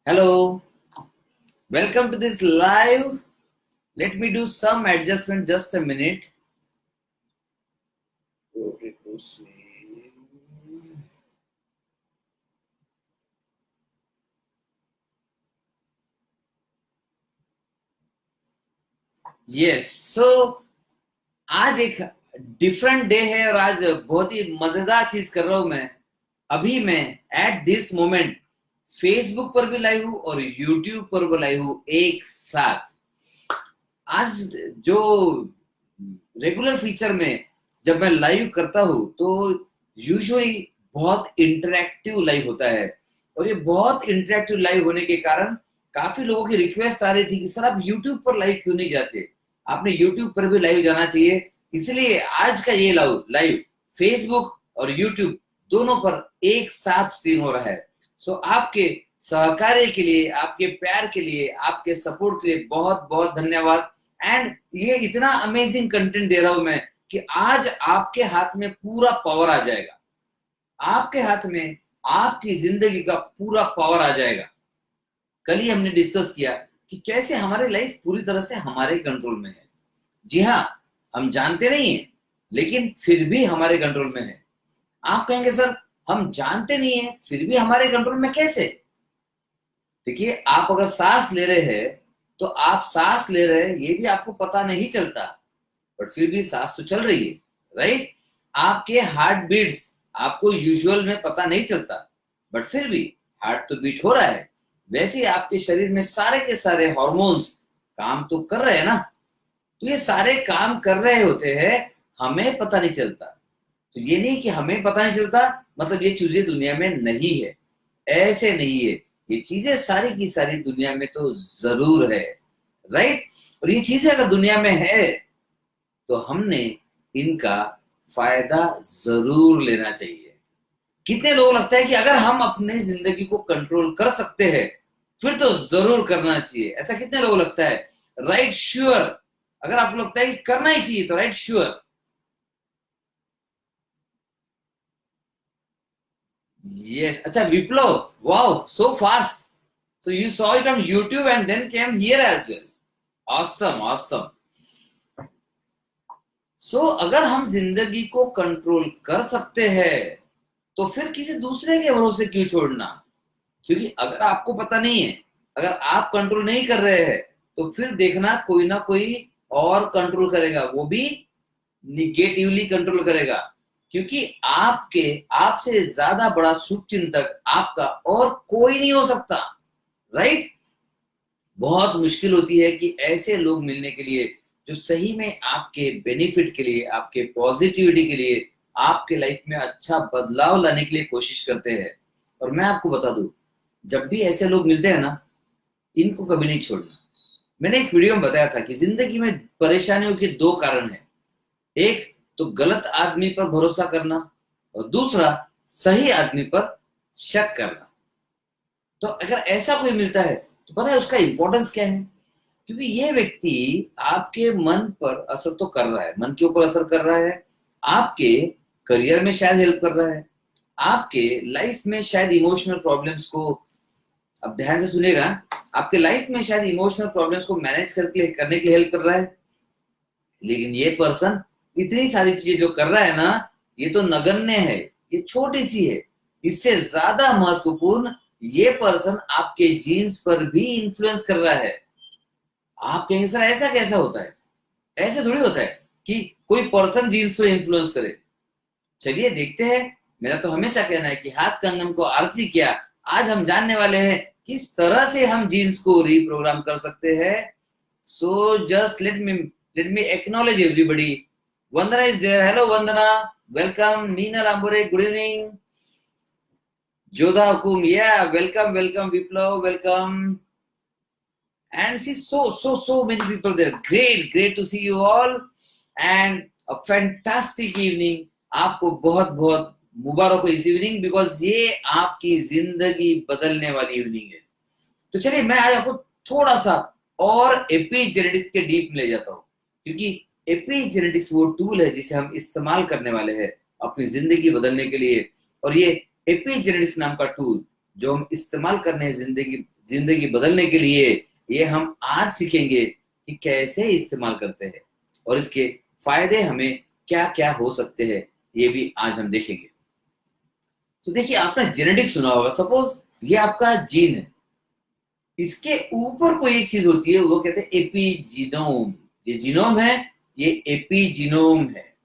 Hello, welcome to this live. Let me do some adjustment, just a minute. Yes, so आज एक different day है और आज बहुत ही मजेदार चीज कर रहा हूं मैं। अभी मैं एट दिस मोमेंट फेसबुक पर भी लाइव हूं और यूट्यूब पर भी लाइव हूं एक साथ। आज जो रेगुलर फीचर में जब मैं लाइव करता हूं तो यूजुअली बहुत इंटरेक्टिव लाइव होता है और ये बहुत इंटरेक्टिव लाइव होने के कारण काफी लोगों की रिक्वेस्ट आ रही थी कि सर आप यूट्यूब पर लाइव क्यों नहीं जाते, आपने यूट्यूब पर भी लाइव जाना चाहिए। इसलिए आज का ये लाइव फेसबुक और यूट्यूब दोनों पर एक साथ स्ट्रीम हो रहा है। सो आपके सहकार्य के लिए, आपके प्यार के लिए, आपके सपोर्ट के लिए बहुत बहुत धन्यवाद। एंड ये इतना अमेजिंग कंटेंट दे रहा हूं मैं कि आज आपके हाथ में पूरा पावर आ जाएगा, आपके हाथ में आपकी जिंदगी का पूरा पावर आ जाएगा। कल ही हमने डिस्कस किया कि कैसे हमारी लाइफ पूरी तरह से हमारे कंट्रोल में है। जी हाँ, हम जानते नहीं है लेकिन फिर भी हमारे कंट्रोल में है। आप कहेंगे सर हम जानते नहीं है फिर भी हमारे कंट्रोल में कैसे? देखिए, आप अगर सांस ले रहे हैं तो आप सांस ले रहे हैं ये भी आपको पता नहीं चलता, बट फिर भी सांस तो चल रही है, राइट? आपके हार्ट बीट्स आपको यूजुअल में पता नहीं चलता, बट फिर भी हार्ट तो बीट हो रहा है। वैसे ही आपके शरीर में सारे के सारे हॉर्मोन्स काम तो कर रहे हैं ना। तो ये सारे काम कर रहे होते हैं, हमें पता नहीं चलता। तो ये नहीं कि हमें पता नहीं चलता मतलब ये चीजें दुनिया में नहीं है, ऐसे नहीं है। ये चीजें सारी की सारी दुनिया में तो जरूर है, राइट? और ये चीजें अगर दुनिया में है तो हमने इनका फायदा जरूर लेना चाहिए। कितने लोग लगता है कि अगर हम अपने जिंदगी को कंट्रोल कर सकते हैं फिर तो जरूर करना चाहिए? ऐसा कितने लोग लगता है? Right, sure. अगर आपको लगता है कि करना ही चाहिए तो राइट, श्योर। यस, अच्छा Viplav, wow so fast. So you saw it on YouTube and then came here as well. Awesome awesome. So अगर हम जिंदगी को कंट्रोल कर सकते हैं तो फिर किसी दूसरे के भरोसे क्यों छोड़ना? क्योंकि अगर आपको पता नहीं है, अगर आप कंट्रोल नहीं कर रहे हैं तो फिर देखना कोई ना कोई और कंट्रोल करेगा, वो भी निगेटिवली कंट्रोल करेगा। क्योंकि आपके आपसे ज्यादा बड़ा शुभ चिंतक आपका और कोई नहीं हो सकता, राइट? बहुत मुश्किल होती है कि ऐसे लोग मिलने के लिए जो सही में आपके बेनिफिट के लिए, आपके पॉजिटिविटी के लिए, आपके लाइफ में अच्छा बदलाव लाने के लिए कोशिश करते हैं। और मैं आपको बता दूं, जब भी ऐसे लोग मिलते हैं ना, इनको कभी नहीं छोड़ना। मैंने एक वीडियो में बताया था कि जिंदगी में परेशानियों के दो कारण हैं। एक तो गलत आदमी पर भरोसा करना और दूसरा सही आदमी पर शक करना। तो अगर ऐसा कोई मिलता है तो पता है उसका इंपॉर्टेंस क्या है? क्योंकि ये व्यक्ति आपके मन पर असर तो कर रहा है, मन के ऊपर असर कर रहा है, आपके करियर में शायद हेल्प कर रहा है, आपके लाइफ में शायद इमोशनल प्रॉब्लम्स को, अब ध्यान से सुनेगा, आपके लाइफ में शायद इमोशनल प्रॉब्लम्स को मैनेज करने के लिए हेल्प कर रहा है। लेकिन ये पर्सन इतनी सारी चीजें जो कर रहा है ना, ये तो नगण्य है, ये छोटी सी है। इससे ज्यादा महत्वपूर्ण, ये पर्सन आपके जीन्स पर भी इन्फ्लुएंस कर रहा है। आप कहेंगे सर ऐसा कैसा होता है? ऐसे थोड़ी होता है कि कोई पर्सन जीन्स पर इन्फ्लुएंस करे। चलिए देखते हैं। मेरा तो हमेशा कहना है कि हाथ कंगन को आरसी किया। आज हम जानने वाले हैं किस तरह से हम जीन्स को रीप्रोग्राम कर सकते हैं। So just let me acknowledge everybody. Vandana is there. Hello Vandana, welcome. Neena लांबोरे, गुड इवनिंग। जोधा हुकुम, yeah welcome welcome. Viplav, welcome. And see, so many people there. Great to see you all and a fantastic evening. आपको बहुत बहुत मुबारक हो इस evening, because ये आपकी जिंदगी बदलने वाली इवनिंग है। तो चलिए मैं आज आपको थोड़ा सा और एपिजेनेटिक्स के डीप में ले जाता हूँ, क्योंकि एपिजेनेटिक्स वो टूल है जिसे हम इस्तेमाल करने वाले हैं अपनी जिंदगी बदलने के लिए। और ये एपिजेनेटिक्स नाम का टूल जो हम इस्तेमाल करने हैं जिंदगी बदलने के लिए, ये हम आज सीखेंगे कि कैसे इस्तेमाल करते हैं और इसके फायदे हमें क्या क्या हो सकते हैं, ये भी आज हम देखेंगे। तो देखिए, आपने जेनेटिक्स सुना होगा। सपोज ये आपका जीन है, इसके ऊपर कोई एक चीज होती है, वो कहते हैं एपीजीनोम। ये जीनोम है, ये एपीजीनोम है।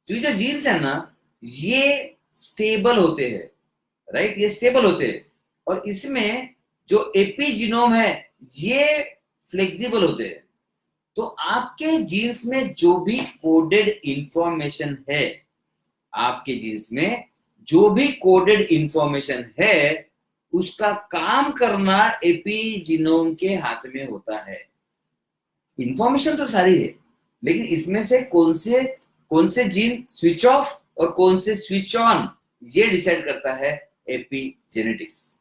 तो ये जो जीन्स है ना, ये स्टेबल होते हैं, राइट, ये स्टेबल होते हैं। और इसमें जो एपीजीनोम है, ये फ्लेक्सिबल होते हैं। तो आपके जीन्स में जो भी कोडेड इंफॉर्मेशन है, आपके जीन्स में जो भी कोडेड इंफॉर्मेशन है, उसका काम करना एपीजीनोम के हाथ में होता है। इंफॉर्मेशन तो सारी है, लेकिन इसमें से कौन से जीन स्विच ऑफ और कौन से स्विच ऑन, ये डिसाइड करता है एपीजेनेटिक्स,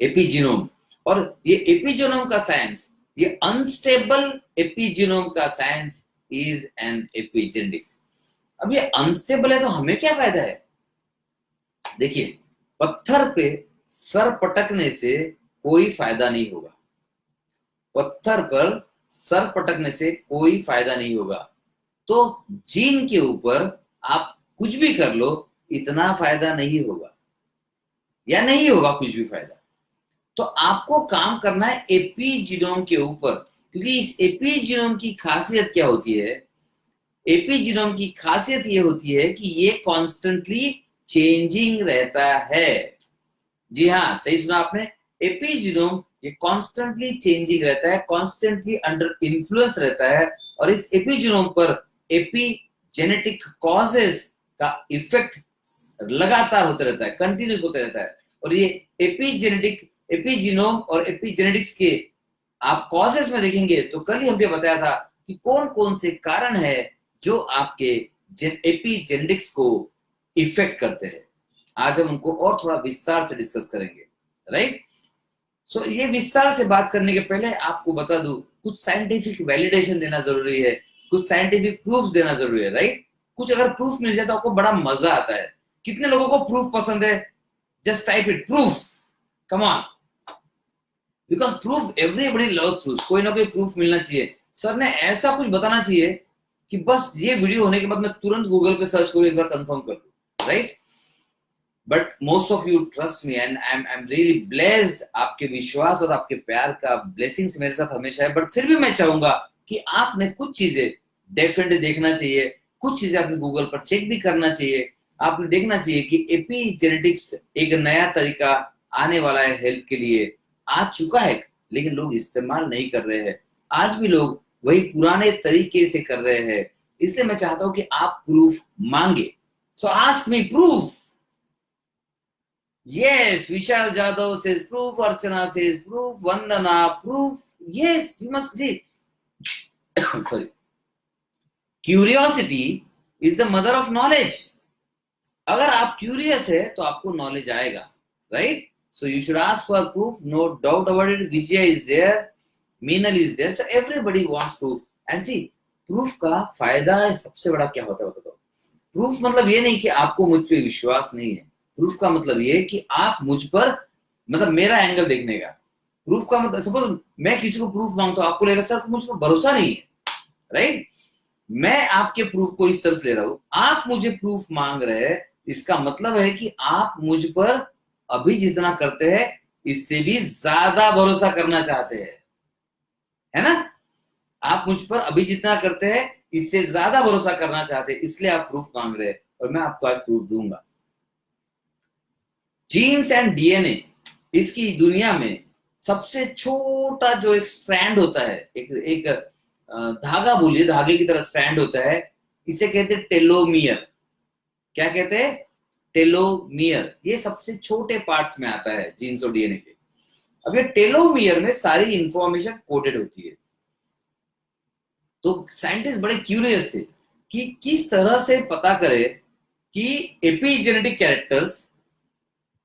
एपीजीनोम। और ये एपीजीनोम का साइंस, ये अनस्टेबल एपीजीनोम का साइंस इज एन एपीजेनेटिक्स। अब ये अनस्टेबल है तो हमें क्या फायदा है? देखिए, पत्थर पे सर पटकने से कोई फायदा नहीं होगा। पत्थर पर सर पटकने से कोई फायदा नहीं होगा। तो जीन के ऊपर आप कुछ भी कर लो, इतना फायदा नहीं होगा, या नहीं होगा कुछ भी फायदा। तो आपको काम करना है एपीजीनोम के ऊपर, क्योंकि इस एपीजीनोम की खासियत क्या होती है? एपीजीनोम की खासियत ये होती है कि ये कॉन्स्टेंटली चेंजिंग रहता है। जी हाँ, सही सुना आपने। एपीजीनोम ये कॉन्स्टेंटली चेंजिंग रहता है, कॉन्स्टेंटली अंडर इन्फ्लुएंस रहता है। और इस एपीजीनोम पर एपीजेनेटिक कॉजेस का इफेक्ट लगातार होते रहता है, कंटिन्यूस होते रहता है। और ये एपीजीनोम और एपीजेनेटिक्स के आप कॉजेस में देखेंगे तो कल ही हमने बताया था कि कौन कौन से कारण है जो आपके एपीजेनेटिक्स को इफेक्ट करते हैं। आज हम उनको और थोड़ा विस्तार से डिस्कस करेंगे, राइट। सो ये विस्तार से बात करने के पहले आपको बता दूं, कुछ साइंटिफिक वैलिडेशन देना जरूरी है, कुछ साइंटिफिक प्रूफ देना जरूरी है, राइट। कुछ अगर प्रूफ मिल जाए तो आपको बड़ा मजा आता है। कितने लोगों को प्रूफ पसंद है? Just type it, proof, come on, because proof, everybody loves proof. कोई ना कोई प्रूफ मिलना चाहिए। सर ने ऐसा कुछ बताना चाहिए कि बस ये वीडियो होने के बाद मैं तुरंत गूगल पे सर्च करूं, एक बार कंफर्म कर लूं, right. But most of you trust me and I am really blessed. आपके विश्वास और आपके प्यार का ब्लेसिंग्स मेरे साथ हमेशा है। बट फिर भी मैं चाहूंगा कि आपने कुछ चीजें डेफिनेटली देखना चाहिए, कुछ चीजें आपने गूगल पर चेक भी करना चाहिए। आपने देखना चाहिए कि एपीजेनेटिक्स एक नया तरीका आने वाला है हेल्थ के लिए, आ चुका है, लेकिन लोग इस्तेमाल नहीं कर रहे हैं। आज भी लोग वही पुराने तरीके से कर रहे हैं। इसलिए मैं चाहता हूं कि आप प्रूफ मांगे। सो ask me proof. Yes, Vishal Jadhav says proof, Archana says proof, Vandana proof. Yes, you must see. Sorry. Curiosity is the mother of knowledge. अगर आप क्यूरियस है तो आपको नॉलेज आएगा, right. So you should ask for proof, no doubt about it. Vijay is there, Meenal is there, so everybody wants proof. And see, proof का फायदा सबसे बड़ा क्या होता है बताओ? प्रूफ मतलब ये नहीं कि आपको मुझ पे विश्वास नहीं है। प्रूफ का मतलब ये कि आप मुझ पर, मतलब मेरा एंगल देखने का। प्रूफ का मतलब, सपोज मैं किसी को प्रूफ मांगता हूं, आपको लगेगा सर मुझ पर भरोसा नहीं है, राइट। मैं आपके प्रूफ को इस तरह से ले रहा हूं, आप मुझे प्रूफ मांग रहे हैं, इसका मतलब है कि आप मुझ पर अभी जितना करते हैं इससे भी ज्यादा भरोसा करना चाहते हैं, है ना। आप मुझ पर अभी जितना करते हैं इससे ज्यादा भरोसा करना चाहते हैं, इसलिए आप प्रूफ मांग रहे हैं। और मैं आपको आज प्रूफ दूंगा। जीन्स एंड डीएनए, इसकी दुनिया में सबसे छोटा जो एक स्ट्रैंड होता है, एक धागा, बोलिए धागे की तरह स्ट्रैंड होता है, इसे कहते हैं टेलोमियर। क्या कहते हैं? टेलोमियर। ये सबसे छोटे पार्ट्स में आता है जीन्स और डीएनए के। अब ये टेलोमियर में सारी इंफॉर्मेशन कोडेड होती है। तो साइंटिस्ट बड़े क्यूरियस थे कि किस तरह से पता करे कि एपिजेनेटिक कैरेक्टर्स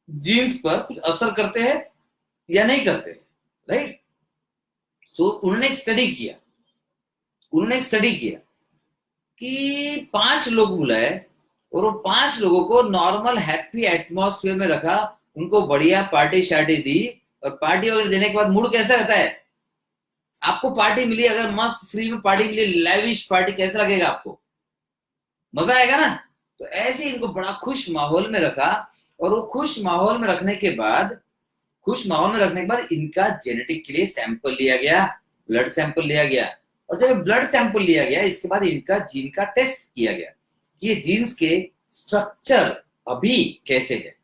जीन्स पर कुछ असर करते हैं या नहीं करते, राइट। सो उन्होंने एक स्टडी किया कि 5 लोग बुलाए और वो 5 लोगों को नॉर्मल हैप्पी एटमॉस्फेयर में रखा। उनको बढ़िया पार्टी शार्टी दी, और पार्टी वगैरह देने के बाद मूड कैसा रहता है? आपको पार्टी मिली, अगर मस्त फ्री में पार्टी मिली, लैविश पार्टी, कैसा लगेगा आपको? मजा आएगा ना। तो ऐसे ही इनको बड़ा खुश माहौल में रखा, और वो खुश माहौल में रखने के बाद, इनका जेनेटिक के लिए सैंपल लिया गया, ब्लड सैंपल लिया गया। और जब ब्लड सैंपल लिया गया, इसके बाद इनका जीन का टेस्ट किया गया कि ये जीन्स के स्ट्रक्चर अभी कैसे है।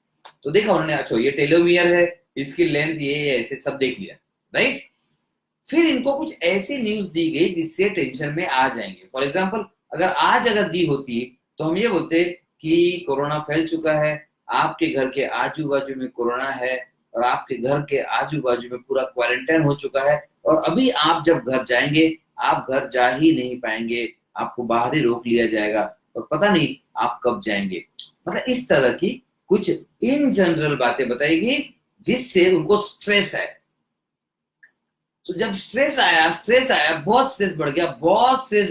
तो देखा उन्होंने, अच्छा ये टेलोमियर है, इसकी लेंथ ये ऐसे सब देख लिया, राइट। फिर इनको कुछ ऐसी न्यूज दी गई जिससे टेंशन में आ जाएंगे। फॉर एग्जाम्पल, अगर दी होती तो हम ये बोलते कि कोरोना फैल चुका है, आपके घर के आजू बाजू में कोरोना है, और आपके घर के आजू बाजू में पूरा क्वारंटाइन हो चुका है, और अभी आप जब घर जाएंगे, आप घर जा ही नहीं पाएंगे, आपको बाहर ही रोक लिया जाएगा, और पता नहीं आप कब जाएंगे। मतलब इस तरह की कुछ इन जनरल बातें बताएगी जिससे उनको स्ट्रेस है। तो जब स्ट्रेस आया, बहुत स्ट्रेस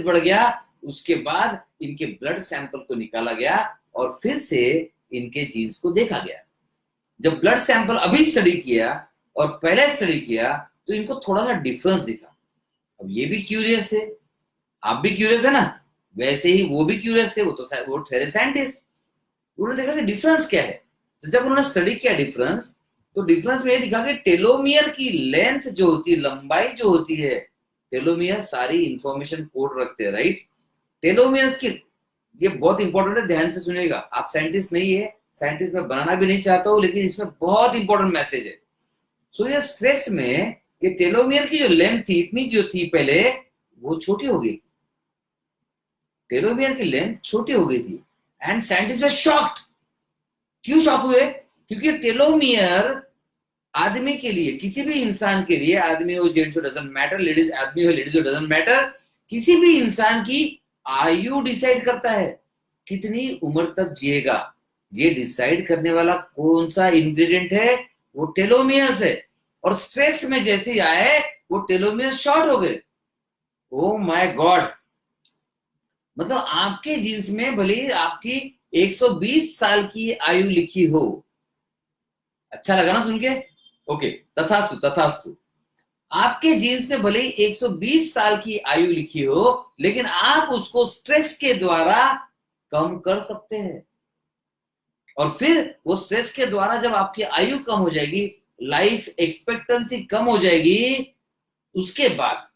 बढ़ गया, उसके बाद इनके ब्लड सैंपल को निकाला गया, और फिर से इनके जीन्स को देखा गया। जब ब्लड सैंपल अभी स्टडी किया और पहले स्टडी किया, तो इनको थोड़ा सा डिफरेंस दिखा। अब ये भी क्यूरियस थे, आप भी क्यूरियस है ना, वैसे ही वो भी क्यूरियस थे, वो ठहरे साइंटिस्ट। उन्होंने देखा कि डिफरेंस क्या है। तो जब उन्होंने स्टडी किया डिफरेंस, तो डिफरेंस में ये दिखा कि टेलोमियर की लेंथ जो होती है, लंबाई जो होती है, टेलोमियर सारी इंफॉर्मेशन कोड रखते हैं, राइट। टेलोमियर्स की, ये बहुत इंपॉर्टेंट है, ध्यान से सुनिएगा। आप साइंटिस्ट नहीं है, साइंटिस्ट में बनाना भी नहीं चाहता हूं, लेकिन इसमें बहुत इंपॉर्टेंट मैसेज है। सो ये स्ट्रेस में ये टेलोमियर की जो लेंथ थी, इतनी जो थी पहले, वो छोटी हो गई थी। टेलोमियर की लेंथ छोटी हो गई थी, एंड साइंटिस्ट वर शॉक्ड। क्यों शॉक हुए? क्योंकि टेलोमियर आदमी के लिए, किसी भी इंसान के लिए, आदमी हो जेंट्स हो डजंट मैटर, लेडीज आदमी हो लेडीज हो डजंट मैटर, किसी भी इंसान की आयु डिसाइड करता है कितनी उम्र तक जिएगा। ये डिसाइड करने वाला कौन सा इंग्रेडिएंट है? वो टेलोमियर्स है। और स्ट्रेस में जैसे ही आए, वो टेलोमियर्स शॉर्ट हो गए। ओ माय गॉड। मतलब आपके जीन्स में भले ही आपकी 120 साल की आयु लिखी हो, अच्छा लगा ना सुन के? ओके, तथास्तु तथास्तु। आपके जीन्स में भले ही 120 साल की आयु लिखी हो, लेकिन आप उसको स्ट्रेस के द्वारा कम कर सकते हैं। और फिर वो स्ट्रेस के द्वारा जब आपकी आयु कम हो जाएगी, लाइफ एक्सपेक्टेंसी कम हो जाएगी, उसके बाद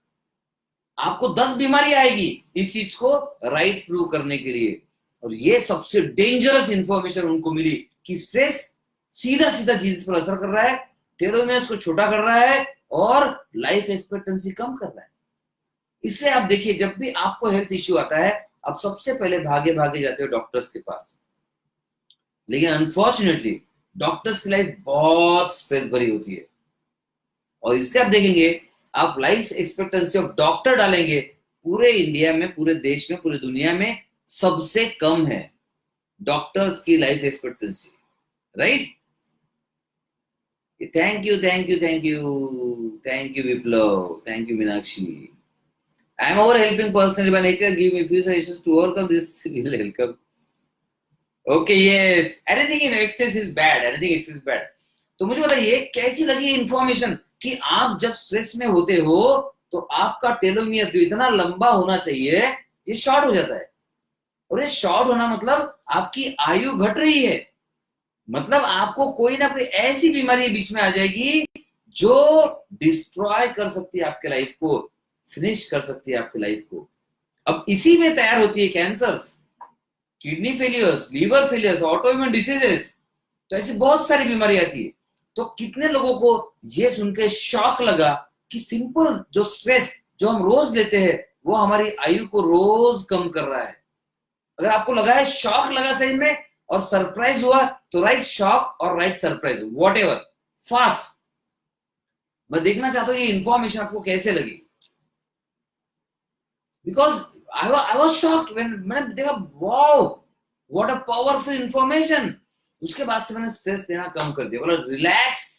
आपको 10 बीमारी आएगी इस चीज को राइट प्रूव करने के लिए। और ये सबसे डेंजरस इंफॉर्मेशन उनको मिली कि स्ट्रेस सीधा सीधा जीन्स पर असर कर रहा है, टेलोमियर्स को छोटा कर रहा है, और लाइफ एक्सपेक्टेंसी कम कर रहा है। इसलिए आप देखिए, जब भी आपको हेल्थ इश्यू आता है, आप सबसे पहले भागे भागे जाते हो डॉक्टर्स के पास। लेकिन अनफॉर्चुनेटली डॉक्टर्स की लाइफ बहुत स्ट्रेस भरी होती है, और इसलिए आप देखेंगे, आप लाइफ एक्सपेक्टेंसी ऑफ डॉक्टर डालेंगे, पूरे इंडिया में, पूरे देश में, पूरी दुनिया में सबसे कम है डॉक्टर्स की life expectancy, right. Thank you thank you thank you thank you Viplav, thank you Meenakshi. I am over helping personally by nature, give me few suggestions to overcome this, will help. Okay, yes, anything in excess is bad, anything excess is bad. तो मुझे बताइए कैसी लगी information कि आप जब stress में होते हो, तो आपका टेलोमियर जो इतना लंबा होना चाहिए, ये शॉर्ट हो जाता है। और ये शॉर्ट होना मतलब आपकी आयु घट रही है, मतलब आपको कोई ना कोई ऐसी बीमारी बीच में आ जाएगी जो डिस्ट्रॉय कर सकती है आपके लाइफ को, फिनिश कर सकती है आपकी लाइफ को। अब इसी में तैयार होती है cancers, kidney failures, liver failures, autoimmune diseases, तो ऐसी बहुत सारी बीमारी आती है। तो कितने लोगों को ये सुनकर शॉक लगा कि सिंपल जो स्ट्रेस जो हम रोज लेते हैं, वो हमारी आयु को रोज कम कर रहा है। अगर आपको लगा है, शॉक लगा सही में, और सरप्राइज हुआ, तो राइट शॉक और right surprise, what ever, fast. मैं देखना चाहता हूं ये इंफॉर्मेशन आपको कैसे लगी, because I was shocked when मैंने देखा, wow what a powerful information. उसके बाद से मैंने स्ट्रेस देना कम कर दिया, बोला रिलैक्स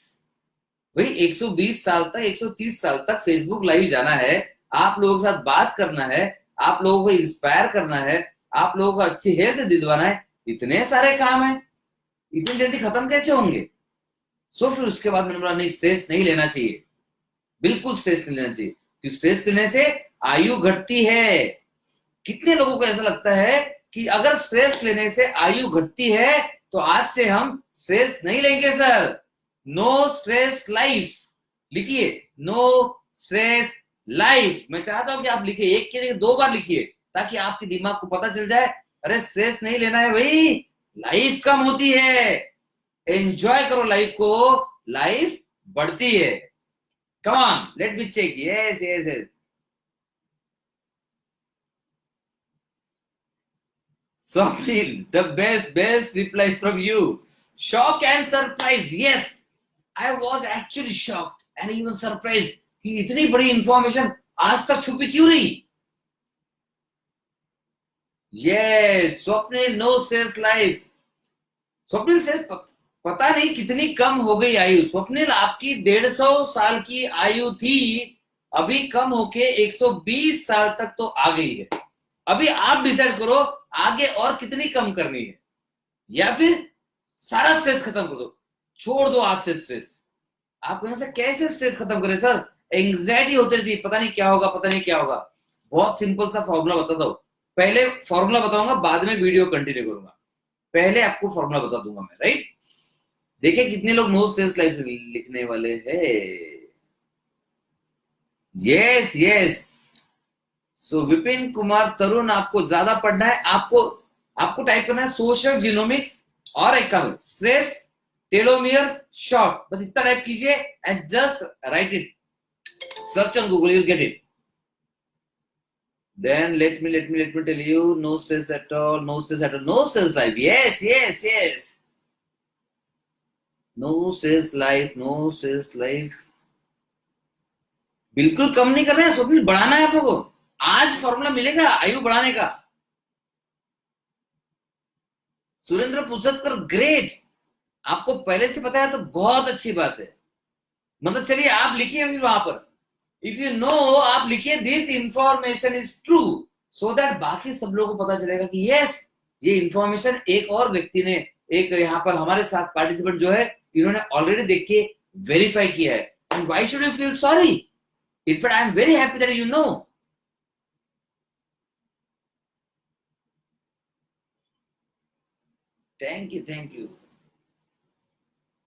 भाई, 120 साल तक, 130 साल तक फेसबुक लाइव जाना है, आप लोगों के साथ बात करना है, आप लोगों को इंस्पायर करना है, आप लोगों को अच्छी हेल्थ दिलवाना है, इतने सारे काम है, इतनी जल्दी खत्म कैसे होंगे? सो फिर उसके बाद मैंने बोला नहीं, स्ट्रेस नहीं लेना चाहिए, बिल्कुल स्ट्रेस नहीं लेना चाहिए, क्योंकि स्ट्रेस लेने से आयु घटती है। कितने लोगों को ऐसा लगता है कि अगर स्ट्रेस लेने से आयु घटती है तो आज से हम स्ट्रेस नहीं लेंगे सर। नो स्ट्रेस लाइफ, लिखिए, नो स्ट्रेस लाइफ। मैं चाहता हूं कि आप लिखिए, एक के लिए 2 बार लिखिए, ताकि आपके दिमाग को पता चल जाए अरे स्ट्रेस नहीं लेना है भाई, लाइफ कम होती है, एंजॉय करो लाइफ को, लाइफ बढ़ती है। Come on, let me check. Yes yes yes, Swapnil, the best replies from you. Shock and surprise. Yes, I was actually shocked and even surprised कि इतनी बड़ी इंफॉर्मेशन आज तक छुपी क्यों रही। Yes, Swapnil, no stress life. Swapnil से पता नहीं कितनी कम हो गई आयु। स्वप्निल, आपकी 150 साल की आयु थी, अभी कम होके 120 साल तक तो आ गई है। अभी आप डिसाइड करो आगे और कितनी कम करनी है, या फिर सारा स्ट्रेस खत्म कर दो, छोड़ दो आज से स्ट्रेस। आप कहें से कैसे स्ट्रेस खत्म करें सर, एंग्जाइटी होती रहती है, पता नहीं क्या होगा, पता नहीं क्या होगा। बहुत सिंपल सा फॉर्मूला बताता हूं, पहले फॉर्मूला बताऊंगा, बाद में वीडियो कंटिन्यू करूंगा। पहले आपको फॉर्मूला बता दूंगा मैं, राइट। देखिए कितने लोग नो स्ट्रेस लाइफ लिखने वाले हैं। यस यस, सो विपिन कुमार तरुण, आपको ज्यादा पढ़ना है, आपको टाइप करना है सोशल जीनोमिक्स और एक काम स्ट्रेस टेलोमियर शॉर्ट, बस इतना टाइप कीजिए and just right it, search on Google, you get it. Then let me tell you, no stress at all, no stress at all, no stress life. Yes yes yes, no stress life, no stress life। बिल्कुल कम नहीं करना है, स्वप्न बढ़ाना है आपको। आज formula मिलेगा आयु बढ़ाने का। सुरेंद्र पुसदकर, ग्रेट, आपको पहले से पता है तो बहुत अच्छी बात है। मतलब चलिए आप लिखिए फिर वहां पर, इफ यू नो, आप लिखिए this information is true, so that बाकी सब लोगों को पता चलेगा कि यस, ये इंफॉर्मेशन एक और व्यक्ति ने, एक यहाँ पर हमारे साथ पार्टिसिपेंट जो है, इन्होंने ऑलरेडी देख के वेरीफाई किया है। And why should you feel sorry, in fact I am very happy that you know. Thank you thank you.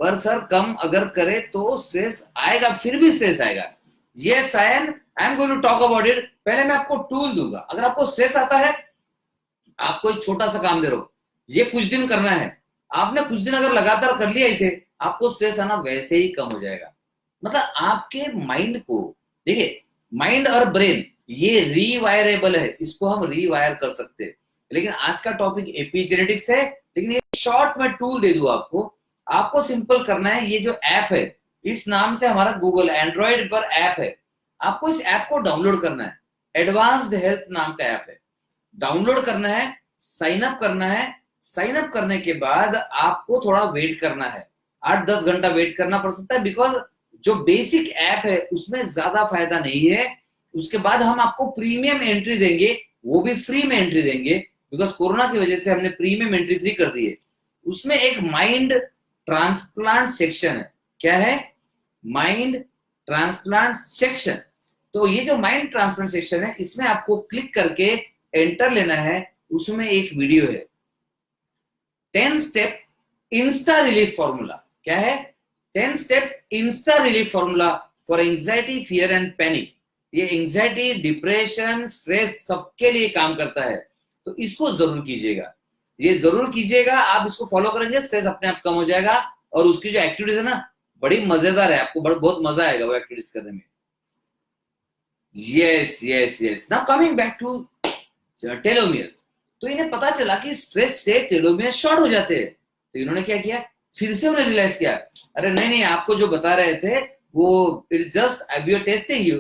पर सर कम अगर करे तो स्ट्रेस आएगा, फिर भी स्ट्रेस आएगा। Yes Sayan, I am going to talk about it. पहले मैं आपको टूल दूंगा। अगर आपको स्ट्रेस आता है, आपको एक छोटा सा काम दे रहा हूं, ये कुछ दिन करना है। आपने कुछ दिन अगर लगातार कर लिया इसे, आपको स्ट्रेस आना वैसे ही कम हो जाएगा। मतलब आपके माइंड को देखिए, माइंड और ब्रेन ये रीवायरेबल है, इसको हम रीवायर कर सकते हैं। लेकिन आज का टॉपिक एपिजेनेटिक्स है, लेकिन ये शॉर्ट में टूल दे दूं आपको। आपको सिंपल करना है, ये जो ऐप है, इस नाम से हमारा गूगल एंड्रॉइड पर ऐप है, आपको इस ऐप को डाउनलोड करना है। एडवांस्ड हेल्थ नाम का ऐप है, डाउनलोड करना है, साइन अप करना है। साइन अप करने के बाद आपको थोड़ा वेट करना है, 8-10 घंटा वेट करना पड़ सकता है, बिकॉज जो बेसिक ऐप है उसमें ज्यादा फायदा नहीं है। उसके बाद हम आपको प्रीमियम एंट्री देंगे, वो भी फ्री में एंट्री देंगे, बिकॉज कोरोना की वजह से हमने प्रीमियम एंट्री फ्री कर दी है। उसमें एक माइंड ट्रांसप्लांट सेक्शन है। क्या है? Mind transplant section. तो ये जो माइंड ट्रांसप्लांट सेक्शन है, इसमें आपको क्लिक करके एंटर लेना है। उसमें एक वीडियो है, 10 स्टेप इंस्टा रिलीफ फॉर्मूला। क्या है? 10 step Insta relief formula for anxiety, fear and panic. ये एंजाइटी, डिप्रेशन, स्ट्रेस सबके लिए काम करता है, तो इसको जरूर कीजिएगा, ये जरूर कीजिएगा। आप इसको फॉलो करेंगे, स्ट्रेस अपने आप कम हो जाएगा। और उसकी जो एक्टिविटीज है ना, बड़ी मजेदार है, आपको बहुत मजा आएगा वो एक्टिविटीज करने में। Yes yes yes, now coming back to telomeres. तो इन्हें पता चला कि स्ट्रेस से टेलोमियर्स शॉर्ट हो जाते हैं। तो इन्होंने क्या किया, फिर से उन्हें रियलाइज किया, अरे नहीं नहीं, आपको जो बता रहे थे वो it's just we are testing you,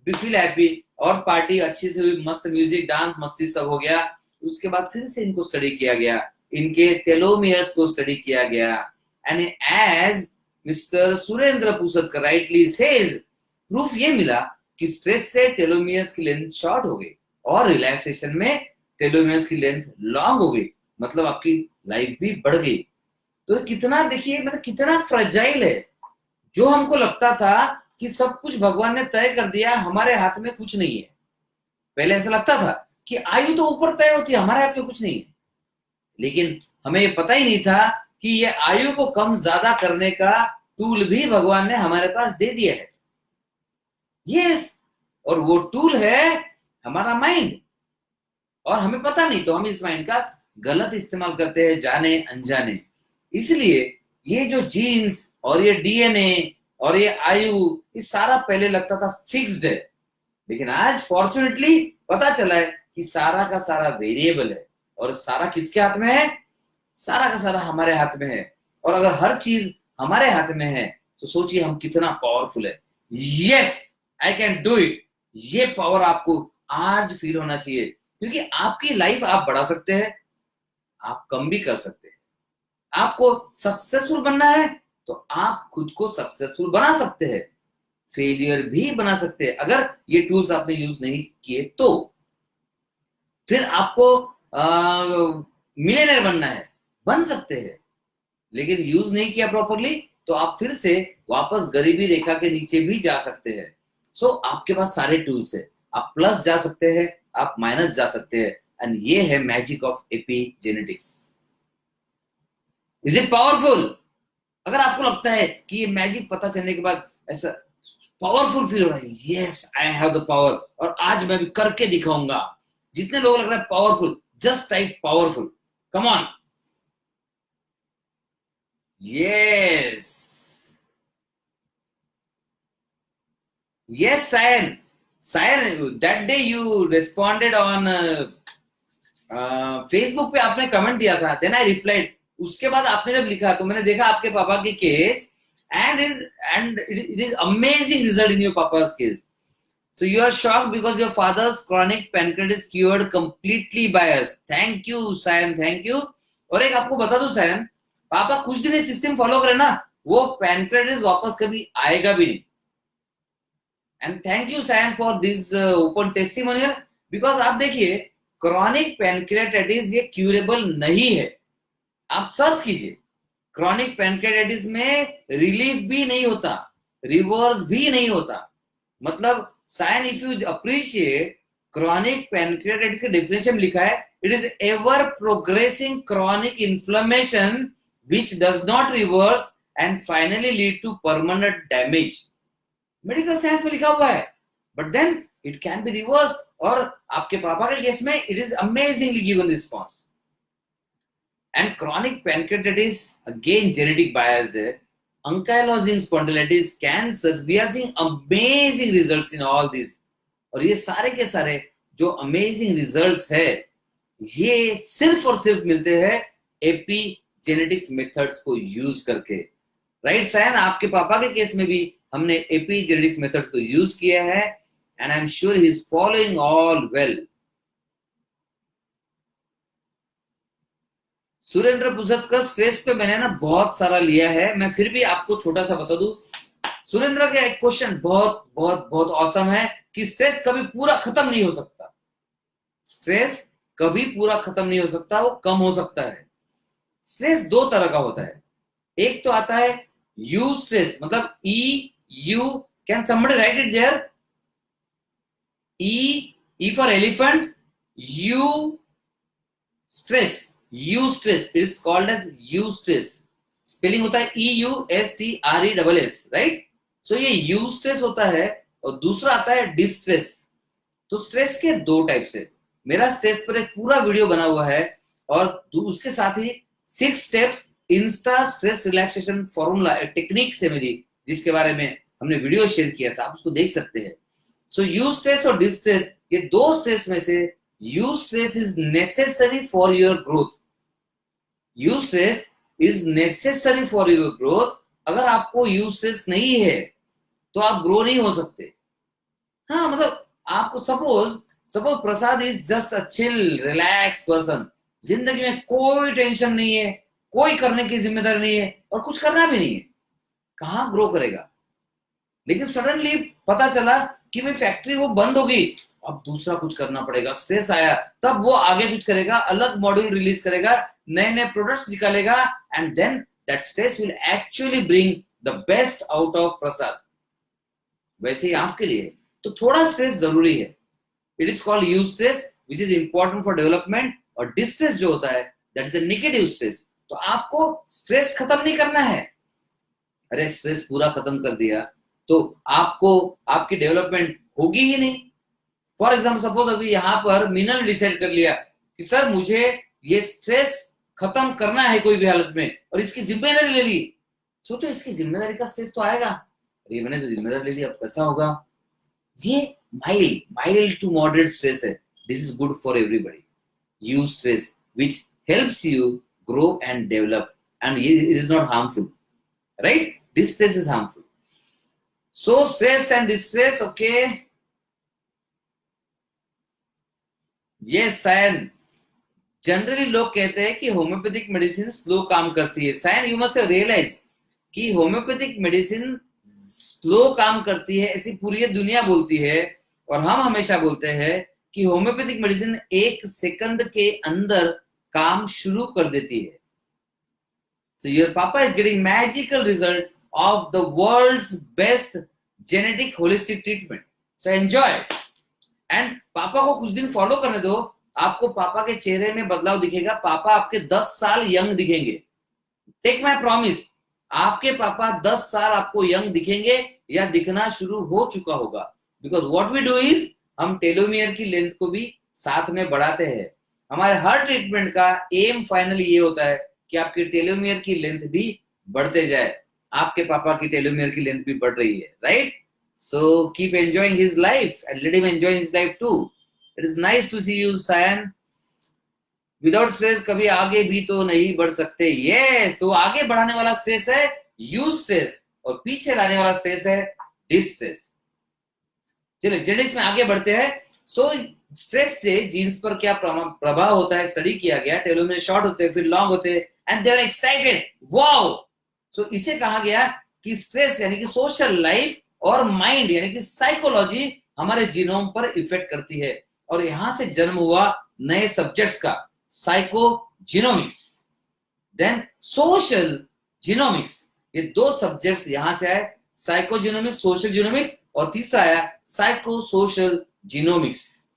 be feel happy. और पार्टी अच्छी से हुई, मस्त म्यूजिक, डांस, मस्ती सब हो गया। उसके बाद फिर से इनको स्टडी किया गया, इनके टेलोमियर्स को स्टडी किया गया। And as mister Surendra Pusadkar rightly says, proof ये मिला कि स्ट्रेस से टेलोमियर्स की लेंथ शॉर्ट हो गई और रिलैक्सेशन में टेलोमियर्स की लेंथ लॉन्ग हो गई। मतलब आपकी लाइफ भी बढ़ गई। तो कितना देखिए, मतलब कितना फ्रेजाइल है जो हमको लगता था कि सब कुछ भगवान ने तय कर दिया, हमारे हाथ में कुछ नहीं है। पहले ऐसा लगता था कि आयु तो ऊपर तय होती है, हमारे हाथ में कुछ नहीं है। लेकिन हमें ये पता ही नहीं था कि ये आयु को कम ज्यादा करने का टूल भी भगवान ने हमारे पास दे दिया है। यस, और वो टूल है हमारा माइंड। और हमें पता नहीं, तो हम इस माइंड का गलत इस्तेमाल करते हैं, जाने अनजाने। इसलिए ये जो जीन्स और ये डीएनए और ये आयु, ये सारा पहले लगता था फिक्स्ड है, लेकिन आज फॉर्चुनेटली पता चला है कि सारा का सारा वेरिएबल है। और सारा किसके हाथ में है? सारा का सारा हमारे हाथ में है। और अगर हर चीज हमारे हाथ में है तो सोचिए हम कितना पावरफुल है। Yes, I can do it. ये पावर आपको आज फील होना चाहिए, क्योंकि आपकी लाइफ आप बढ़ा सकते हैं, आप कम भी कर सकते हैं। आपको सक्सेसफुल बनना है तो आप खुद को सक्सेसफुल बना सकते हैं, फेलियर भी बना सकते हैं। अगर ये टूल्स आपने यूज नहीं किए तो फिर आपको मिलियनर बनना है, बन सकते हैं, लेकिन यूज नहीं किया प्रॉपरली तो आप फिर से वापस गरीबी रेखा के नीचे भी जा सकते हैं। सो आपके पास सारे टूल्स है, आप प्लस जा सकते हैं, आप माइनस जा सकते हैं। एंड ये है magic of epigenetics. Is it powerful? अगर आपको लगता है कि ये मैजिक पता चलने के बाद ऐसा पावरफुल फील हो रहा है, yes I have the power और आज मैं भी करके दिखाऊंगा। जितने लोग लग रहा है powerful, just type powerful, come on. Yes, yes, Sayan, that day you responded on Facebook पे आपने कमेंट दिया था, देन आई रिप्लाइड। उसके बाद आपने जब लिखा तो मैंने देखा आपके पापा के case, and it is amazing result in your पापा's case. So you are shocked because your father's chronic pancreatitis cured completely by us. Thank you, Sayan, thank you. और एक आपको बता दूं सायन, पापा कुछ दिन सिस्टम फॉलो करें ना, वो पैनक्रेटिस वापस कभी आएगा भी नहीं. And thank you Sayan for this open testimonial, because आप देखिए क्रॉनिक पैनक्रेटाइटिस ये क्यूरेबल नहीं है. आप सर्च कीजिए, क्रॉनिक पैनक्रेटाइटिस में रिलीफ भी नहीं होता, रिवर्स भी नहीं होता. मतलब Sayan if you appreciate, chronic pancreatitis के डेफिनेशन लिखा है, it is ever progressing chronic inflammation which does not reverse and finally lead to permanent damage. Medical science में लिखा हुआ है, but then it can be reverse. और आपके पापा के केस में it is amazingly given response. And chronic pancreatitis again genetic biased है. Ankylosing spondylitis, cancer, we are seeing amazing results in all this. और ये सारे के सारे जो अमेजिंग रिजल्ट्स है, ये सिर्फ और सिर्फ मिलते हैं एपिजेनेटिक्स मेथड्स को यूज करके. राइट सायन, आपके पापा के केस में भी हमने एपिजेनेटिक्स मेथड्स को यूज किया है, and I am sure he is following all well. Surendra Pusadkar, stress पे मैंने ना बहुत सारा लिया है, मैं फिर भी आपको छोटा सा बता दूं. सुरेंद्र का एक क्वेश्चन बहुत बहुत बहुत औसम है कि स्ट्रेस कभी पूरा खत्म नहीं हो सकता. स्ट्रेस कभी पूरा खत्म नहीं हो सकता, वो कम हो सकता है. स्ट्रेस दो तरह का होता है. एक तो आता है यू स्ट्रेस, मतलब E U, can somebody write it there? E for elephant, eustress, eustress, it is called as eustress. Spelling होता है EUSTRESS, राइट? सो ये यू स्ट्रेस होता है. और दूसरा आता है डिस्ट्रेस. तो स्ट्रेस के दो टाइप से, मेरा स्ट्रेस पर एक पूरा वीडियो बना हुआ है, और उसके साथ ही 6 steps Insta stress relaxation formula technique से मेरी, जिसके बारे में हमने वीडियो शेयर किया था, आप उसको देख सकते हैं. सो यू स्ट्रेस और डिस्ट्रेस, ये दो स्ट्रेस में से you stress is necessary for your growth. You stress is necessary for your growth. अगर आपको यू स्ट्रेस नहीं है तो आप ग्रो नहीं हो सकते. हाँ, मतलब आपको suppose Prasad is just a chill relax person, जिंदगी में कोई टेंशन नहीं है, कोई करने की जिम्मेदारी नहीं है, और कुछ करना भी नहीं है, कहां ग्रो करेगा? लेकिन सडनली पता चला कि भाई फैक्ट्री वो बंद हो गई, अब दूसरा कुछ करना पड़ेगा, स्ट्रेस आया, तब वो आगे कुछ करेगा, अलग मॉड्यूल रिलीज करेगा, नए नए प्रोडक्ट्स निकालेगा, and then that stress will actually bring the best out of Prasad. वैसे ही आपके लिए तो थोड़ा स्ट्रेस जरूरी है। It is called eustress which is important for development, और डिस्ट्रेस जो होता है that is a negative stress. तो आपको स्ट्रेस खत्म नहीं करना है। अरे स्ट्रेस पूरा खत्म कर दिया तो आपको आपकी डेवलपमेंट होगी ही नहीं। फॉर एग्जाम्पल सपोज अभी यहाँ पर मीना ने डिसाइड कर लिया कि सर मुझे ये स्ट्रेस खत्म करना है कोई भी हालत में, और इसकी जिम्मेदारी ले ली। सोचो इसकी जिम्मेदारी का स्ट्रेस तो आएगा, ये मैंने जो जिम्मेदारी ले ली अब कैसा होगा। ये mild mild to moderate stress है। This is good for everybody. Eustress which helps you grow and develop, and it is not harmful, right? Distress is harmful. So stress and distress, okay? Yes, Sayan. Generally लोग कहते हैं कि homeopathic medicine slow काम करती है। Sion you must realise कि homeopathic medicine slow काम करती है, ऐसी पूरी दुनिया बोलती है, और हम हमेशा बोलते हैं कि होम्योपैथिक मेडिसिन 1 सेकंड के अंदर काम शुरू कर देती है। So your papa is getting magical result of the world's best genetic holistic treatment. So enjoy. And पापा को कुछ दिन फॉलो करने दो, आपको पापा के चेहरे में बदलाव दिखेगा। पापा आपके 10 साल यंग दिखेंगे। टेक माय प्रॉमिस, आपके पापा 10 साल आपको यंग दिखेंगे या दिखना शुरू हो चुका होगा। Because what we do is हम टेलोमियर की लेंथ को भी साथ में बढ़ाते हैं। हमारे हर ट्रीटमेंट का एम फाइनली ये होता है कि आपकी टेलोमियर की लेंथ भी बढ़ते जाए। आपके पापा की टेलोमियर की लेंथ भी बढ़ रही है, right? So keep enjoying his life and let him enjoy his life too. It is nice to see you Sayan. Without stress कभी आगे भी तो नहीं बढ़ सकते। यस, तो आगे बढ़ाने वाला स्ट्रेस है यूज स्ट्रेस, और पीछे लाने वाला स्ट्रेस है डिस्ट्रेस। चलिए जेनेटिक्स में आगे बढ़ते हैं। सो स्ट्रेस से जीन्स पर क्या प्रभाव होता है स्टडी किया गया। टेलोमियर शॉर्ट होते हैं, फिर लॉन्ग होते हैं, and they are excited, wow. So इसे कहा गया कि स्ट्रेस यानी कि सोशल लाइफ और माइंड यानी कि साइकोलॉजी हमारे जीनोम पर इफेक्ट करती है, और यहां से जन्म हुआ नए सब्जेक्ट्स का साइकोजिनोमिक्स, देन सोशल जीनोमिक्स। ये 2 सब्जेक्ट्स यहां से आए, साइकोजिनोमिक्स, सोशल जीनोमिक्स, और तीसरा आया साइको सोशल जीनोमिक्स।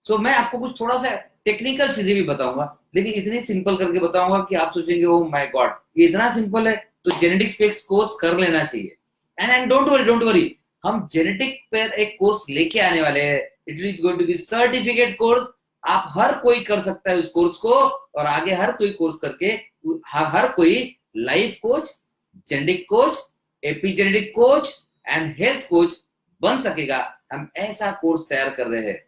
सो मैं आपको कुछ थोड़ा सा टेक्निकल चीजें भी बताऊंगा, लेकिन इतनी सिंपल करके बताऊंगा कि आप सोचेंगे ओ माय गॉड ये इतना सिंपल है, तो जेनेटिक्स पे एक कोर्स कर लेना चाहिए। एंड डोंट वरी, हम जेनेटिक पर एक कोर्स लेके आने वाले हैं। It is going to be certificate course. आप हर कोई कर सकता है उस कोर्स को, और आगे हर कोई कोर्स करके हर कोई life coach, genetic coach, epigenetic coach and health coach बन सकेगा। हम ऐसा कोर्स तैयार कर रहे हैं,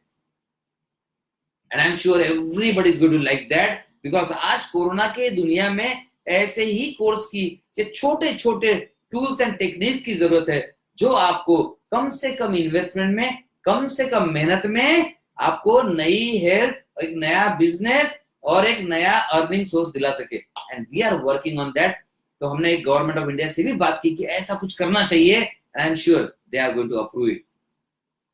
and I am sure everybody is going to like that, because आज कोरोना के दुनिया में ऐसे ही कोर्स की छोटे छोटे टूल्स एंड टेक्निक्स की जरूरत है, जो आपको कम से कम इन्वेस्टमेंट में, कम से कम मेहनत में आपको नई हेल्थ, एक नया बिजनेस और एक नया अर्निंग सोर्स दिला सके। And we are working on that. तो हमने गवर्नमेंट ऑफ इंडिया से भी बात की कि ऐसा कुछ करना चाहिए, and I am sure they are going to approve it.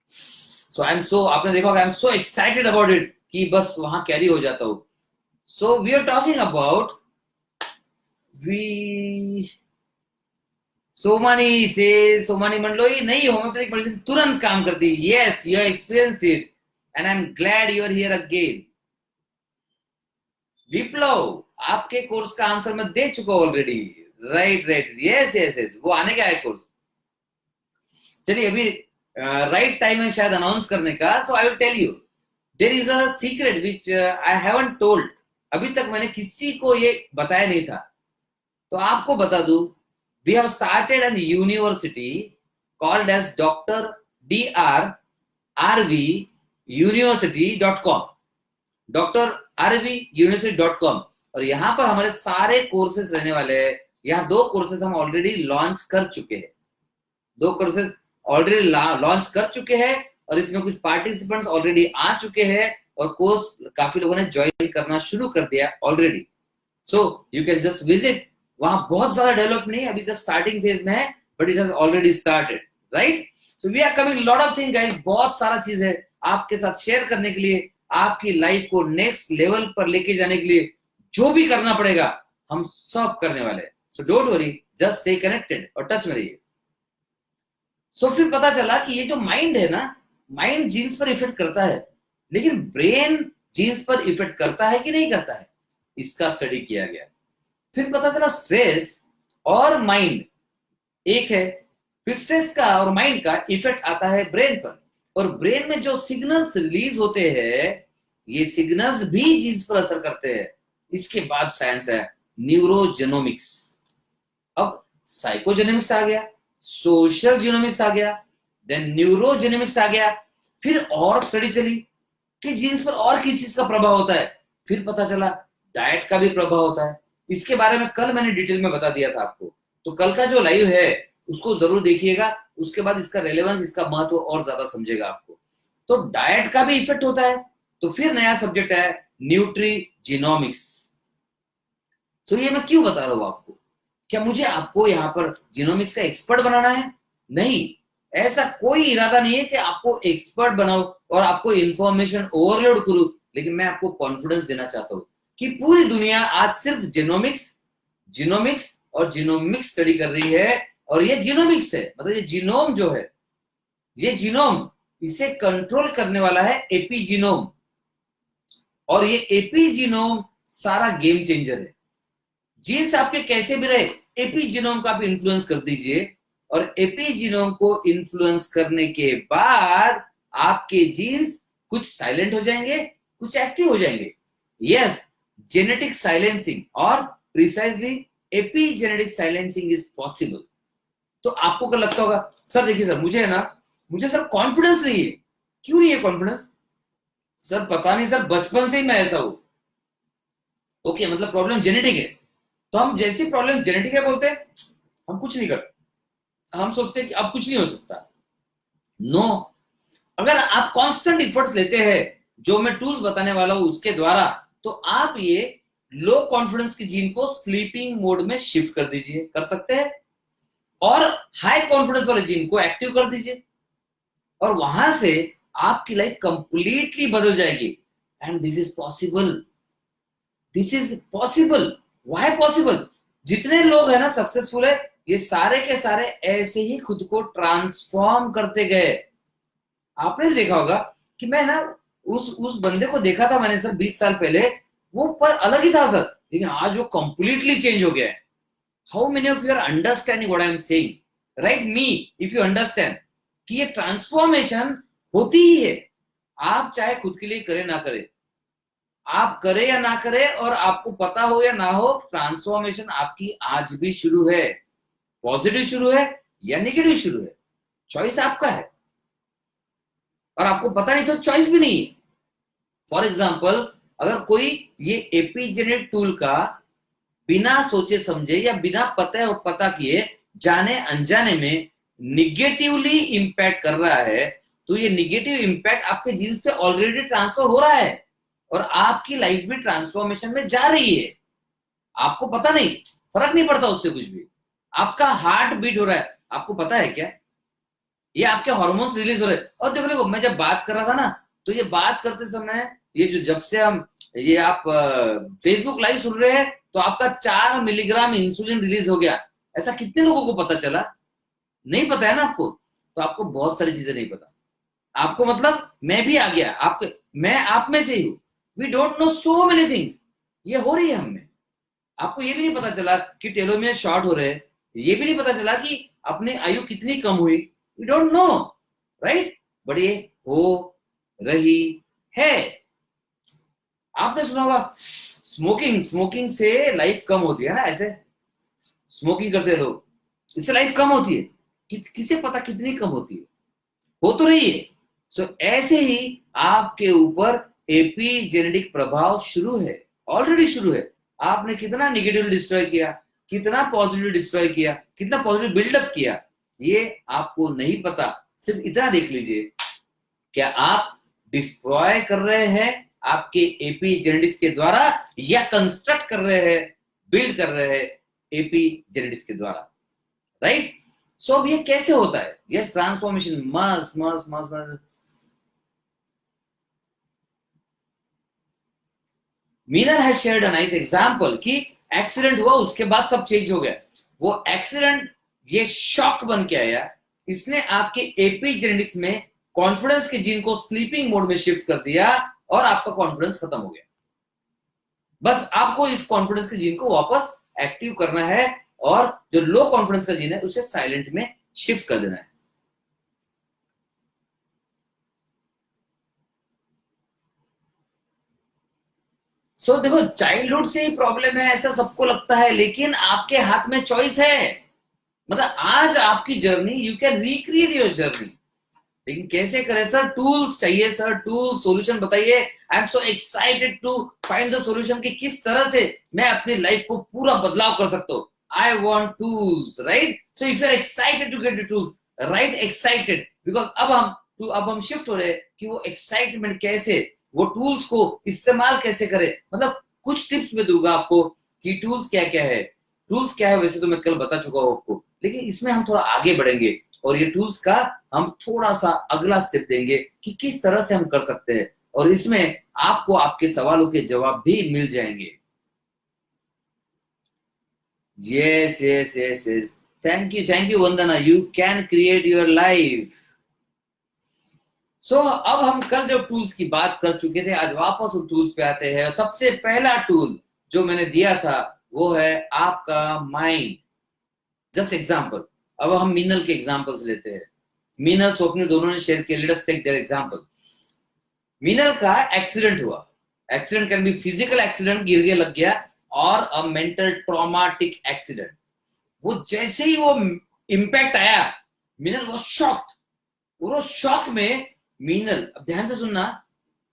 So I am so, आपने देखा होगा, I am so excited about it कि बस वहां कैरी हो जाता हूं। So we are talking about Somani से सोमानी मंडलोई, नहीं होम्योपैथिक मेडिसिन तुरंत काम करती है। Yes, you have experienced it and I am glad you are here again. Viplav, आपके कोर्स का आंसर मैं दे चुका ऑलरेडी। राइट, यस, वो आने का है कोर्स। चलिए अभी राइट टाइम है शायद अनाउंस करने का। So I will tell you, there is a secret which I haven't told. अभी तक मैंने किसी को ये बताया नहीं था, तो आपको बता दूं। We have started an university called as drrvuniversity.com, drrvuniversity.com, और यहाँ पर हमारे सारे कोर्सेज रहने वाले हैं। यहाँ 2 कोर्सेज हम ऑलरेडी लॉन्च कर चुके हैं, 2 कोर्सेज ऑलरेडी लॉन्च कर चुके हैं, और इसमें कुछ पार्टिसिपेंट्स ऑलरेडी आ चुके हैं, और कोर्स काफी लोगों ने ज्वाइन करना शुरू कर दिया already. So you can just visit. वहां बहुत ज्यादा डेवलप नहीं, अभी जस्ट स्टार्टिंग फेज में है, but it has already started, right? So we are coming lot of thing guys, बहुत सारा चीज है आपके साथ शेयर करने के लिए, आपकी लाइफ को नेक्स्ट लेवल पर लेके जाने के लिए जो भी करना पड़ेगा हम सब करने वाले हैं। So don't worry, just stay connected और टच में रहिए। सो फिर पता चला कि ये जो माइंड है ना, माइंड जीन्स पर इफेक्ट करता है, लेकिन ब्रेन जीन्स पर इफेक्ट करता है कि नहीं करता है, इसका स्टडी किया गया। फिर पता चला स्ट्रेस और माइंड एक है। फिर स्ट्रेस का और माइंड का इफेक्ट आता है ब्रेन पर, और ब्रेन में जो सिग्नल्स रिलीज होते हैं, ये सिग्नल्स भी जीन्स पर असर करते हैं। इसके बाद साइंस है न्यूरोजेनोमिक्स। अब साइकोजेनोमिक्स आ गया, सोशल जीनोमिक्स आ गया, देन न्यूरोजेनोमिक्स आ गया। फिर और स्टडी चली कि जीन्स पर और किस चीज का प्रभाव होता है। फिर पता चला डाइट का भी प्रभाव होता है। इसके बारे में कल मैंने डिटेल में बता दिया था आपको, तो कल का जो लाइव है उसको जरूर देखिएगा। उसके बाद इसका रेलेवेंस, इसका महत्व और ज्यादा समझेगा आपको। तो डाइट का भी इफेक्ट होता है। तो फिर नया सब्जेक्ट है न्यूट्रीजीनोमिक्स। सो ये मैं क्यों बता रहा हूं आपको? क्या मुझे आपको यहाँ पर जीनोमिक्स का एक्सपर्ट बनाना है? नहीं, ऐसा कोई इरादा नहीं है कि आपको एक्सपर्ट बनाओ और आपको इंफॉर्मेशन ओवरलोड करूं। लेकिन मैं आपको कॉन्फिडेंस देना चाहता हूं कि पूरी दुनिया आज सिर्फ जीनोमिक्स जीनोमिक्स और जीनोमिक्स स्टडी कर रही है। और ये जीनोमिक्स है, मतलब ये जीनोम जो है, ये जीनोम, इसे कंट्रोल करने वाला है एपीजीनोम। और ये एपीजीनोम सारा गेम चेंजर है। जीन्स आपके कैसे भी रहे, एपीजीनोम का आप इन्फ्लुएंस कर दीजिए, और एपीजीनोम को इन्फ्लुएंस करने के बाद आपके जीन्स कुछ साइलेंट हो जाएंगे, कुछ एक्टिव हो जाएंगे। यस, जेनेटिक साइलेंसिंग और precisely epigenetic silencing is possible. तो आपको क्या लगता होगा, सर देखिए सर, मुझे सर कॉन्फिडेंस नहीं है। क्यों नहीं है कॉन्फिडेंस? सर पता नहीं सर, बचपन से ही मैं ऐसा हूं। ओके, मतलब प्रॉब्लम जेनेटिक है। तो हम जैसी प्रॉब्लम जेनेटिक है बोलते हैं, हम कुछ नहीं करते, हम सोचते हैं कि अब कुछ नहीं हो सकता। नो, अगर आप कांस्टेंट एफर्ट्स लेते हैं, जो मैं टूल्स बताने वाला हूं उसके द्वारा, तो आप ये लो कॉन्फिडेंस की जीन को स्लीपिंग मोड में शिफ्ट कर दीजिए, कर सकते हैं, और हाई कॉन्फिडेंस वाले जीन को एक्टिव कर दीजिए, और वहां से आपकी लाइफ कंप्लीटली बदल जाएगी। And this is possible, this is possible. Why possible? जितने लोग है ना सक्सेसफुल है, ये सारे के सारे ऐसे ही खुद को ट्रांसफॉर्म करते गए। आपने भी देखा होगा कि मैं ना उस बंदे को देखा था मैंने सर 20 साल पहले, वो पर अलग ही था सर, लेकिन आज वो कंप्लीटली चेंज हो गया है। How many of you are understanding what I am saying? Write me, if you understand कि ये ट्रांसफॉर्मेशन होती ही है। आप चाहे खुद के लिए करें ना करें, आप करें या ना करें, और आपको पता हो या ना हो, ट्रांसफॉर्मेशन आपकी आज भी शुरू है। पॉजिटिव शुरू है या नेगेटिव शुरू है, चॉइस आपका है। और आपको पता नहीं तो चॉइस भी नहीं है। फॉर एग्जाम्पल, अगर कोई ये एपीजेनेट टूल का बिना सोचे समझे या बिना पता किए, जाने अनजाने में निगेटिवली इंपैक्ट कर रहा है, तो ये निगेटिव इंपैक्ट आपके जीन्स पे ऑलरेडी ट्रांसफर हो रहा है, और आपकी लाइफ भी ट्रांसफॉर्मेशन में जा रही है। आपको पता नहीं, फर्क नहीं पड़ता उससे कुछ भी। आपका हार्ट बीट हो रहा है, आपको पता है क्या? ये आपके हार्मोन्स रिलीज हो रहे हैं। और देखो देखो, मैं जब बात कर रहा था ना, तो ये बात करते समय, ये जो जब से हम ये आप फेसबुक लाइव सुन रहे हैं, तो आपका 4 मिलीग्राम इंसुलिन रिलीज हो गया। ऐसा कितने लोगों को पता चला? नहीं पता है ना आपको। तो आपको बहुत सारी चीजें नहीं पता। आपको मतलब मैं भी आ गया, आपके, मैं आप में से ही हूं। We don't know so many things, ये हो रही है हमें। आपको ये भी नहीं पता चला कि टेलोमियर शॉर्ट हो रहे हैं। ये भी नहीं पता चला कि अपनी आयु कितनी कम हुई। We don't know, right? But ये हो रही है। आपने सुना होगा स्मोकिंग, स्मोकिंग से लाइफ कम होती है ना, ऐसे स्मोकिंग करते हैं लोग, इससे लाइफ कम होती है। किसे पता कितनी कम होती है? हो तो रही है। सो ऐसे ही आपके ऊपर एपीजेनेटिक प्रभाव शुरू है, ऑलरेडी शुरू है। आपने कितना निगेटिव डिस्ट्रॉय किया, कितना पॉजिटिव डिस्ट्रॉय किया, कितना पॉजिटिव बिल्डअप किया, ये आपको नहीं पता। सिर्फ इतना देख लीजिए, क्या आप डिस्ट्रॉय कर रहे हैं आपके एपीजेनेटिक्स के द्वारा, या कंस्ट्रक्ट कर रहे हैं, बिल्ड कर रहे हैं एपीजेनेटिक्स के द्वारा, राइट? सो अब ये कैसे होता है? Yes, transformation must must must must. मीनर has shared a nice example कि एक्सीडेंट हुआ, उसके बाद सब चेंज हो गया। वो एक्सीडेंट ये शॉक बन के आया, इसने आपके एपिजेनेटिक्स में कॉन्फिडेंस के जीन को स्लीपिंग मोड में शिफ्ट कर दिया और आपका कॉन्फिडेंस खत्म हो गया। बस आपको इस कॉन्फिडेंस के जीन को वापस एक्टिव करना है और जो लो कॉन्फिडेंस का जीन है उसे साइलेंट में शिफ्ट कर देना है। देखो, चाइल्डहुड से ही प्रॉब्लम है ऐसा सबको लगता है, लेकिन आपके हाथ में चॉइस है। मतलब आज आपकी journey, you can recreate your journey. लेकिन कैसे करें सर? टूल्स चाहिए सर, टूल सॉल्यूशन बताइए। I am so excited to find the solution कि किस तरह से मैं अपनी लाइफ को पूरा बदलाव कर सकता हूं। I want tools, right? So if you are excited to get the tools, right, excited, because अब हम शिफ्ट हो रहे हैं कि वो एक्साइटमेंट कैसे, वो टूल्स को इस्तेमाल कैसे करें। मतलब कुछ टिप्स मैं दूंगा आपको कि टूल्स क्या क्या है। टूल्स क्या है वैसे तो मैं कल बता चुका हूं आपको, लेकिन इसमें हम थोड़ा आगे बढ़ेंगे और ये टूल्स का हम थोड़ा सा अगला स्टेप देंगे कि किस तरह से हम कर सकते हैं, और इसमें आपको आपके सवालों के जवाब भी मिल जाएंगे। Yes yes yes yes, thank you Vandana, you can create your life. अब हम कल जब टूल्स की बात कर चुके थे, आज वापस उन टूल्स पे आते हैं। सबसे पहला टूल जो मैंने दिया था वो है आपका माइंड। जस्ट एग्जाम्पल, अब हम मीनल के एग्जाम्पल्स लेते हैं। मीनल स्वप्निल दोनों ने शेयर किया, let us take their example. Meenal का एक्सीडेंट हुआ। Accident can be physical accident, गिर के लग गया, और अ मेंटल ट्रॉमाटिक एक्सीडेंट। वो जैसे ही वो इम्पैक्ट आया, मीनल वाज शॉक्ड। वो शॉक में मीनल, अब ध्यान से सुनना,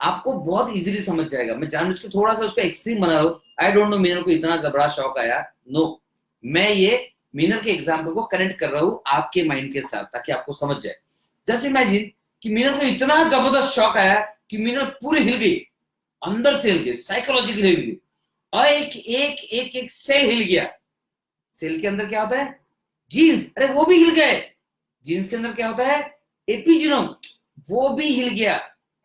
आपको बहुत इजीली समझ जाएगा। मैं जानबूझ के थोड़ा सा उसको एक्सट्रीम बना रहा हूं। आई डोंट नो मीनल को इतना बड़ा शॉक आया, नो। मैं ये मीनल के एग्जाम्पल को कनेक्ट कर रहा हूं आपके माइंड के साथ, ताकि आपको समझ जाए। जस्ट इमेजिन कि मीनल को इतना जबरदस्त शॉक आया कि मीनल पूरी हिल गई, अंदर से हिल गई, साइकोलॉजिकली हिल गई, और एक एक एक एक सेल हिल गया। सेल के अंदर क्या होता है? जीन्स, अरे वो भी हिल गए। जीन्स के अंदर क्या होता है? एपिजीनोम, वो भी हिल गया।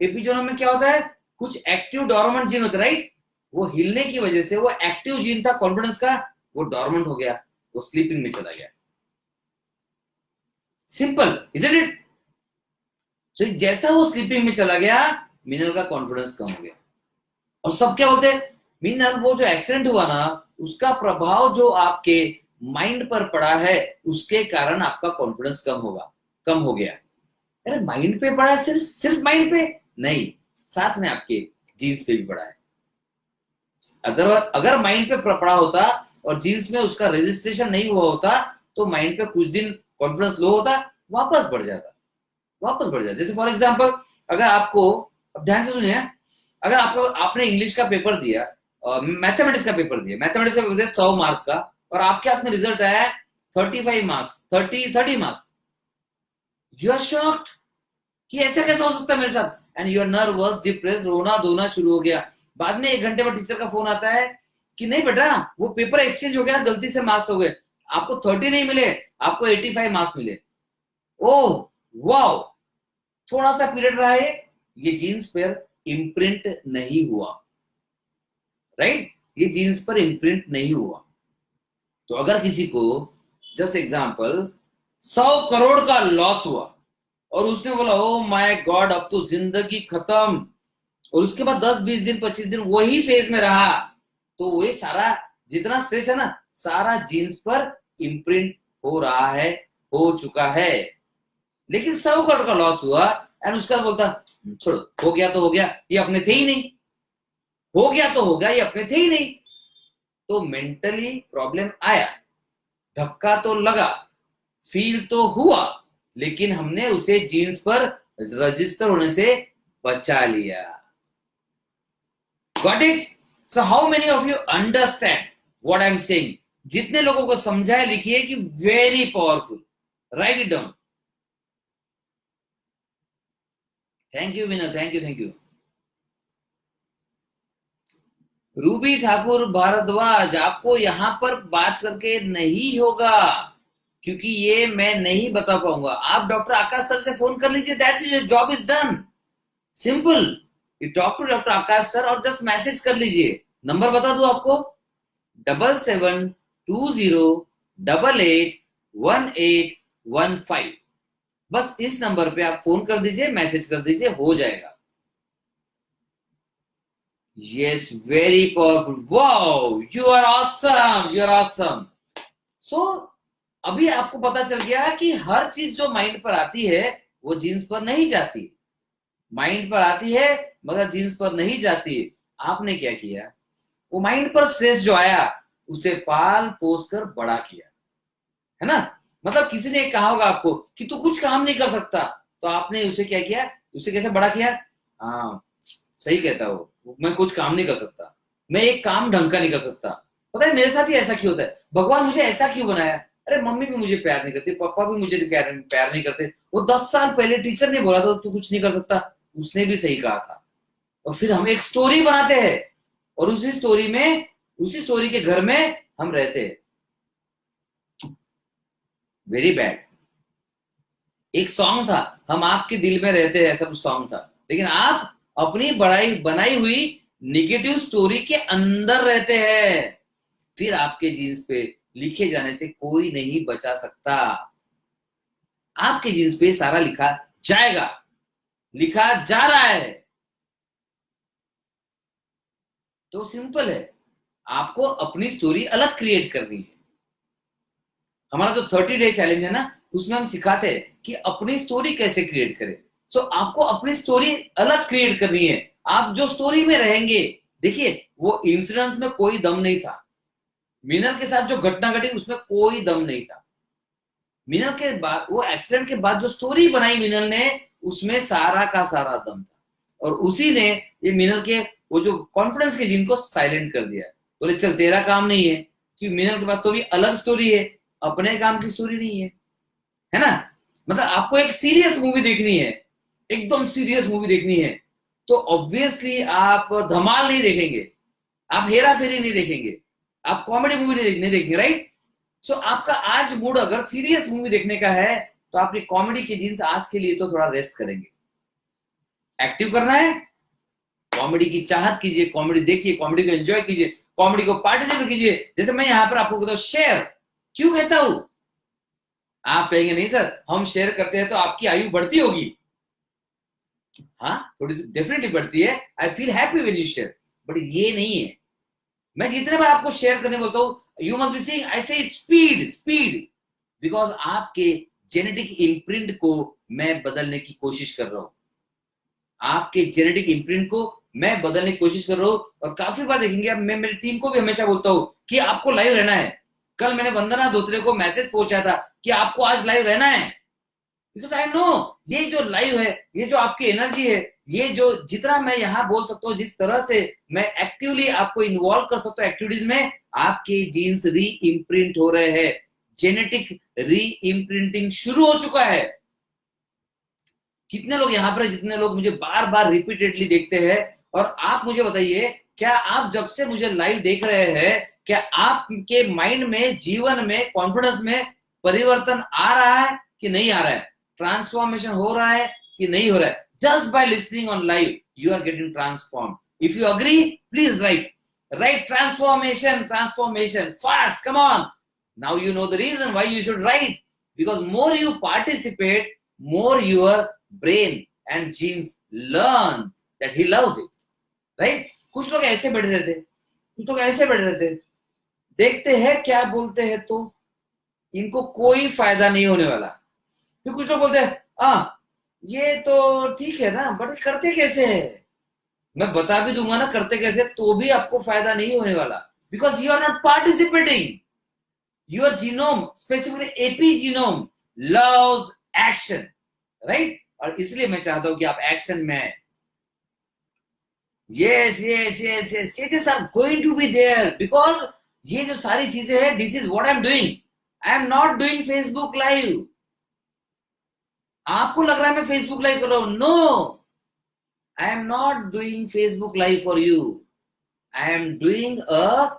एपिजीनोम में क्या होता है? कुछ एक्टिव डोरमेंट जीन होता है, राइट? वो हिलने की वजह से वो एक्टिव जीन था कॉन्फिडेंस का, वो डोरमेंट हो गया, वो स्लीपिंग में चला गया। Simple, isn't it? सो जैसा वो स्लीपिंग में चला गया, मीनल का कॉन्फिडेंस कम हो गया। और सब क्या बोलते हैं? मीनल, वो जो एक्सीडेंट हुआ ना, उसका प्रभाव जो आपके माइंड पर पड़ा है, उसके कारण आपका कॉन्फिडेंस कम हो गया। अरे माइंड पे पड़ा है? सिर्फ माइंड पे नहीं, साथ में आपके जीन्स पे भी पड़ा है। अगर माइंड पे पड़ा होता और जीन्स में उसका रजिस्ट्रेशन नहीं हुआ होता, तो माइंड पे कुछ दिन कॉन्फिडेंस लो होता, वापस बढ़ जाता। जैसे फॉर एग्जांपल, अगर आपको, अब ध्यान से सुनिए, अगर आपने इंग्लिश का पेपर दिया, मैथमेटिक्स का पेपर दिया, 100 मार्क का, और आपके हाथ में रिजल्ट आया 35 marks, 30 marks, you are shocked कि ऐसा कैसा हो सकता है मेरे साथ, and you are nervous, depress, रोना धोना शुरू हो गया। बाद में 1 घंटे बाद टीचर का फोन आता है कि नहीं बेटा, वो पेपर एक्सचेंज हो गया, गलती से मार्क्स हो गए, आपको 30 नहीं मिले, आपको 85 मार्क्स मिले। ओह वाओ, थोड़ा सा पीरियड रहा है, ये जीन्स पर इम्प्रिंट नहीं हुआ, राइट? ये जीन्स पर इम्प्रिंट नहीं हुआ। तो अगर किसी को, जस्ट एग्जांपल, 100 करोड़ का लॉस हुआ और उसने बोला ओ माय गॉड, अब तो जिंदगी खत्म, और उसके बाद 10-20 दिन 25 दिन वही फेज में रहा, तो वही सारा जितना स्ट्रेस है ना, सारा जीन्स पर इम्प्रिंट हो रहा है, हो चुका है। लेकिन 100 करोड़ का लॉस हुआ एंड उसका बोलता छोड़ो, हो गया तो हो गया, ये अपने थे ही नहीं, हो गया तो हो गया, ये अपने थे ही नहीं। तो मेंटली प्रॉब्लम आया, धक्का तो लगा, फील तो हुआ, लेकिन हमने उसे जीन्स पर रजिस्टर होने से बचा लिया। Got it? So how many of you understand what I am saying? जितने लोगों को समझा है लिखिए कि very powerful, write it down. Thank you winner, thank you. Ruby Thakur Bhardwaj, आपको यहां पर बात करके नहीं होगा, क्योंकि ये मैं नहीं बता पाऊंगा। आप डॉक्टर आकाश सर से फोन कर लीजिए, that's your job is done, simple. You talk to doctor Akash sir और जस्ट मैसेज कर लीजिए। नंबर बता दूं आपको, 881815। बस इस नंबर पे आप फोन कर दीजिए, मैसेज कर दीजिए, हो जाएगा। Yes, very powerful, wow, you are awesome, you are awesome. So अभी आपको पता चल गया कि हर चीज जो माइंड पर आती है वो जीन्स पर नहीं जाती। माइंड पर आती है मगर जीन्स पर नहीं जाती। आपने क्या किया, वो माइंड पर स्ट्रेस जो आया उसे पाल पोस कर बड़ा किया, है ना। मतलब किसी ने कहा होगा आपको कि तू कुछ काम नहीं कर सकता, तो आपने उसे क्या किया, उसे कैसे बड़ा किया। हाँ, सही कहता हो, मैं कुछ काम नहीं कर सकता, मैं एक काम ढंग का नहीं कर सकता। पता है मेरे साथ ही ऐसा क्यों होता है, भगवान मुझे ऐसा क्यों बनाया। अरे मम्मी भी मुझे प्यार नहीं करती, पापा भी मुझे प्यार नहीं करते। वो 10 साल पहले टीचर ने बोला था तू कुछ नहीं कर सकता, उसने भी सही कहा था। और फिर हम एक स्टोरी बनाते हैं और उसी स्टोरी के घर में हम रहते हैं। Very bad. एक सॉन्ग था, हम आपके दिल में रहते हैं, सब सॉन्ग था, लेकिन आप अपनी बड़ाई बनाई हुई निगेटिव स्टोरी के अंदर रहते हैं। फिर आपके जीन्स पे लिखे जाने से कोई नहीं बचा सकता। आपके जीन्स पे सारा लिखा जाएगा, लिखा जा रहा है। तो सिंपल है, आपको अपनी स्टोरी अलग क्रिएट करनी है। हमारा जो 30 डे चैलेंज है ना, उसमें हम सिखाते हैं कि अपनी स्टोरी कैसे क्रिएट करें। सो आपको अपनी स्टोरी अलग क्रिएट करनी है। आप जो स्टोरी में रहेंगे, देखिए वो इंसिडेंट्स में कोई दम नहीं था। मीनल के साथ जो घटना घटी उसमें कोई दम नहीं था। मीनल के बाद, वो एक्सीडेंट के बाद जो स्टोरी बनाई मीनल ने, उसमें सारा का सारा दम था। और उसी ने ये मीनल के वो जो कॉन्फिडेंस के जिनको साइलेंट कर दिया। बोले चल तेरा काम नहीं है, क्योंकि मीनल के पास तो भी अलग स्टोरी है, अपने काम की स्टोरी नहीं है ना। मतलब आपको एक सीरियस मूवी देखनी है, एकदम सीरियस मूवी देखनी है, तो ऑब्वियसली आप धमाल नहीं देखेंगे, आप हेरा फेरी नहीं देखेंगे, आप कॉमेडी मूवी नहीं देखेंगे, राइट। सो आपका आज मूड अगर सीरियस मूवी देखने का है, तो आपकी कॉमेडी के जीन्स आज के लिए तो थोड़ा रेस्ट करेंगे। एक्टिव करना है, कॉमेडी की चाहत कीजिए, कॉमेडी देखिए, कॉमेडी को एंजॉय कीजिए, कॉमेडी को पार्टिसिपेट कीजिए। जैसे मैं यहां पर आपको कहता हूं शेयर क्यों कहता हूं, आप कहेंगे नहीं सर हम शेयर करते हैं तो आपकी आयु बढ़ती होगी। हाँ, थोड़ी सी डेफिनेटली बढ़ती है, I feel happy when you share, but ये नहीं है। मैं जितने बार आपको शेयर करने बोलता हूं, यू मस्ट बी सीइंग, आई से स्पीड स्पीड, बिकॉज आपके जेनेटिक इम्प्रिंट को मैं बदलने की कोशिश कर रहा हूं। आपके जेनेटिक इम्प्रिंट को मैं बदलने की कोशिश कर रहा हूं। और काफी बार देखेंगे, अब मैं मेरी टीम को भी हमेशा बोलता हूं कि आपको लाइव रहना है। कल मैंने वंदना धोत्रे को मैसेज पहुंचाया था कि आपको आज लाइव रहना है, बिकॉज आई नो ये जो लाइव है, ये जो आपकी एनर्जी है, ये जो जितना मैं यहाँ बोल सकता हूँ, जिस तरह से मैं एक्टिवली आपको इन्वॉल्व कर सकता हूँ एक्टिविटीज में, आपके जीन्स री इम्प्रिंट हो रहे हैं। जेनेटिक री इम्प्रिंटिंग शुरू हो चुका है। कितने लोग यहाँ पर, जितने लोग मुझे बार बार रिपीटेडली देखते हैं, और आप मुझे बताइए, क्या आप जब से मुझे लाइव देख रहे हैं, क्या आपके माइंड में, जीवन में, कॉन्फिडेंस में परिवर्तन आ रहा है कि नहीं आ रहा है, ट्रांसफॉर्मेशन हो रहा है कि नहीं हो रहा है। Just by listening on live you are getting transform. If you agree please write transformation, transformation fast, come on. Now you know the reason why you should write, because more you participate, more your brain and genes learn that he loves it, right। कुछ लोग ऐसे बैठे रहते, कुछ लोग ऐसे बैठे रहते, देखते हैं क्या बोलते हैं तो इनको कोई फायदा नहीं होने वाला। फिर कुछ लोग बोलते हैं ये तो ठीक है ना, बट करते कैसे है, मैं बता भी दूंगा ना करते कैसे, तो भी आपको फायदा नहीं होने वाला, because you are not participating. Your genome, specifically epigenome loves action, right. और इसलिए मैं चाहता हूं कि आप एक्शन में, yes yes yes yes, changes are going to be there, because ये जो सारी चीजें हैं, this is what I am doing. I am not doing Facebook live. आपको लग रहा है मैं फेसबुक लाइव कर रहा हूं, no, I am not doing Facebook live for you. I am doing a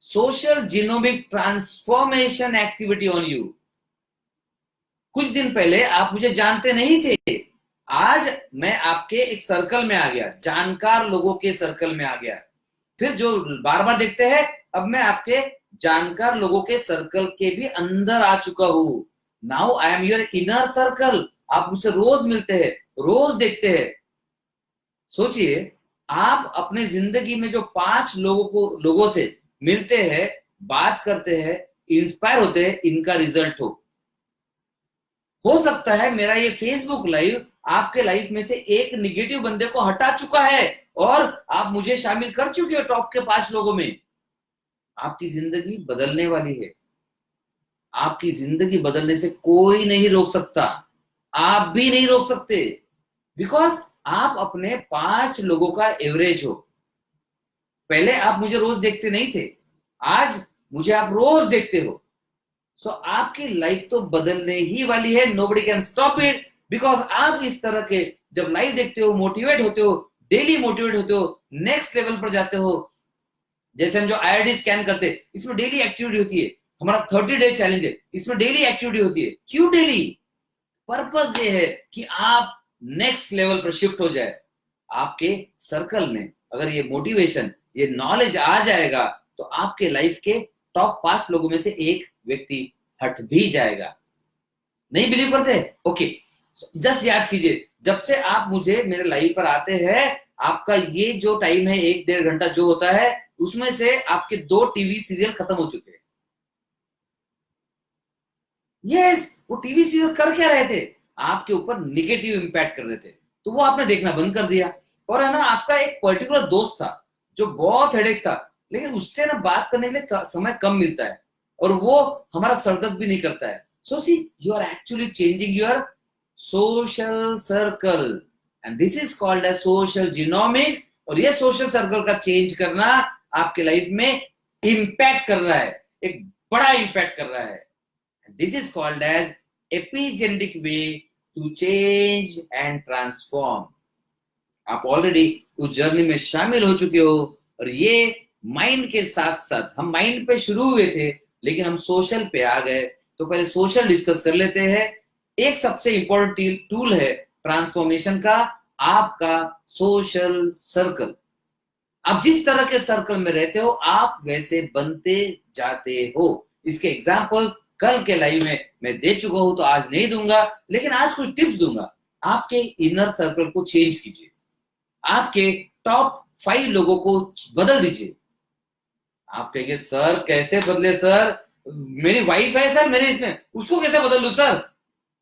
social genomic transformation activity on you. कुछ दिन पहले आप मुझे जानते नहीं थे, आज मैं आपके एक सर्कल में आ गया, जानकार लोगों के सर्कल में आ गया। फिर जो बार बार देखते हैं, अब मैं आपके जानकार लोगों के सर्कल के भी अंदर आ चुका हूं। Now I am your inner circle. आप मुझसे रोज मिलते हैं, रोज देखते हैं। सोचिए, आप अपने जिंदगी में जो 5 लोगों से मिलते हैं, बात करते हैं, इंस्पायर होते हैं, इनका रिजल्ट हो सकता है मेरा ये फेसबुक लाइव आपके लाइफ में से एक निगेटिव बंदे को हटा चुका है और आप मुझे शामिल कर चुके हो टॉप के 5 लोगों में। आपकी जिंदगी बदलने वाली है। आपकी जिंदगी बदलने से कोई नहीं रोक सकता, आप भी नहीं रोक सकते, बिकॉज आप अपने 5 लोगों का एवरेज हो। पहले आप मुझे रोज देखते नहीं थे, आज मुझे आप रोज देखते हो। सो आपकी लाइफ तो बदलने ही वाली है। Nobody can stop it, because आप इस तरह के जब लाइव देखते हो, मोटिवेट होते हो, डेली मोटिवेट होते हो, नेक्स्ट लेवल पर जाते हो। जैसे हम जो आईआईडी स्कैन करते हैं, इसमें डेली एक्टिविटी होती है। हमारा 30 डे चैलेंज है, इसमें डेली एक्टिविटी होती है। क्यों डेली? पर्पस ये है कि आप नेक्स्ट लेवल पर शिफ्ट हो जाए। आपके सर्कल में अगर ये मोटिवेशन, ये नॉलेज आ जाएगा तो आपके लाइफ के टॉप 5 लोगों में से एक व्यक्ति हट भी जाएगा। नहीं बिलीव करते? ओके, जस्ट याद कीजिए, जब से आप मुझे मेरे लाइव पर आते हैं, आपका ये जो टाइम है 1-1.5 घंटा जो होता है, उसमें से आपके 2 टीवी सीरियल खत्म हो चुके हैं। यस, वो टीवी सीरियल कर क्या रहे थे? आपके ऊपर निगेटिव इंपैक्ट कर रहे थे, तो वो आपने देखना बंद कर दिया। और है ना, आपका एक पर्टिकुलर दोस्त था जो बहुत हेडेक था, लेकिन उससे ना बात करने के लिए समय कम मिलता है और वो हमारा सरदर्द भी नहीं करता है। So see, you are actually changing your social circle and this is called as social genomics. और ये सोशल सर्कल का चेंज करना आपके लाइफ में इंपैक्ट कर रहा है, एक बड़ा इंपैक्ट कर रहा है। This is called as epigenetic way to change and transform. आप ऑलरेडी उस जर्नी में शामिल हो चुके हो। और ये माइंड के साथ साथ, हम माइंड पे शुरू हुए थे लेकिन हम सोशल पे आ गए। तो पहले सोशल डिस्कस कर लेते हैं। एक सबसे इंपॉर्टेंट टूल है ट्रांसफॉर्मेशन का, आपका सोशल सर्कल। आप जिस तरह के सर्कल में रहते हो, आप वैसे बनते जाते हो। इसके एग्जांपल्स कल के लाइव में मैं दे चुका हूं, तो आज नहीं दूंगा, लेकिन आज कुछ टिप्स दूंगा। आपके इनर सर्कल को चेंज कीजिए, आपके टॉप 5 लोगों को बदल दीजिए। आप कहेंगे सर कैसे बदले सर, मेरी वाइफ है सर मेरे इसमें, उसको कैसे बदल लू सर?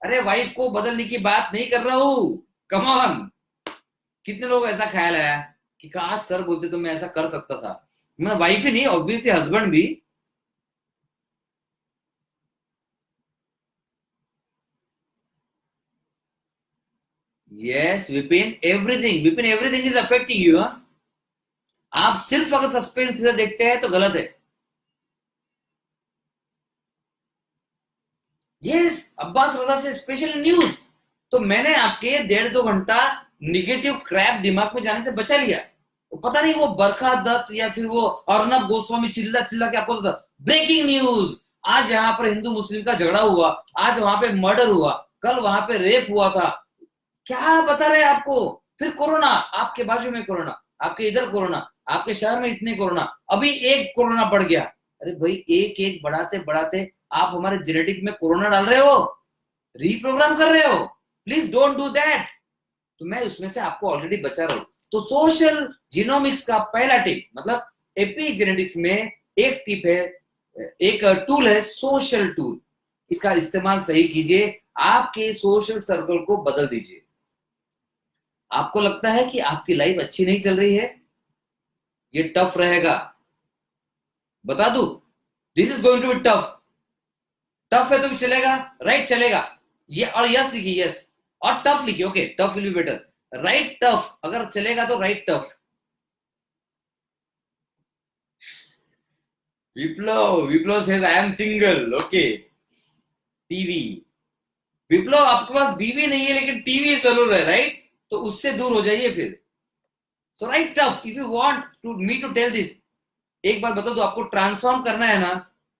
अरे वाइफ को बदलने की बात नहीं कर रहा हूं, कम ऑन। कितने लोग ऐसा ख्याल आया कि काश सर बोलते तो मैं ऐसा कर सकता था। मैं वाइफ ही नहीं, ऑब्वियसली हस्बैंड भी। Yes Vipin, everything is affecting you. आप सिर्फ अगर सस्पेंस थ्रिलर देखते हैं तो गलत है। यस, अब्बास रजा से स्पेशल न्यूज। तो मैंने आपके 1.5-2 घंटा निगेटिव क्रैप दिमाग में जाने से बचा लिया। वो पता नहीं वो बरखा दत्त या फिर वो अर्नब गोस्वामी चिल्ला चिल्ला के आपको ब्रेकिंग न्यूज, आज यहाँ पर हिंदू मुस्लिम का झगड़ा हुआ, आज वहां पे मर्डर हुआ, कल वहां पे रेप हुआ था। क्या बता रहे हैं आपको? फिर कोरोना, आपके बाजू में कोरोना, आपके इधर कोरोना, आपके शहर में इतने कोरोना, अभी एक कोरोना बढ़ गया। अरे भाई, एक एक बढ़ाते बढ़ाते आप हमारे जेनेटिक में कोरोना डाल रहे हो, रीप्रोग्राम कर रहे हो। Please don't do that. तो मैं उसमें से आपको ऑलरेडी बचा रहा हूं। तो सोशल जीनोमिक्स का पहला टिप, मतलब एपीजेनेटिक्स में एक टिप है, एक टूल है सोशल टूल। इसका इस्तेमाल सही कीजिए, आपके सोशल सर्कल को बदल दीजिए। आपको लगता है कि आपकी लाइफ अच्छी नहीं चल रही है, ये टफ रहेगा, बता दू, this is going to be tough. Tough है तो भी चलेगा, राइट चलेगा। ये और यस लिखिए, यस, और टफ लिखिए। Okay, tough will be better, right tough अगर चलेगा तो right tough. Viplav says I am single. Okay, TV. Viplav आपके पास बीवी नहीं है लेकिन टीवी जरूर है, राइट? तो उससे दूर हो जाइए फिर। So right tough, if you want to me to tell this, एक बात बता दो, आपको ट्रांसफॉर्म करना है ना,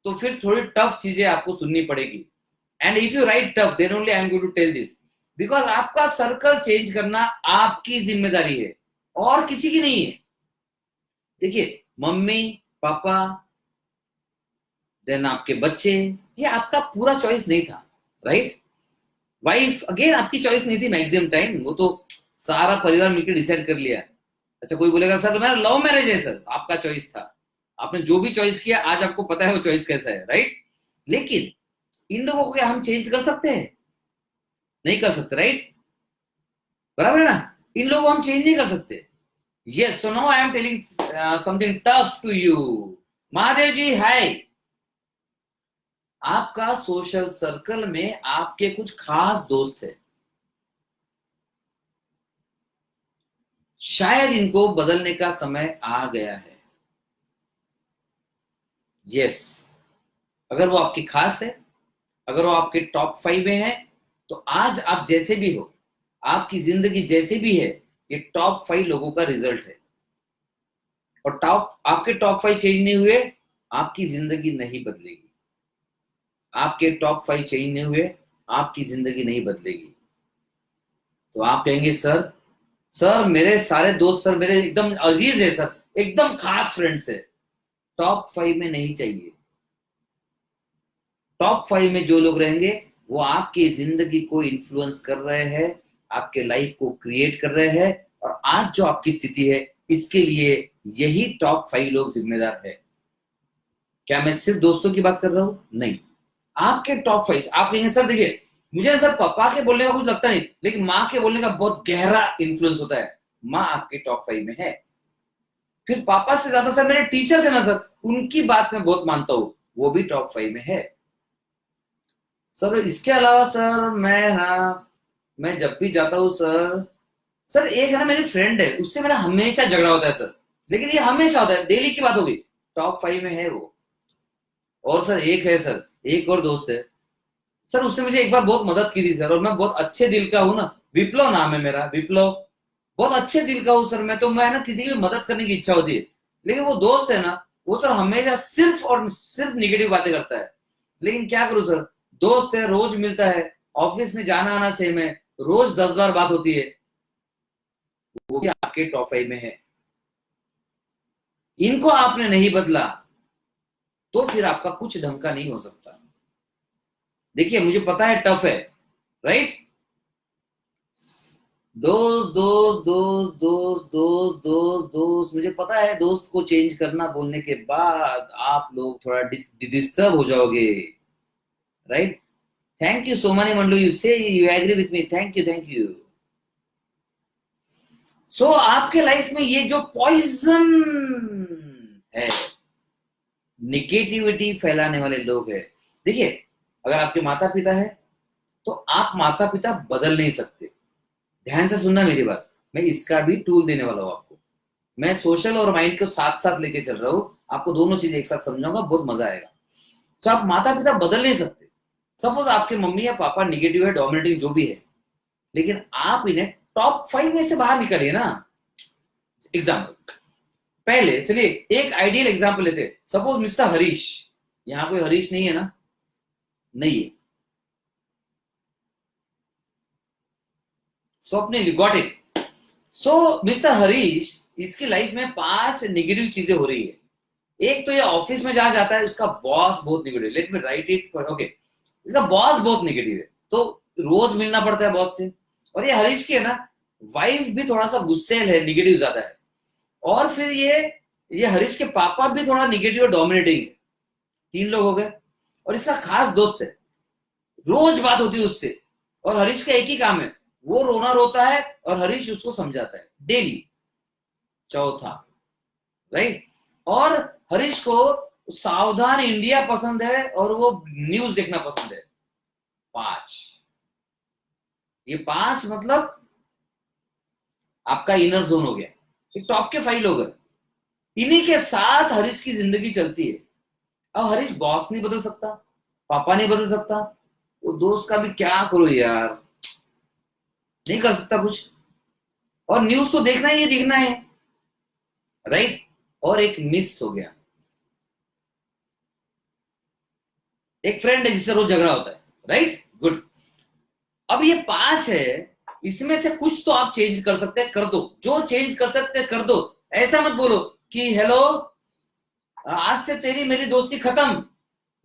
तो फिर थोड़ी टफ चीजें आपको सुननी पड़ेगी। And if you write tough, then only I am going to tell this, because आपका सर्कल चेंज करना आपकी जिम्मेदारी है और किसी की नहीं है। देखिए, मम्मी पापा, देन आपके बच्चे, ये आपका पूरा चॉइस नहीं था, राइट। वाइफ अगेन आपकी चॉइस नहीं थी मैक्सिमम टाइम, वो तो सारा परिवार मिलकर डिसाइड कर लिया। अच्छा कोई बोलेगा सर मेरा लव मैरिज है, सर आपका चॉइस था, आपने जो भी चॉइस किया आज आपको पता है वो चॉइस कैसा है, राइट। लेकिन इन लोगों को क्या हम चेंज कर सकते हैं? नहीं कर सकते, राइट। बराबर है ना, इन लोगों को हम चेंज नहीं कर सकते। Yes, so now I am telling something tough to you. Mahadev ji hi. आपका सोशल सर्कल में आपके कुछ खास दोस्त है, शायद इनको बदलने का समय आ गया है। यस, अगर वो आपकी खास है, अगर वो आपके टॉप 5 में है, तो आज आप जैसे भी हो, आपकी जिंदगी जैसे भी है, ये टॉप 5 लोगों का रिजल्ट है। और टॉप आपके टॉप 5 चेंज नहीं हुए, आपकी जिंदगी नहीं बदलेगी। आपके टॉप 5 चेंज नहीं हुए, आपकी जिंदगी नहीं बदलेगी। तो आप कहेंगे सर, सर मेरे सारे दोस्त सर मेरे एकदम अजीज है सर, एकदम खास फ्रेंड्स है। टॉप 5 में नहीं चाहिए। टॉप 5 में जो लोग रहेंगे वो आपकी जिंदगी को इन्फ्लुएंस कर रहे हैं, आपके लाइफ को क्रिएट कर रहे हैं, और आज जो आपकी स्थिति है इसके लिए यही टॉप 5 लोग जिम्मेदार है। क्या मैं सिर्फ दोस्तों की बात कर रहा हूं? नहीं, आपके टॉप 5। आप कहेंगे सर देखिए मुझे सर पापा के बोलने का कुछ लगता नहीं, लेकिन माँ के बोलने का बहुत गहरा इन्फ्लुएंस होता है। माँ आपके टॉप 5 में है। फिर पापा से ज्यादा सर मेरे टीचर थे ना सर, उनकी बात मैं बहुत मानता हूँ, वो भी टॉप 5 में है। सर इसके अलावा सर मैं जब भी जाता हूँ सर, सर एक है ना मेरी फ्रेंड है, उससे मेरा हमेशा झगड़ा होता है सर, लेकिन ये हमेशा होता है, डेली की बात होगी, टॉप 5 में है वो। और सर एक है सर, एक और दोस्त है सर, उसने मुझे एक बार बहुत मदद की थी सर, और मैं बहुत अच्छे दिल का हूं ना, विप्लव नाम है मेरा, विप्लव। बहुत अच्छे दिल का हूं सर मैं, तो मैं ना किसी की भी मदद करने की इच्छा होती है। लेकिन वो दोस्त है ना, वो सर हमेशा सिर्फ और सिर्फ निगेटिव बातें करता है। लेकिन क्या करूं सर, दोस्त है, रोज मिलता है, ऑफिस में जाना आना सेम है, रोज 10 बार बात होती है, वो भी आपके टॉप 5 में है। इनको आपने नहीं बदला तो फिर आपका कुछ ढंग का नहीं हो सकता। देखिए मुझे पता है टफ है, राइट। दोस्त दोस्त दोस्त दोस्त दोस्त दोस्त दोस्त, मुझे पता है दोस्त को चेंज करना बोलने के बाद आप लोग थोड़ा डिस्टर्ब हो जाओगे, right. Thank you so much Mandu, you say you agree with me, thank you thank you. So आपके लाइफ में ये जो पॉइजन है, निगेटिविटी फैलाने वाले लोग हैं। देखिए अगर आपके माता पिता है तो आप माता पिता बदल नहीं सकते। ध्यान से सुनना मेरी बात, मैं इसका भी टूल देने वाला हूं आपको। मैं सोशल और माइंड को साथ साथ लेके चल रहा हूं, आपको दोनों चीजें एक साथ समझाऊंगा, बहुत मजा आएगा। तो आप माता पिता बदल नहीं सकते। सपोज आपके मम्मी या पापा निगेटिव है, डोमिनेटिंग जो भी है, लेकिन आप इन्हें टॉप 5 में से बाहर निकालिए ना। एग्जाम्पल, पहले चलिए एक आइडियल एग्जाम्पल लेते, सपोज मिस्टर हरीश। यहाँ कोई हरीश नहीं है ना? नहीं है। Swapnil got it. So mister Harish, इसकी लाइफ में 5 नेगेटिव चीजें हो रही है। एक तो ये ऑफिस में जहां जाता है उसका बॉस बहुत negative, let me right it for okay, इसका बॉस बहुत नेगेटिव है, तो रोज मिलना पड़ता है बॉस से। और ये हरीश की है ना, वाइफ भी थोड़ा सा गुस्सेल है, नेगेटिव ज्यादा है। और फिर ये हरीश के पापा भी थोड़ा नेगेटिव और डोमिनेटिंग है। 3 लोग हो गए। और इसका खास दोस्त है, रोज बात होती है उससे, और हरीश का एक ही काम है, वो रोना रोता है और हरीश उसको समझाता है डेली। चौथा, राइट। और हरीश को सावधान इंडिया पसंद है और वो न्यूज देखना पसंद है। 5, ये 5 मतलब आपका इनर जोन हो गया। ये टॉप के 5 लोग हैं, इन्हीं के साथ हरीश की जिंदगी चलती है। अब हरीश बॉस नहीं बदल सकता, पापा नहीं बदल सकता, वो दोस्त का भी क्या करो यार, नहीं कर सकता कुछ। और न्यूज तो देखना ही है, दिखना है, राइट। और एक मिस हो गया, एक फ्रेंड है जिससे रोज झगड़ा होता है, राइट गुड। अब ये 5 है, इसमें से कुछ तो आप चेंज कर सकते हैं, कर दो, जो चेंज कर सकते हैं कर दो। ऐसा मत बोलो कि हेलो आज से तेरी मेरी दोस्ती खत्म,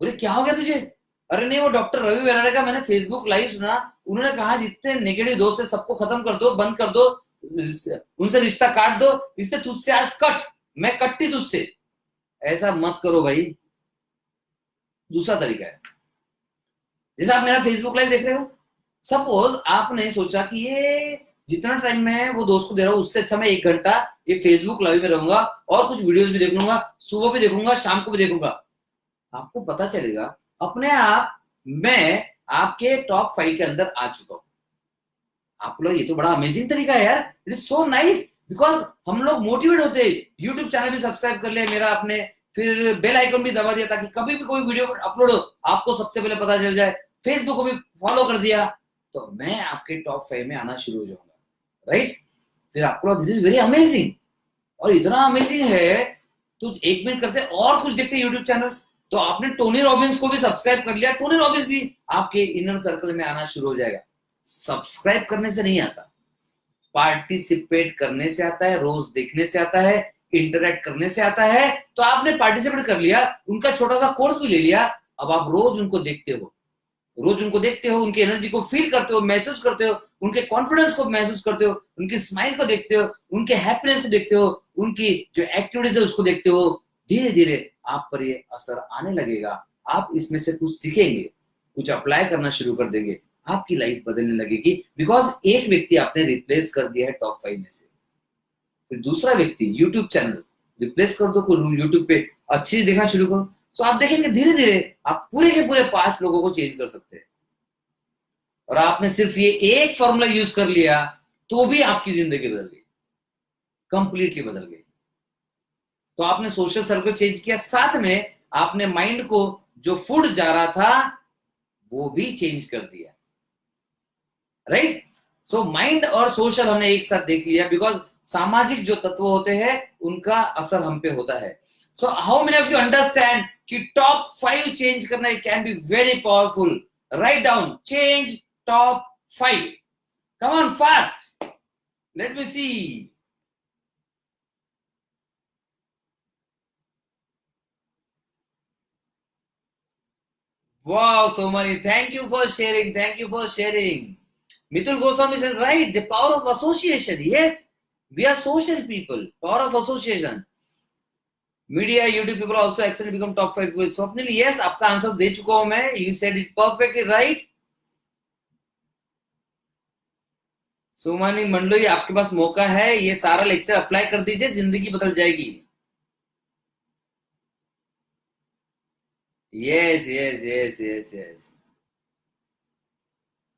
बोले क्या हो गया तुझे? अरे नहीं, वो डॉक्टर रवि बेराडे का मैंने फेसबुक लाइव सुना, उन्होंने कहा जितने नेगेटिव दोस्त है सबको खत्म कर दो, बंद कर दो, उनसे रिश्ता काट दो, इससे तुझसे आज कट, मैं कटती तुझसे। ऐसा मत करो भाई। दूसरा तरीका है, जैसे आप मेरा फेसबुक लाइव देख रहे हो, सपोज आपने सोचा कि ये जितना टाइम मैं वो दोस्त को दे रहा हूँ उससे अच्छा मैं 1 घंटा ये फेसबुक लाइव में रहूंगा और कुछ वीडियोस भी देख लूंगा, सुबह भी देखूंगा शाम को भी देखूंगा। आपको पता चलेगा अपने आप मैं आपके टॉप 5 के अंदर आ चुका हूं। आप लोग ये तो बड़ा अमेजिंग तरीका है यार, it is so nice. Because हम लोग मोटिवेट होते हैं। यूट्यूब चैनल भी सब्सक्राइब कर लिया मेरा आपने, फिर बेल आइकन भी दबा दिया ताकि कभी भी कोई वीडियो अपलोड हो आपको सबसे पहले पता चल जाए, फेसबुक को भी फॉलो कर दिया, तो मैं आपके टॉप 5 में आना शुरू हो जाऊंगा, राइट? फिर आपको दिस इज वेरी अमेजिंग, और इतना अमेजिंग है तो 1 मिनट करते और कुछ देखते यूट्यूब चैनल्स। तो आपने टोनी रॉबिन्स को भी सब्सक्राइब कर लिया, टोनी रॉबिन्स भी आपके इनर सर्कल में आना शुरू हो जाएगा। सब्सक्राइब करने से नहीं आता, पार्टिसिपेट करने से आता है, रोज देखने से आता है, इंटरेक्ट करने से आता है। तो आपने पार्टिसिपेट कर लिया, उनका छोटा सा कोर्स भी ले लिया, अब आप रोज उनको देखते हो, रोज उनको देखते हो, उनकी एनर्जी को फील करते हो, महसूस करते हो, उनके कॉन्फिडेंस को महसूस करते हो, उनकी स्माइल को देखते हो, उनके हैप्पीनेस को देखते हो, उनकी जो एक्टिविटीज है उसको देखते हो। धीरे धीरे आप पर ये असर आने लगेगा, आप इसमें से कुछ सीखेंगे, कुछ अप्लाई करना शुरू कर देंगे, आपकी लाइफ बदलने लगेगी। बिकॉज एक व्यक्ति आपने रिप्लेस कर दिया है टॉप 5 में से, फिर दूसरा व्यक्ति यूट्यूब चैनल रिप्लेस कर दो, यूट्यूब पे अच्छी चीज देखना शुरू करो, तो आप देखेंगे धीरे धीरे आप पूरे के पूरे 5 लोगों को चेंज कर सकते हैं। और आपने सिर्फ ये एक फॉर्मूला यूज कर लिया तो भी आपकी जिंदगी बदल गई, कंप्लीटली बदल गई। तो आपने सोशल सर्कल चेंज किया, साथ में आपने माइंड को जो फूड जा रहा था वो भी चेंज कर दिया, राइट? सो माइंड और सोशल हमने एक साथ देख लिया, बिकॉज सामाजिक जो तत्व होते हैं उनका असर हम पे होता है। So how many of you understand कि टॉप 5 चेंज करना can be very powerful? Right down, change top 5। Come on fast, let me see. Wow, Somani, thank you for sharing. Thank you for sharing. Mitul Goswami says, right, the power of association. Yes, we are social people. Power of association. Media, YouTube people also actually become top 5 people. Swapnil, yes, आपका answer दे चुका हूं मैं. You said it perfectly right. Sumani मंडोई, आपके पास मौका है, ये सारा lecture apply कर दीजिए, जिंदगी बदल जाएगी। Yes yes yes yes yes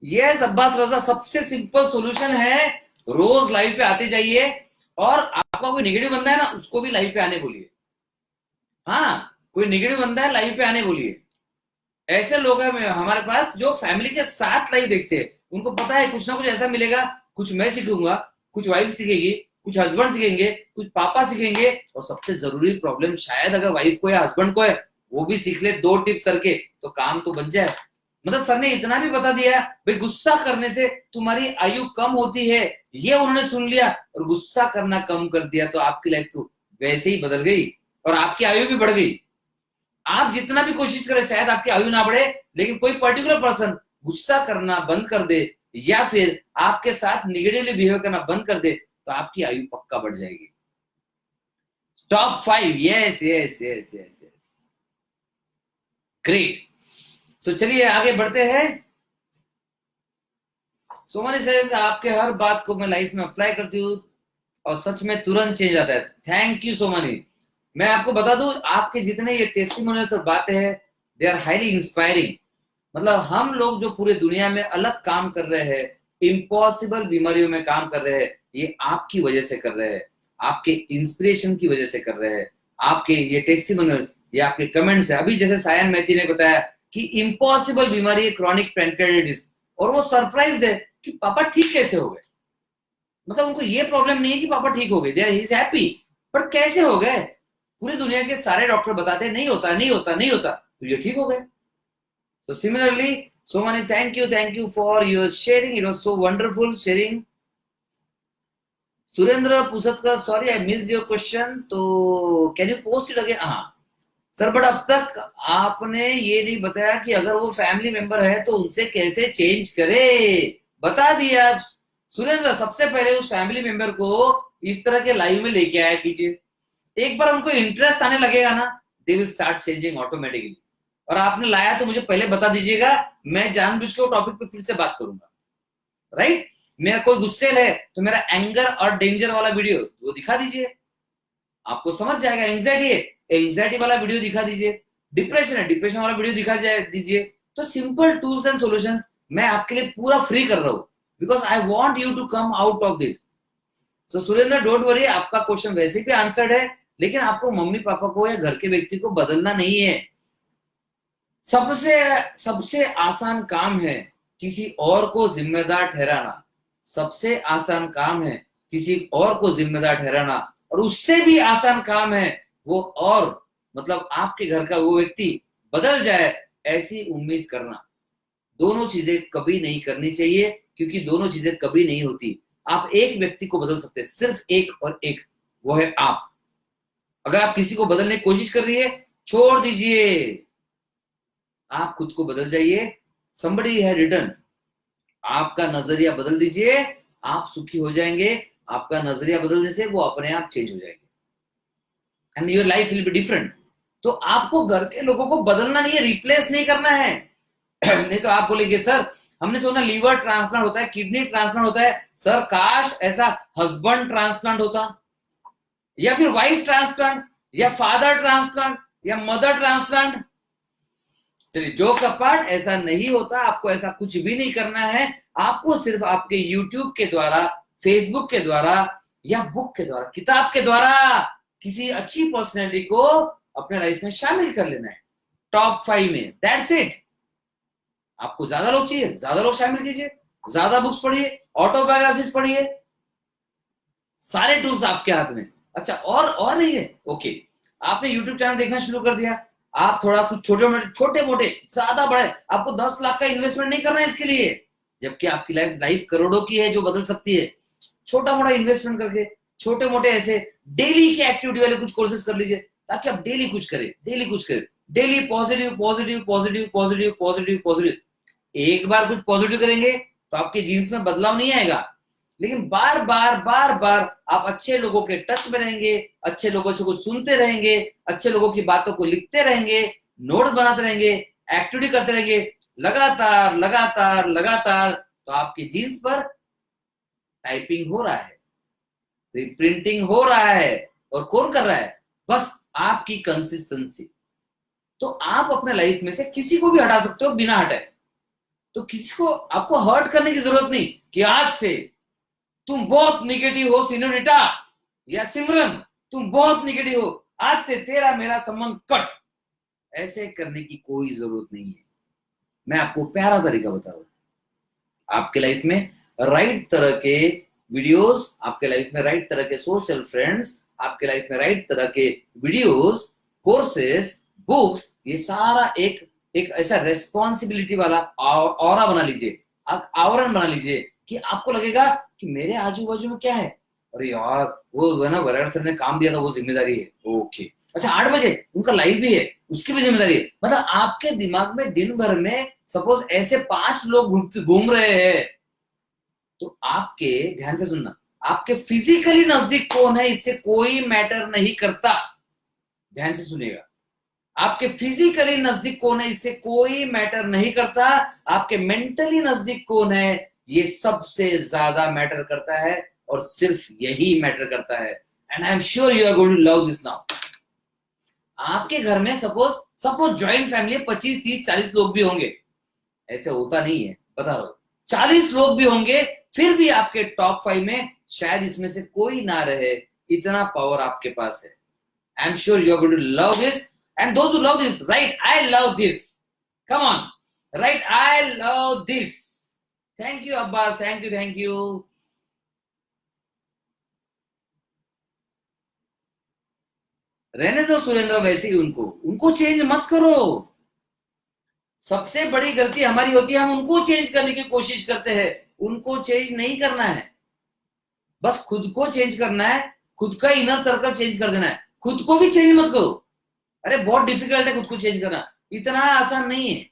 yes Abbas Raza, सबसे सिंपल सॉल्यूशन है, रोज लाइव पे आते जाइए, और आपका कोई नेगेटिव बंदा है ना उसको भी लाइव पे आने बोलिए। हाँ, कोई नेगेटिव बंदा है लाइव पे आने बोलिए। ऐसे लोग हैं हमारे पास जो फैमिली के साथ लाइव देखते हैं, उनको पता है कुछ ना कुछ ऐसा मिलेगा, कुछ मैं सीखूंगा, कुछ वाइफ सीखेगी, कुछ हस्बैंड सीखेंगे, कुछ पापा सीखेंगे, और सबसे जरूरी प्रॉब्लम शायद अगर वाइफ को या हस्बैंड को है वो भी सीख ले 2 टिप्स करके, तो काम तो बन जाए। मतलब सर ने इतना भी बता दिया भाई, गुस्सा करने से तुम्हारी आयु कम होती है, ये उन्होंने सुन लिया और गुस्सा करना कम कर दिया, तो आपकी लाइफ तो वैसे ही बदल गई और आपकी आयु भी बढ़ गई। आप जितना भी कोशिश करें शायद आपकी आयु ना बढ़े, लेकिन कोई पर्टिकुलर पर्सन गुस्सा करना बंद कर दे या फिर आपके साथ निगेटिवली बिहेव करना बंद कर दे, तो आपकी आयु पक्का बढ़ जाएगी। Top 5, yes yes yes yes yes, great. So चलिए आगे बढ़ते हैं। सोमनी सेज, आपके हर बात को मैं लाइफ में अप्लाई करती हूँ और सच में तुरंत चेंज आता है। Thank you Somani. मैं आपको बता दूं, आपके जितने ये टेस्टिमोनियल्स और बातें हैं, दे आर हाईली इंस्पायरिंग। मतलब हम लोग जो पूरे दुनिया में अलग काम कर रहे हैं, इम्पॉसिबल बीमारियों में काम कर रहे हैं, ये आपकी वजह से कर रहे हैं, आपके इंस्पिरेशन की वजह से कर रहे हैं, आपके ये टेस्टिमोनियल्स, ये आपके कमेंट्स है। अभी जैसे सायन मैथी ने बताया कि इम्पॉसिबल बीमारी है क्रॉनिक पैनक्रेटाइटिस, और वो सरप्राइज्ड है कि पापा ठीक कैसे हो गए। मतलब उनको ये प्रॉब्लम नहीं है कि पापा ठीक हो गए, they are he is happy, पर कैसे हो गए? पूरी दुनिया के सारे डॉक्टर बताते हैं नहीं होता नहीं होता नहीं होता, तो ये ठीक हो गए। So similarly, so many thank you for your sharing. It was so wonderful sharing. Surendra Pusatkar, sorry I missed your question. So can you post it again? Sir but अब तक आपने ये नहीं बताया कि अगर वो फैमिली मेंबर है तो उनसे कैसे चेंज करे, बता दिया आप। सुरेंद्र, सबसे पहले उस फैमिली मेंबर को इस तरह के लाइव में लेके आया कीजिए। एक बार उनको इंटरेस्ट आने लगेगा ना, they will start changing automatically. और आपने लाया तो मुझे पहले बता दीजिएगा, मैं जानबूझ के वो टॉपिक पे फिर से बात करूंगा, राइट। मेरा कोई गुस्सेल है तो मेरा एंगर और डेंजर वाला वीडियो वो दिखा दीजिए, आपको समझ जाएगा। एंग्जाइटी है, एंग्जाइटी वाला वीडियो दिखा दीजिए। डिप्रेशन है, डिप्रेशन वाला वीडियो दिखा दीजिए। तो सिंपल टूल्स एंड सॉल्यूशंस मैं आपके लिए पूरा फ्री कर रहा हूं, because I want you to come out of this. So Surendra, don't worry, आपका क्वेश्चन वैसे भी आंसर्ड है, लेकिन आपको मम्मी पापा को या घर के व्यक्ति को बदलना नहीं है। सबसे सबसे आसान काम है किसी और को जिम्मेदार ठहराना, सबसे आसान काम है किसी और को जिम्मेदार ठहराना, और उससे भी आसान काम है वो और मतलब आपके घर का वो व्यक्ति बदल जाए ऐसी उम्मीद करना। दोनों चीजें कभी नहीं करनी चाहिए, क्योंकि दोनों चीजें कभी नहीं होती। आप एक व्यक्ति को बदल सकते हैं, सिर्फ एक और एक, वो है आप। अगर आप किसी को बदलने की कोशिश कर रही है, छोड़ दीजिए, आप खुद को बदल जाइए। somebody है रिटर्न, आपका नजरिया बदल दीजिए, आप सुखी हो जाएंगे। आपका नजरिया बदलने से वो अपने आप चेंज हो जाएंगे and your life will be different. तो आपको घर के लोगों को बदलना नहीं है, रिप्लेस नहीं करना है। नहीं तो आप बोलेंगे सर हमने सुना लीवर ट्रांसप्लांट होता है, किडनी ट्रांसप्लांट होता है, सर काश ऐसा हस्बैंड ट्रांसप्लांट होता, या फिर वाइफ ट्रांसप्लांट, या फादर ट्रांसप्लांट, या मदर ट्रांसप्लांट। चलिए जोक्स अपार्ट, ऐसा नहीं होता, आपको ऐसा कुछ भी नहीं करना है। आपको सिर्फ आपके यूट्यूब के द्वारा, फेसबुक के द्वारा, या बुक के द्वारा, किताब के द्वारा किसी अच्छी पर्सनैलिटी को अपने लाइफ में शामिल कर लेना है, टॉप 5 में, दैट्स इट। आपको ज्यादा लोग चाहिए, ज्यादा लोग शामिल कीजिए, ज्यादा बुक्स पढ़िए, ऑटोबायोग्राफीज पढ़िए, सारे टूल्स आपके हाथ में। अच्छा, और नहीं है, ओके। आपने यूट्यूब चैनल देखना शुरू कर दिया, आप थोड़ा कुछ छोटे मोटे, ज्यादा बड़े, आपको 10 लाख का इन्वेस्टमेंट नहीं करना है इसके लिए, जबकि आपकी लाइफ करोड़ों की है जो बदल सकती है। छोटा मोटा इन्वेस्टमेंट करके छोटे मोटे ऐसे डेली की एक्टिविटी वाले कुछ कोर्सेज कर लीजिए, ताकि आप डेली कुछ करें, डेली कुछ करें, daily positive positive positive positive positive positive. एक बार कुछ पॉजिटिव करेंगे तो आपके जीन्स में बदलाव नहीं आएगा, लेकिन बार बार आप अच्छे लोगों के टच में रहेंगे, अच्छे लोगों से कुछ सुनते रहेंगे, अच्छे लोगों की बातों को लिखते रहेंगे, नोट बनाते रहेंगे, एक्टिविटी करते रहेंगे, लगातार लगातार लगातार, तो आपके जीन्स पर टाइपिंग हो रहा है, रिप्रिंटिंग हो रहा है। और कौन कर रहा है? बस आपकी कंसिस्टेंसी। तो आप अपने लाइफ में से किसी को भी हटा सकते हो बिना हटाए। तो किसी को आपको हर्ट करने की जरूरत नहीं कि आज से तुम बहुत निगेटिव हो सीनोरिटा, या सिमरन तुम बहुत निगेटिव हो, आज से तेरा मेरा संबंध कट। ऐसे करने की कोई जरूरत नहीं है। मैं आपको प्यारा तरीका बता रहा हूं, आपके लाइफ में राइट तरह के वीडियोस, आपके लाइफ में राइट तरह के सोशल फ्रेंड्स, आपके लाइफ में राइट तरह के वीडियोस, कोर्सेस, बुक्स, ये सारा एक ऐसा रेस्पॉन्सिबिलिटी वाला ऑरा बना लीजिए, आप आवरण बना लीजिए कि आपको लगेगा कि मेरे आजू बाजू में क्या है। अरे यार वो है ना, वराड़ सर ने काम दिया था, वो जिम्मेदारी है, ओके। अच्छा 8 बजे उनका लाइव भी है, उसकी भी जिम्मेदारी है। मतलब आपके दिमाग में दिन भर में सपोज ऐसे 5 लोग घूम रहे हैं, तो आपके, ध्यान से सुनना, आपके फिजिकली नजदीक कौन है इससे कोई मैटर नहीं करता। ध्यान से सुनिएगा, आपके फिजिकली नजदीक कौन है इससे कोई मैटर नहीं करता, आपके मेंटली नजदीक कौन है ये सबसे ज्यादा मैटर करता है, और सिर्फ यही मैटर करता है। And I am sure you are going to love this now. आपके घर में सपोज ज्वाइंट फैमिली 25 30 40 लोग भी होंगे, ऐसे होता नहीं है, बता रहा हूं, 40 लोग भी होंगे, फिर भी आपके टॉप 5 में शायद इसमें से कोई ना रहे, इतना पावर आपके पास है। I am sure you are going to love this, and those who love this, right? I love this. Come on, right? I love this. Thank you, Abbas. Thank you, thank you. रहने दो सुरेंद्र वैसे ही, उनको change मत करो। सबसे बड़ी गलती हमारी होती है, हम उनको चेंज करने की कोशिश करते हैं, उनको चेंज नहीं करना है, बस खुद को चेंज करना है, खुद का इनर सर्कल चेंज कर देना है, खुद को भी चेंज मत करो। अरे बहुत डिफिकल्ट है खुद को चेंज करना, इतना आसान नहीं है।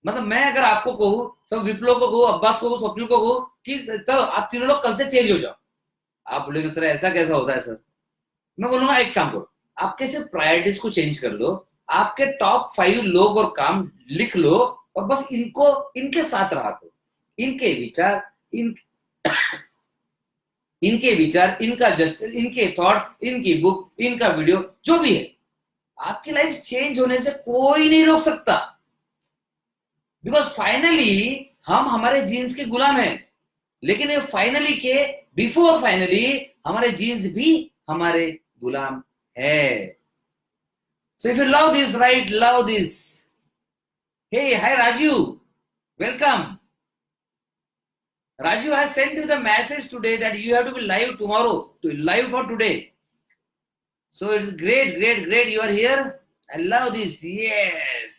मतलब मैं अगर आपको कहूँ, सब विप्लव को कहूँ, अब्बास को कहूँ, स्वप्निल को कहूँ कि चलो आप तीनों लोग कल से चेंज हो जाओ, आप बोलेंगे सर ऐसा कैसा होता है सर। मैं बोलूंगा एक काम करो, आप कैसे प्रायोरिटीज को चेंज कर लो, आपके टॉप 5 लोग और काम लिख लो और बस इनको इनके साथ रहा करो। इनके विचार, इनके विचार, इनका जस्टिस, इनके थॉट्स, इनकी बुक, इनका वीडियो, जो भी है, आपकी लाइफ चेंज होने से कोई नहीं रोक सकता। बिकॉज फाइनली हम हमारे जीन्स के गुलाम हैं, लेकिन ये फाइनली के बिफोर फाइनली हमारे जीन्स भी हमारे गुलाम है। So if you love this, right, love this. Hey hi Raju, welcome. Raju has sent you the message today that you have to be live tomorrow, to live for today. So it's great, great, great. You are here. I love this. Yes.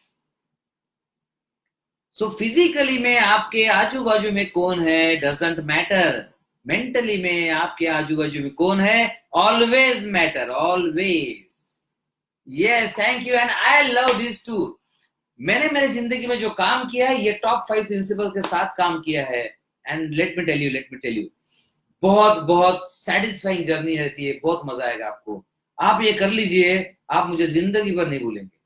So physically में आपके आजू बाजू में कौन है doesn't matter. Mentally में आपके आजू बाजू में कौन है always matter. Always. Yes, thank you and I love this too. मैंने मेरे जिंदगी में जो काम किया है ये टॉप 5 प्रिंसिपल के साथ काम किया है। And let me tell you, बहुत बहुत सेटिस्फाइंग जर्नी रहती है, बहुत मजा आएगा आपको। आप ये कर लीजिए, आप मुझे जिंदगी भर नहीं भूलेंगे,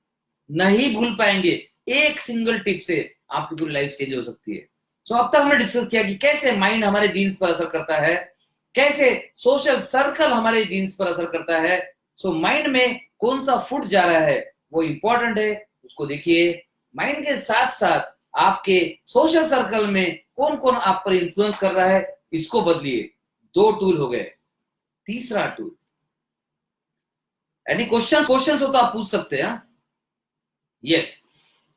नहीं भूल पाएंगे। एक सिंगल टिप से आपकी पूरी लाइफ चेंज हो सकती है। सो अब तक हमने डिस्कस किया कि कैसे माइंड हमारे जीन्स पर असर करता है, कैसे सोशल सर्कल हमारे जीन्स पर असर करता है। सो माइंड में कौन सा फूड जा रहा है वो इंपॉर्टेंट है, उसको देखिए। माइंड के साथ साथ आपके सोशल सर्कल में कौन कौन आप पर इन्फ्लुएंस कर रहा है, इसको बदलिए। 2 टूल हो गए। तीसरा टूल, एनी क्वेश्चंस हो तो आप पूछ सकते हैं। यस,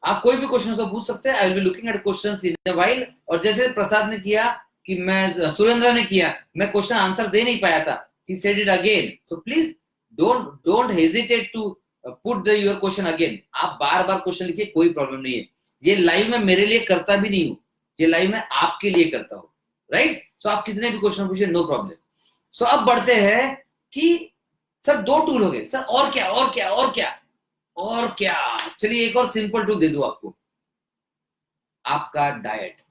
आप कोई भी क्वेश्चन तो पूछ सकते हैं। I will be looking at questions in a while. और जैसे प्रसाद ने किया कि मैं, सुरेंद्र ने किया, मैं क्वेश्चन आंसर दे नहीं पाया था, he said it again. So please don't hesitate to put the your question again. आप बार बार क्वेश्चन लिखिए, कोई प्रॉब्लम नहीं है। ये लाइव में मेरे लिए करता भी नहीं हूं, ये लाइव में आपके लिए करता हूं, राइट। सो आप कितने भी क्वेश्चन पूछिए, नो प्रॉब्लम। सो अब बढ़ते हैं कि सर 2 टूल हो गए, सर और क्या और क्या और क्या और क्या। चलिए एक और सिंपल टूल दे दूं आपको, आपका डाइट।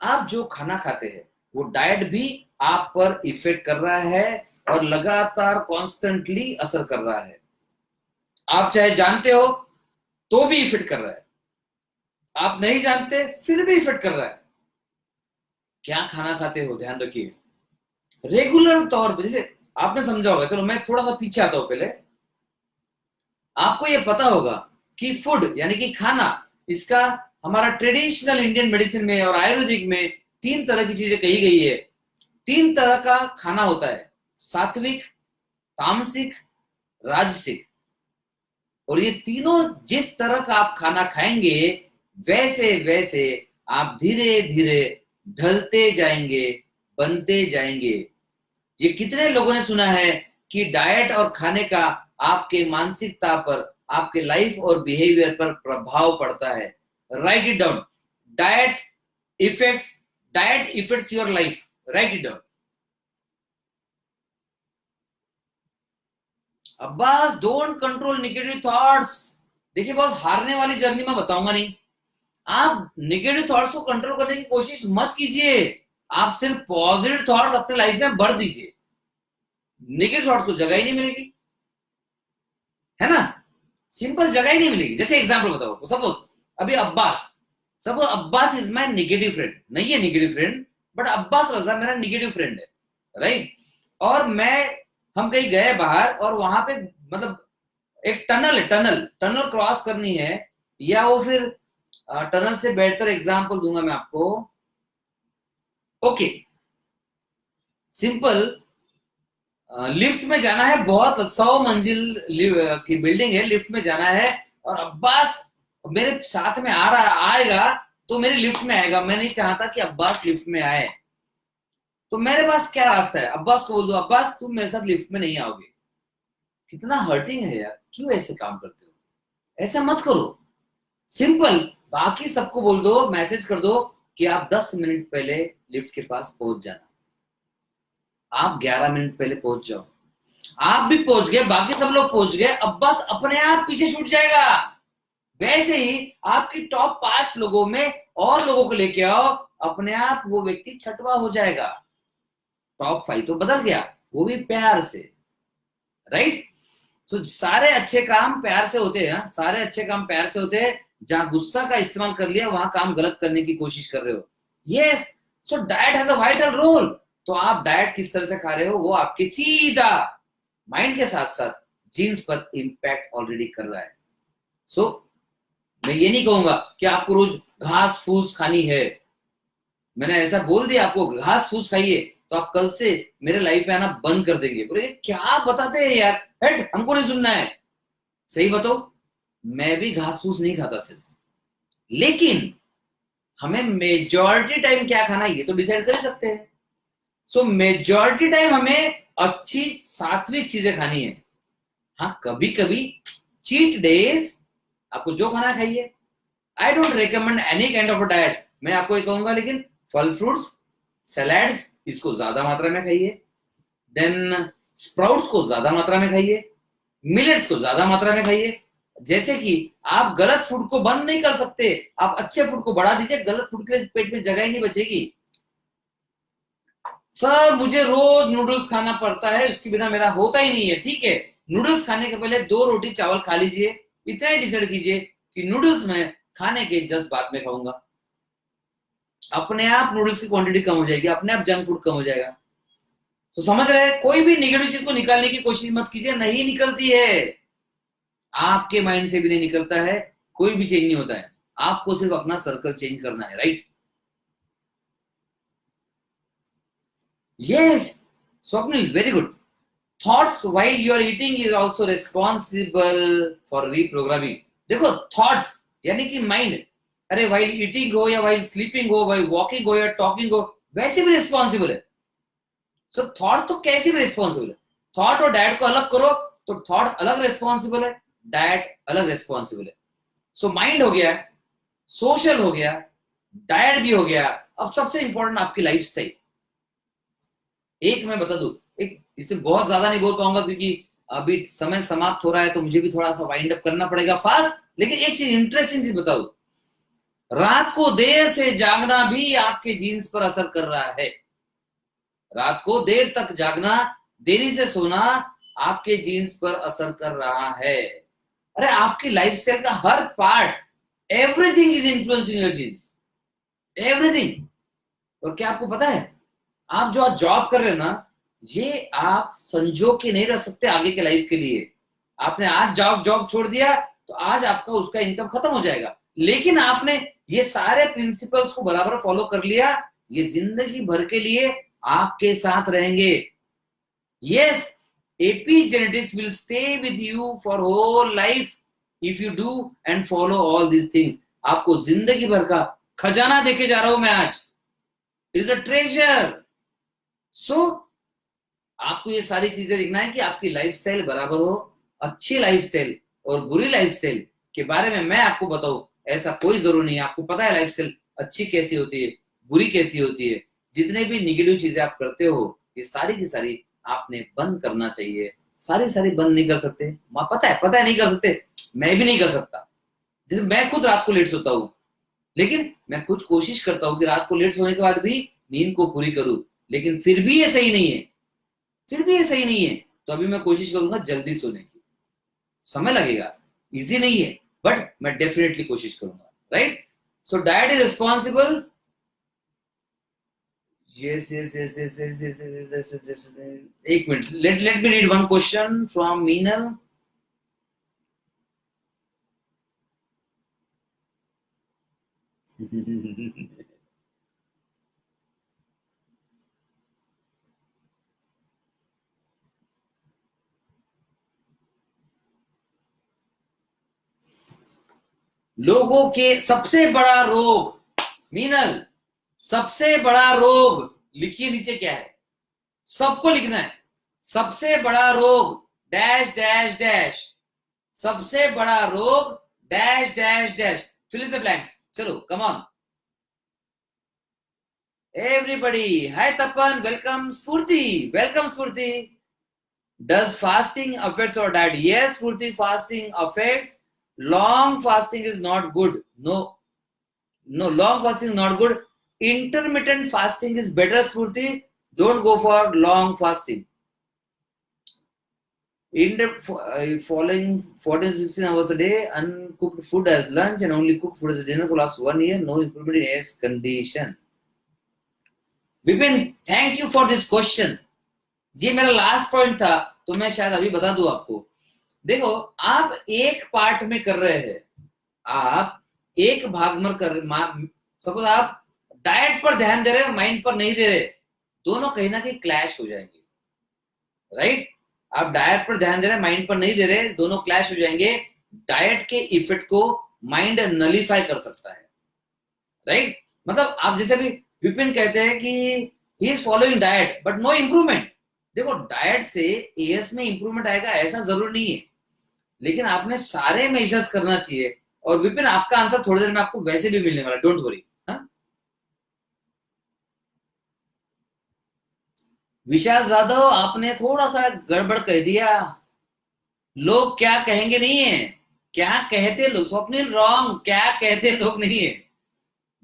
आप जो खाना खाते हैं वो डाइट भी आप पर इफेक्ट कर रहा है और लगातार कॉन्स्टेंटली असर कर रहा है। आप चाहे जानते हो तो भी इफेक्ट कर रहा है, आप नहीं जानते फिर भी इफेक्ट कर रहा है। क्या खाना खाते हो ध्यान रखिए, रेगुलर तौर पर। जैसे आपने समझा होगा, चलो मैं थोड़ा सा पीछे आता हूं। पहले आपको ये पता होगा कि फूड यानी कि खाना, इसका हमारा ट्रेडिशनल इंडियन मेडिसिन में और आयुर्वेदिक में 3 तरह की चीजें कही गई है। 3 तरह का खाना होता है, सात्विक, तामसिक, राजसिक। और ये तीनों जिस तरह का आप खाना खाएंगे वैसे वैसे आप धीरे धीरे ढलते जाएंगे, बनते जाएंगे। ये कितने लोगों ने सुना है कि डाइट और खाने का आपके मानसिकता पर, आपके लाइफ और बिहेवियर पर प्रभाव पड़ता है। Right it down. Diet effects your life. Right it down. Abbas don't control negative thoughts. देखिए बहुत हारने वाली जर्नी में बताऊंगा नहीं। आप नेगेटिव थॉट्स को कंट्रोल करने की कोशिश मत कीजिए, आप सिर्फ पॉजिटिव थॉट्स अपने लाइफ में भर दीजिए। नेगेटिव थॉट्स को जगह ही नहीं मिलेगी, है ना। सिंपल, जगह ही नहीं मिलेगी। जैसे एग्जांपल बताओ, सपोज अभी Abbas is my negative friend, नहीं है नेगेटिव फ्रेंड, बट अब्बास रजा मेरा नेगेटिव फ्रेंड है, राइट। और हम कहीं गए बाहर और वहां पे मतलब एक टनल है, टनल क्रॉस करनी है, या वो फिर टनल से बेहतर एग्जांपल दूंगा मैं आपको। ओके, सिंपल, लिफ्ट में जाना है, बहुत 100 मंजिल की बिल्डिंग है, लिफ्ट में जाना है और अब्बास मेरे साथ में आ रहा आएगा तो मेरे लिफ्ट में आएगा। मैं नहीं चाहता कि अब्बास लिफ्ट में आए, तो मेरे पास क्या रास्ता है, अब्बास को बोल दो अब्बास तुम मेरे साथ लिफ्ट में नहीं आओगे। कितना हर्टिंग है यार, क्यों ऐसे काम करते हो, ऐसा मत करो। सिंपल, बाकी सबको बोल दो, मैसेज कर दो कि आप 10 मिनट पहले लिफ्ट के पास पहुंच जाना, आप 11 मिनट पहले पहुंच जाओ। आप भी पहुंच गए, बाकी सब लोग पहुंच गए, अब बस अपने आप पीछे छूट जाएगा। वैसे ही आपकी टॉप 5 लोगों में और लोगों को लेके आओ, अपने आप वो व्यक्ति छठवा हो जाएगा। टॉप 5 तो बदल गया, वो भी प्यार से, राइट। सो सारे अच्छे काम प्यार से होते हैं, सारे अच्छे काम प्यार से होते हैं। जहां गुस्सा का इस्तेमाल कर लिया वहां काम गलत करने की कोशिश कर रहे हो। Yes, so diet has a vital role. तो आप डाइट किस तरह से खा रहे हो वो आपके सीधा माइंड के साथ साथ जीन्स पर इंपैक्ट ऑलरेडी कर रहा है। सो मैं ये नहीं कहूंगा कि आपको रोज घास फूस खानी है। मैंने ऐसा बोल दिया आपको घास फूस खाइए तो आप कल से मेरे लाइफ में आना बंद कर देंगे, बोले क्या बताते हैं यार, हट हमको नहीं सुनना है। सही बताओ, मैं भी घास फूस नहीं खाता सिर्फ, लेकिन हमें मेजॉरिटी टाइम क्या खाना है ये तो डिसाइड कर ही सकते हैं। सो मेजॉरिटी टाइम हमें अच्छी सात्विक चीजें खानी है। हाँ कभी कभी चीट डेज आपको जो खाना खाइए। I don't recommend any kind of diet, मैं आपको ये कहूंगा, लेकिन फल फ्रूट्स सैलेड्स इसको ज्यादा मात्रा में खाइए। देन स्प्राउट्स को ज्यादा मात्रा में खाइए, मिलेट्स को ज्यादा मात्रा में खाइए। जैसे कि आप गलत फूड को बंद नहीं कर सकते, आप अच्छे फूड को बढ़ा दीजिए, गलत फूड के लिए पेट में जगह ही नहीं बचेगी। सर मुझे रोज नूडल्स खाना पड़ता है, उसके बिना मेरा होता ही नहीं है। ठीक है, नूडल्स खाने के पहले 2 रोटी चावल खा लीजिए, इतना ही डिसाइड कीजिए कि नूडल्स में खाने के जस्ट बाद में खाऊंगा। अपने आप नूडल्स की क्वांटिटी कम हो जाएगी, अपने आप जंक फूड कम हो जाएगा। तो समझ रहे हैं, कोई भी निगेटिव चीज को निकालने की कोशिश मत कीजिए, नहीं निकलती है। आपके माइंड से भी नहीं निकलता है, कोई भी चेंज नहीं होता है। आपको सिर्फ अपना सर्कल चेंज करना है, right. Yes Swapnil, very good. Thoughts while you are eating is also responsible for reprogramming. देखो थॉट्स यानी कि माइंड, अरे व्हाइल ईटिंग हो या व्हाइल स्लीपिंग हो, व्हाइल वॉकिंग हो या टॉकिंग हो, वैसे भी रिस्पॉन्सिबल है। सो थॉट तो कैसे भी रिस्पॉन्सिबल है। थॉट और डाइट को अलग करो तो थॉट अलग रिस्पॉन्सिबल है, डाइट अलग रिस्पॉन्सिबल है। सो माइंड हो गया, सोशल हो गया, डाइट भी हो गया। अब सबसे इंपॉर्टेंट आपकी लाइफ स्टाइल। एक मैं बता दूं, एक इसमें बहुत ज्यादा नहीं बोल पाऊंगा क्योंकि अभी समय समाप्त हो रहा है, तो मुझे भी थोड़ा सा वाइंड अप करना पड़ेगा फास्ट। लेकिन एक चीज इंटरेस्टिंग चीज बताओ, रात को देर से जागना भी आपके जीन्स पर असर कर रहा है। रात को देर तक जागना, देरी से सोना आपके जीन्स पर असर कर रहा है। अरे आपकी लाइफ स्टाइल का हर part, everything is influencing your genes, everything. और क्या आपको पता है, आप जो आज जॉब कर रहे हो ना, ये आप संजो के नहीं रह सकते आगे के लाइफ के लिए। आपने आज जॉब जॉब छोड़ दिया तो आज आपका उसका इनकम खत्म हो जाएगा, लेकिन आपने ये सारे प्रिंसिपल्स को बराबर फॉलो कर लिया, ये जिंदगी भर के लिए आपके साथ रहेंगे। Yes, epigenetics will stay with you for whole life if you do and follow all these things। आपको जिंदगी भर का खजाना देके जा रहा हूं मैं आज, इट इज अ ट्रेजर। सो आपको ये सारी चीजें देखना है कि आपकी लाइफस्टाइल बराबर हो। अच्छी लाइफस्टाइल और बुरी लाइफस्टाइल के बारे में मैं आपको बताऊं ऐसा कोई जरूरी नहीं है। आपको पता है लाइफस्टाइल अच्छी कैसी होती है, बुरी कैसी होती है। जितने भी निगेटिव चीजें आप करते हो ये सारी की सारी आपने बंद करना चाहिए। सारी बंद नहीं कर सकते, पता है नहीं कर सकते, मैं भी नहीं कर सकता। जैसे मैं खुद रात को लेट सोता हूँ, लेकिन मैं कुछ कोशिश करता हूँ कि रात को लेट सोने के बाद भी नींद को पूरी करूँ, लेकिन फिर भी ये सही नहीं है, फिर भी ये सही नहीं है। तो अभी मैं कोशिश करूंगा जल्दी सोने की। समय लगेगा, इजी नहीं है, बट मैं डेफिनेटली कोशिश करूंगा, right. So diet is responsible. yes, एक minute, let me read one question from Meenal. लोगों के सबसे बड़ा रोग, मीनल सबसे बड़ा रोग लिखिए नीचे क्या है, सबको लिखना है। सबसे बड़ा रोग डैश डैश डैश, सबसे बड़ा रोग dash dash dash, fill in the blanks. चलो come on everybody. Hi Tapan, welcome Sphurti, welcome Sphurti. Does fasting affects our diet? Yes, Purti, fasting affects. Long fasting is not good. No, no, long fasting is not good. Intermittent fasting is better, Spurti. Don't go for long fasting. In the following 14 to 16 hours a day, uncooked food as lunch and only cooked food as dinner for last 1 year, no improvement in AS condition. Vipin, thank you for this question. ये मेरा last point था, तो मैं शायद अभी बता दूं आपको. देखो, आप एक पार्ट में कर रहे हैं, आप एक भाग में कर, सपोज आप डाइट पर ध्यान दे रहे हो, माइंड पर नहीं दे रहे, दोनों कहीं ना कहीं क्लैश हो जाएंगे. राइट? आप डाइट पर ध्यान दे रहे हैं, माइंड पर नहीं दे रहे, दोनों क्लैश हो जाएंगे. डाइट के इफेक्ट को माइंड नलीफाई कर सकता है. राइट? मतलब आप जैसे भी विपिन कहते हैं कि he is following diet but no improvement. देखो, डाइट से एएस में इंप्रूवमेंट आएगा ऐसा जरूर नहीं है, लेकिन आपने सारे मेजर्स करना चाहिए. और विपिन, आपका आंसर थोड़ी देर में आपको वैसे भी मिलने वाला, डोंट वरी. विशाल जाधव, आपने थोड़ा सा गड़बड़ कह दिया. लोग क्या कहेंगे नहीं है, क्या कहते लोग. स्वप्निल, रॉन्ग. क्या कहते लोग नहीं है.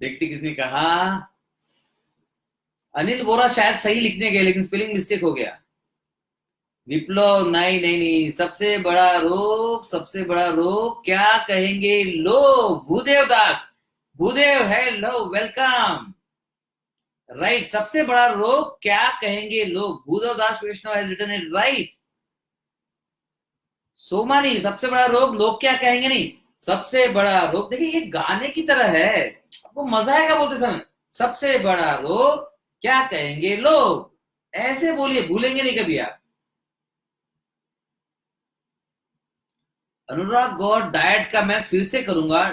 देखते किसने कहा. अनिल बोरा शायद सही लिखने गए, लेकिन स्पेलिंग मिस्टेक हो गया. विप्लव, नहीं नहीं नहीं, सबसे बड़ा रोग, सबसे बड़ा रोग क्या कहेंगे लोग. Bhudev Das, Bhudev, hello, welcome. Right, सबसे बड़ा रोग क्या कहेंगे लोग. Bhudev Das Vaishnav has written it right. Somani, सबसे बड़ा रोग लोग क्या कहेंगे नहीं. सबसे बड़ा रोग, देखिए ये गाने की तरह है, आपको मजा आएगा बोलते समय. सबसे बड़ा रोग क्या कहेंगे लोग, ऐसे बोलिए, भूलेंगे नहीं कभी आप. अनुराग गौड, डाइट का मैं फिर से करूंगा.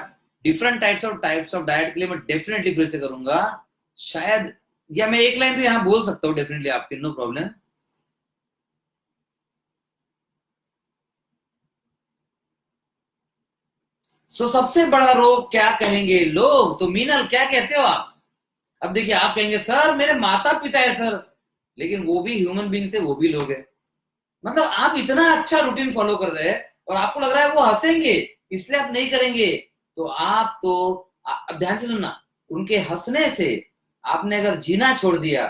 डिफरेंट टाइप्स ऑफ डाइट के लिए मैं डेफिनेटली फिर से करूंगा. शायद, या मैं एक लाइन तो यहां बोल सकता हूँ डेफिनेटली आपके, नो प्रॉब्लम. सो सबसे बड़ा रोग क्या कहेंगे लोग. तो मीनल, क्या कहते हो आप. अब देखिए, आप कहेंगे सर मेरे माता पिता है सर, लेकिन वो भी ह्यूमन बींग से, वो भी लोग है. मतलब आप इतना अच्छा रूटीन फॉलो कर रहे हैं और आपको लग रहा है वो हंसेंगे इसलिए आप नहीं करेंगे. तो आप तो, अब ध्यान से सुनना, उनके हंसने से आपने अगर जीना छोड़ दिया,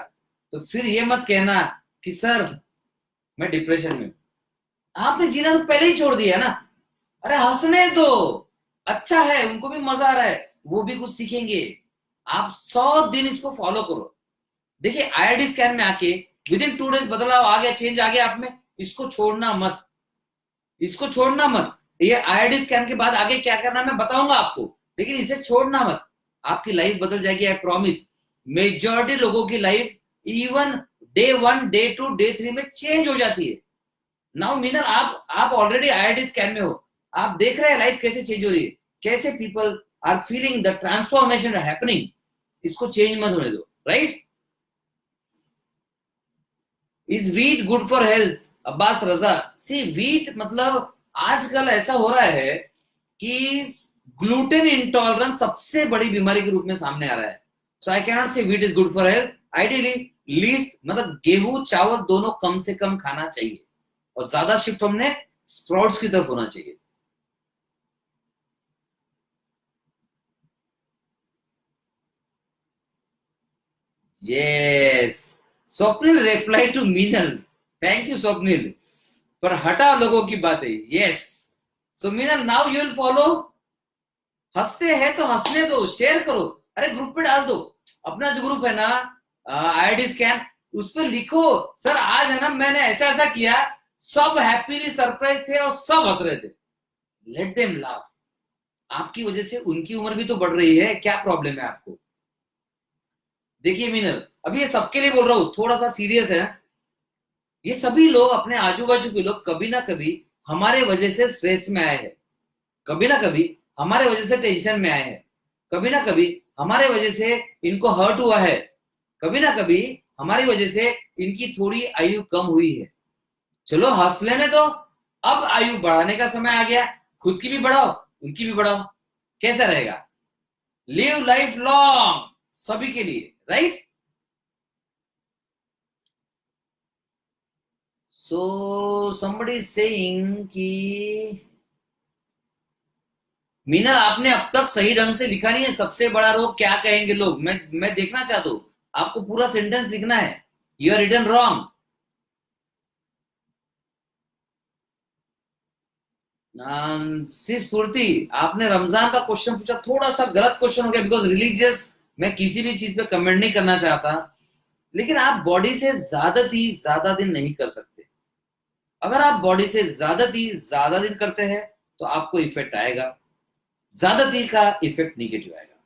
तो फिर ये मत कहना कि सर मैं डिप्रेशन में. आपने जीना तो पहले ही छोड़ दिया ना. अरे हंसने दो, अच्छा है, उनको भी मजा आ रहा है, वो भी कुछ सीखेंगे. आप 100 दिन इसको फॉलो करो. देखिए, आईआईडी स्कैन में आके विद इन 2 डेज बदलाव आ गया, चेंज आ गया आप में. इसको छोड़ना मत, इसको छोड़ना मत. ये आईआईडी स्कैन के बाद आगे क्या करना मैं बताऊंगा आपको, लेकिन इसे छोड़ना मत. आपकी लाइफ बदल जाएगी, आई प्रॉमिस. मेजॉरिटी लोगों की life even day 1, day 2, day 3 में चेंज हो जाती है. नाउ मीनर, आप ऑलरेडी आईआईडी स्कैन में हो, आप देख रहे हैं लाइफ कैसे चेंज हो रही है, कैसे people are feeling the transformation happening. इसको चेंज मत होने दो. Right? Is wheat good for health. Abbas Raza, see wheat मतलब आजकल ऐसा हो रहा है कि ग्लूटेन इंटॉलरेंस सबसे बड़ी बीमारी के रूप में सामने आ रहा है. So I cannot say wheat is good for health. Ideally least, मतलब गेहूं चावल दोनों कम से कम खाना चाहिए, और ज्यादा शिफ्ट हमने स्प्राउट्स की तरफ होना चाहिए. Yes, Swapnil reply to Meenal. Thank you Swapnil, पर हटा लोगों की बातें. Yes, so Meenal, now you will follow. हंसते हैं तो हंसने दो, शेयर करो. अरे ग्रुप पे डाल दो, अपना जो ग्रुप है ना, आईआईडी स्कैन, उस पर लिखो सर आज है ना मैंने ऐसा ऐसा किया, सब हैप्पीली सरप्राइज थे और सब हंस रहे थे. Let them laugh. आपकी वजह से उनकी उम्र भी तो बढ़ रही है, क्या प्रॉब्लम है आपको. देखिए मीनल, अभी ये सबके लिए बोल रहा हूं, थोड़ा सा सीरियस है. ये सभी लोग, अपने आजू बाजू के लोग, कभी ना कभी हमारे वजह से स्ट्रेस में आए हैं, कभी ना कभी हमारे वजह से टेंशन में आए हैं, कभी ना कभी हमारे वजह से इनको हर्ट हुआ है, कभी ना कभी हमारी वजह से इनकी थोड़ी आयु कम हुई है. चलो हंस लेने दो. अब आयु बढ़ाने का समय आ गया, खुद की भी बढ़ाओ, उनकी भी बढ़ाओ. कैसा रहेगा. लिव लाइफ लॉन्ग, सभी के लिए. Right? So somebody is saying कि मीनल आपने अब तक सही ढंग से लिखा नहीं है, सबसे बड़ा रोग क्या कहेंगे लोग, मैं देखना चाहता हूं, आपको पूरा सेंटेंस लिखना है। You are written wrong. Sphurti, आपने रमजान का क्वेश्चन पूछा, थोड़ा सा गलत क्वेश्चन हो गया, बिकॉज रिलीजियस मैं किसी भी चीज पे कमेंट नहीं करना चाहता, लेकिन आप बॉडी से ज्यादा दिन नहीं कर सकते। अगर आप बॉडी से ज्यादा दिन करते हैं तो आपको इफेक्ट आएगा, ज्यादाती का इफेक्ट निगेटिव आएगा।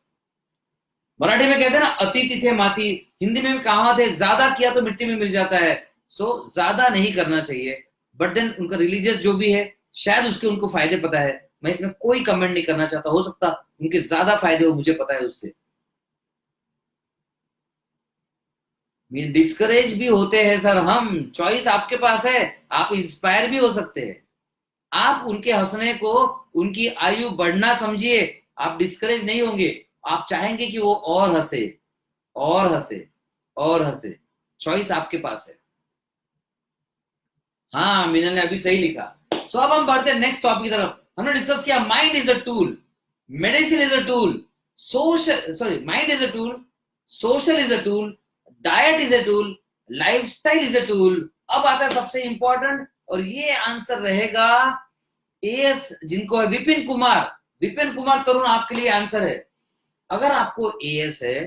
मराठी में कहते हैं ना, अति तिथे माती, हिंदी में कहावत है, ज्यादा किया तो मिट्टी में मिल जाता है। सो ज्यादा नहीं करना चाहिए, बट देन उनका रिलीजियस जो भी है, शायद उसके उनको फायदे पता है, मैं इसमें कोई कमेंट नहीं करना चाहता, हो सकता उनके ज्यादा फायदे हो, मुझे पता है उससे। डिस्करेज भी होते हैं सर हम, चॉइस आपके पास है, आप इंस्पायर भी हो सकते हैं। आप उनके हंसने को उनकी आयु बढ़ना समझिए, आप डिस्करेज नहीं होंगे, आप चाहेंगे कि वो और हंसे और हंसे और हंसे, चॉइस आपके पास है। हाँ, मीनल ने अभी सही लिखा। सो अब हम बढ़ते हैं नेक्स्ट टॉपिक की तरफ। हमने डिस्कस किया mind is a tool, medicine is a tool, mind is a tool, social is a tool, diet is a tool, lifestyle is a tool. अब आता है सबसे इंपॉर्टेंट, और ये आंसर रहेगा एएस जिनको है, विपिन कुमार तरुण, आपके लिए आंसर है। अगर आपको एएस है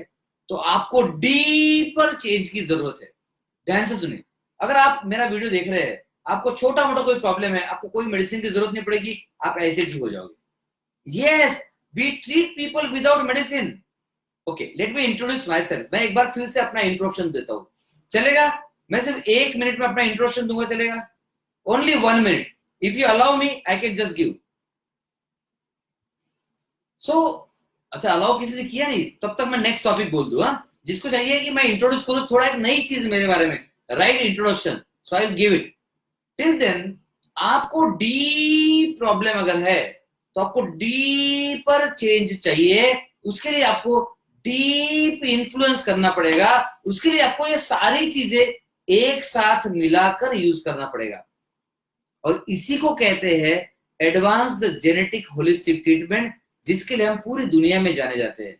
तो आपको डीपर चेंज की जरूरत है। ध्यान से सुनिए, अगर आप मेरा वीडियो देख रहे हैं, आपको छोटा मोटा कोई प्रॉब्लम है, आपको कोई मेडिसिन की जरूरत नहीं पड़ेगी, आप ऐसे ठीक हो जाओगे। Yes, we treat people without medicine. Okay, let me introduce myself. मैं एक बार फिर से अपना इंट्रोडक्शन देता हूं, चलेगा? मैं सिर्फ 1 मिनट में अपना इंट्रोडक्शन दूंगा, चलेगा? Only 1 minute, if you allow me I can just give. So अच्छा, अलाउ किसी ने किया नहीं, तब तक मैं नेक्स्ट टॉपिक बोल दूं। जिसको चाहिए कि मैं इंट्रोड्यूस करूं थोड़ा एक नई चीज मेरे बारे में, right introduction, so I will give it. Till then आपको डीप प्रॉब्लम अगर है तो आपको डीपर चेंज चाहिए, उसके लिए आपको डीप इन्फ्लुएंस करना पड़ेगा, उसके लिए आपको ये सारी चीजें एक साथ मिलाकर यूज करना पड़ेगा, और इसी को कहते हैं एडवांस्ड जेनेटिक होलिस्टिक ट्रीटमेंट, जिसके लिए हम पूरी दुनिया में जाने जाते हैं।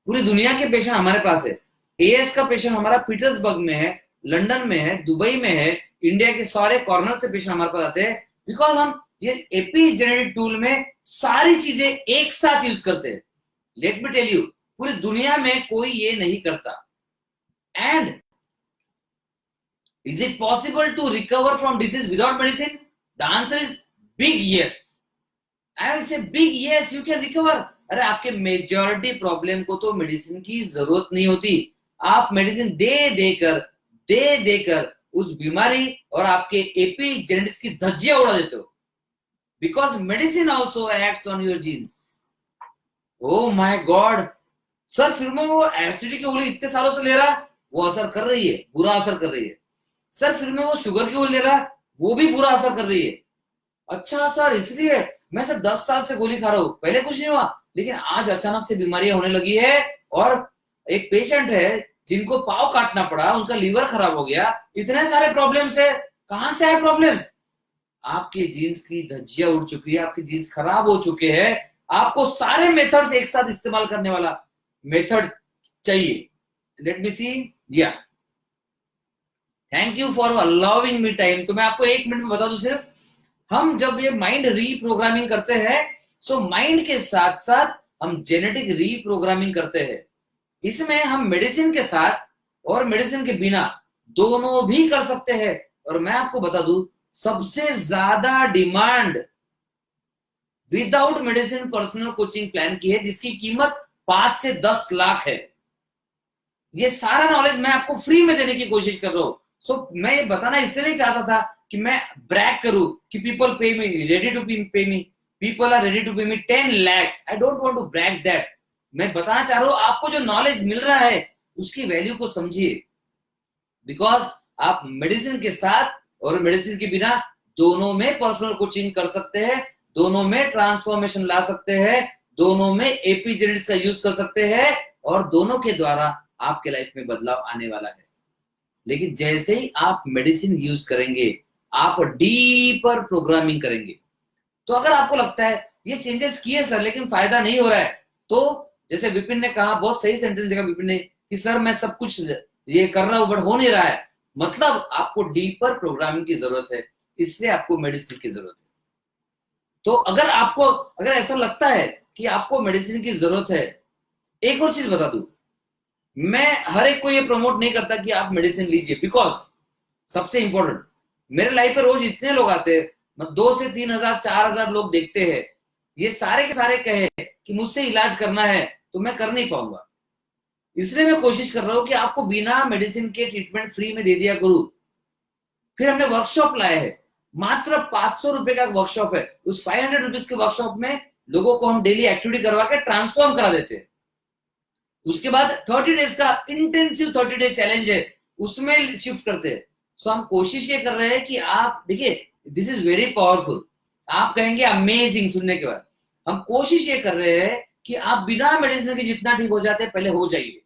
पूरी दुनिया के पेशेंट हमारे पास है। एएस का पेशेंट हमारा पीटर्सबर्ग में है, लंदन में है, दुबई में है, इंडिया के सारे कॉर्नर से पेशेंट हमारे पास आते हैं, बिकॉज हम ये एपीजेनेटिक टूल में सारी चीजें एक साथ यूज करते हैं। लेट मी टेल यू, पूरी दुनिया में कोई ये नहीं करता। And is it possible to recover from disease without medicine? The answer is big yes. I will say big yes, you can recover. अरे आपके मेजॉरिटी प्रॉब्लम को तो मेडिसिन की जरूरत नहीं होती, आप मेडिसिन दे देकर उस बीमारी और आपके एपिजेनेटिक्स की धज्जियां उड़ा देते हो, because medicine also acts on your genes. Oh my god sir, फिर मैं वो एसिडिटी की गोली इतने सालों से ले रहा, वो असर कर रही है, बुरा असर कर रही है। सर फिर मैं वो शुगर की गोली ले रहा, वो भी बुरा असर कर रही है। अच्छा सर, इसलिए मैं सर 10 साल से गोली खा रहा हूं, पहले कुछ नहीं हुआ, लेकिन आज अचानक से बीमारियां होने लगी है। और एक पेशेंट है जिनको पाव काटना पड़ा, उनका लीवर खराब हो गया, इतने सारे प्रॉब्लम्स है। कहां से आए प्रॉब्लम्स? आपके जीन्स की धज्जियां उड़ चुकी है, आपके जीन्स खराब हो चुके हैं, आपको सारे मेथड्स एक साथ इस्तेमाल करने वाला मेथड चाहिए। लेट मी सी, या thank you for allowing me time. तो मैं आपको 1 मिनट में बता दूं सिर्फ, हम जब ये माइंड रीप्रोग्रामिंग करते हैं, सो माइंड के साथ साथ हम जेनेटिक रीप्रोग्रामिंग करते हैं। इसमें हम मेडिसिन के साथ और मेडिसिन के बिना दोनों भी कर सकते हैं। और मैं आपको बता दूं, सबसे ज्यादा demand without medicine personal coaching plan की है, जिसकी कीमत 5 से 10 लाख है। ये सारा नॉलेज मैं आपको फ्री में देने की कोशिश कर रहा हूं। सो मैं ये बताना इसलिए नहीं चाहता था कि मैं ब्रैक करूं कि पीपल पे मी, ready to pay me, people are ready to pay me 10 lakhs। I don't want to break that. मैं बताना चाह रहा हूं, आपको जो नॉलेज मिल रहा है उसकी वैल्यू को समझिए, बिकॉज आप मेडिसिन के साथ और मेडिसिन के बिना दोनों में पर्सनल कोचिंग कर सकते हैं, दोनों में ट्रांसफॉर्मेशन ला सकते हैं, दोनों में एपिजेनेटिक्स का यूज कर सकते हैं, और दोनों के द्वारा आपके लाइफ में बदलाव आने वाला है। लेकिन जैसे ही आप मेडिसिन यूज करेंगे, आप डीपर प्रोग्रामिंग करेंगे। तो अगर आपको लगता है ये चेंजेस किए सर लेकिन फायदा नहीं हो रहा है, तो जैसे विपिन ने कहा, बहुत सही सेंटेंस दिया विपिन ने कि सर मैं सब कुछ ये कर रहा हूं बट हो नहीं रहा है, मतलब आपको डीपर प्रोग्रामिंग की जरूरत है, इसलिए आपको मेडिसिन की जरूरत है। तो अगर ऐसा लगता है कि आपको मेडिसिन की जरूरत है, एक और चीज बता दूं, मैं हर एक को ये प्रमोट नहीं करता कि आप मेडिसिन लीजिए, बिकॉज सबसे इंपॉर्टेंट, मेरे लाइफ पे रोज इतने लोग आते हैं, 2 से 3 हजार 4 हजार लोग देखते हैं, ये सारे के सारे कहे कि मुझसे इलाज करना है तो मैं कर नहीं पाऊंगा। इसलिए मैं कोशिश कर रहा हूं कि आपको बिना मेडिसिन के ट्रीटमेंट फ्री में दे दिया करूं। फिर हमने वर्कशॉप लाए हैं, मात्र 500 रुपए का वर्कशॉप है, उस 500 रुपीज के वर्कशॉप में लोगों को हम डेली एक्टिविटी करवा के ट्रांसफॉर्म करा देते हैं। उसके बाद 30 डेज का इंटेंसिव 30 डे चैलेंज है, उसमें शिफ्ट करते हैं। सो हम कोशिश ये कर रहे हैं कि आप देखिए, दिस इज वेरी पावरफुल, आप कहेंगे अमेजिंग सुनने के बाद। हम कोशिश ये कर रहे हैं कि आप बिना मेडिसिन के जितना ठीक हो जाते हैं पहले हो जाइए,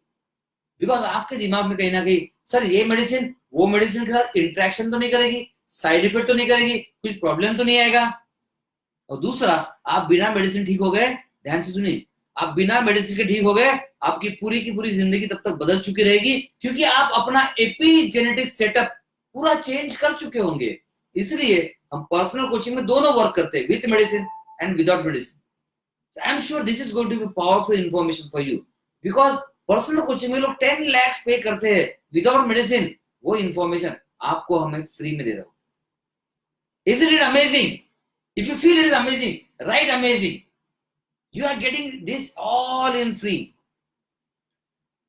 बिकॉज आपके दिमाग में कहीं ना कहीं सर ये मेडिसिन वो मेडिसिन के साथ इंटरेक्शन तो नहीं करेगी, साइड इफेक्ट तो नहीं करेगी, कुछ प्रॉब्लम तो नहीं आएगा। और दूसरा, आप बिना मेडिसिन ठीक हो गए, ध्यान से सुनिए, आप बिना मेडिसिन के ठीक हो गए, आपकी पूरी की पूरी जिंदगी तब तक बदल चुकी रहेगी, क्योंकि आप अपना एपीजेनेटिक सेटअप पूरा चेंज कर चुके होंगे। इसलिए हम पर्सनल कोचिंग में दोनों वर्क करते हैं, with medicine and without medicine. I am sure this is going to be powerful information for you, because personal coaching में लोग 10 लाख पे करते हैं विदाउट मेडिसिन, वो इंफॉर्मेशन आपको हमें फ्री में दे रहा हूं। Isn't it amazing? If you feel it is amazing, write amazing. You are getting this all in free.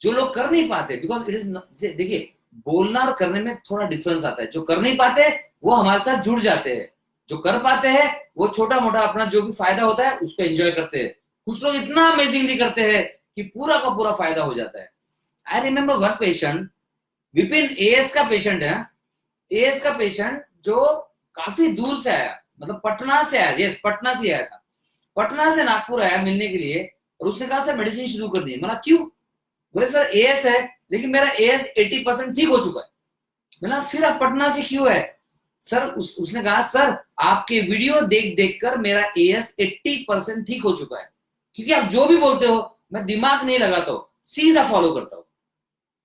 जो लोग कर नहीं पाते, बिकॉज इट इज, देखिए बोलना और करने में थोड़ा डिफरेंस आता है। जो कर नहीं पाते वो हमारे साथ जुड़ जाते हैं, जो कर पाते हैं वो छोटा मोटा अपना जो भी फायदा होता है उसको एंजॉय करते हैं। कुछ लोग इतना अमेजिंगली करते हैं कि पूरा का पूरा फायदा हो जाता है। I remember one patient, Vipin as का पेशेंट है, एएस का पेशेंट जो काफी दूर से आया, मतलब पटना से आया, यस पटना से आया था, पटना से नागपुर आया मिलने के लिए, और उसने कहा सर मेडिसिन शुरू करनी है। मतलब क्यों? बोले सर एएस है लेकिन मेरा एएस 80% ठीक हो चुका है। मतलब फिर आप पटना से क्यों है सर? उसने कहा सर आपके वीडियो देख देख कर मेरा एएस 80% ठीक हो चुका है, क्योंकि आप जो भी बोलते हो मैं दिमाग नहीं लगाता हूँ, सीधा फॉलो करता हूँ।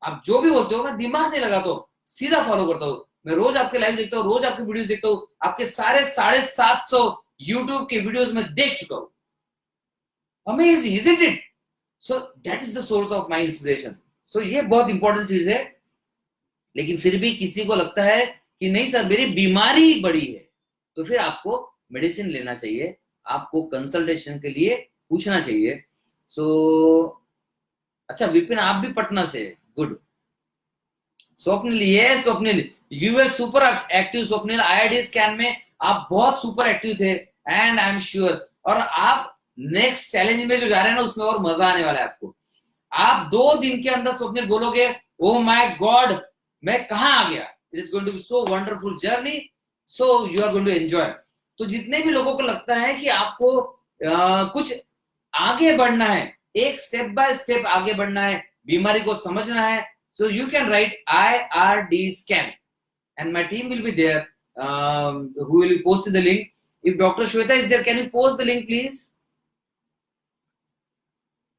आप जो भी बोलते हो मैं दिमाग नहीं लगाता हूँ, सीधा फॉलो करता हूँ। मैं रोज आपके लाइव देखता हूँ, रोज आपके वीडियोस देखता हूँ, आपके सारे 750 यूट्यूब के वीडियोस में देख चुका हूँ। Amazing, isn't it? So that is the source of my inspiration. So ये बहुत इंपॉर्टेंट चीज है। लेकिन फिर भी किसी को लगता है कि नहीं सर मेरी बीमारी बड़ी है, तो फिर आपको मेडिसिन लेना चाहिए, आपको कंसल्टेशन के लिए पूछना चाहिए। सो अच्छा विपिन आप भी पटना से, गुड। स्वप्निल, ये Swapnil US super active. Swapnil IID scan में आप बहुत सुपर एक्टिव थे, एंड आई एम श्योर, और आप नेक्स्ट चैलेंज में जो जा रहे हैं ना उसमें और मजा आने वाला है आपको। आप 2 दिन के अंदर स्वप्निल बोलोगे ओह माय गॉड मैं कहां आ गया। It is going to be so wonderful journey, so you are going to enjoy. तो जितने भी लोगों को लगता है कि आपको कुछ आगे बढ़ना है, एक स्टेप बाय स्टेप आगे बढ़ना है, बीमारी को समझना है, so you can write IRD scan and my team will be there, who will post the link. If Dr. Shweta is there, can you post the link please?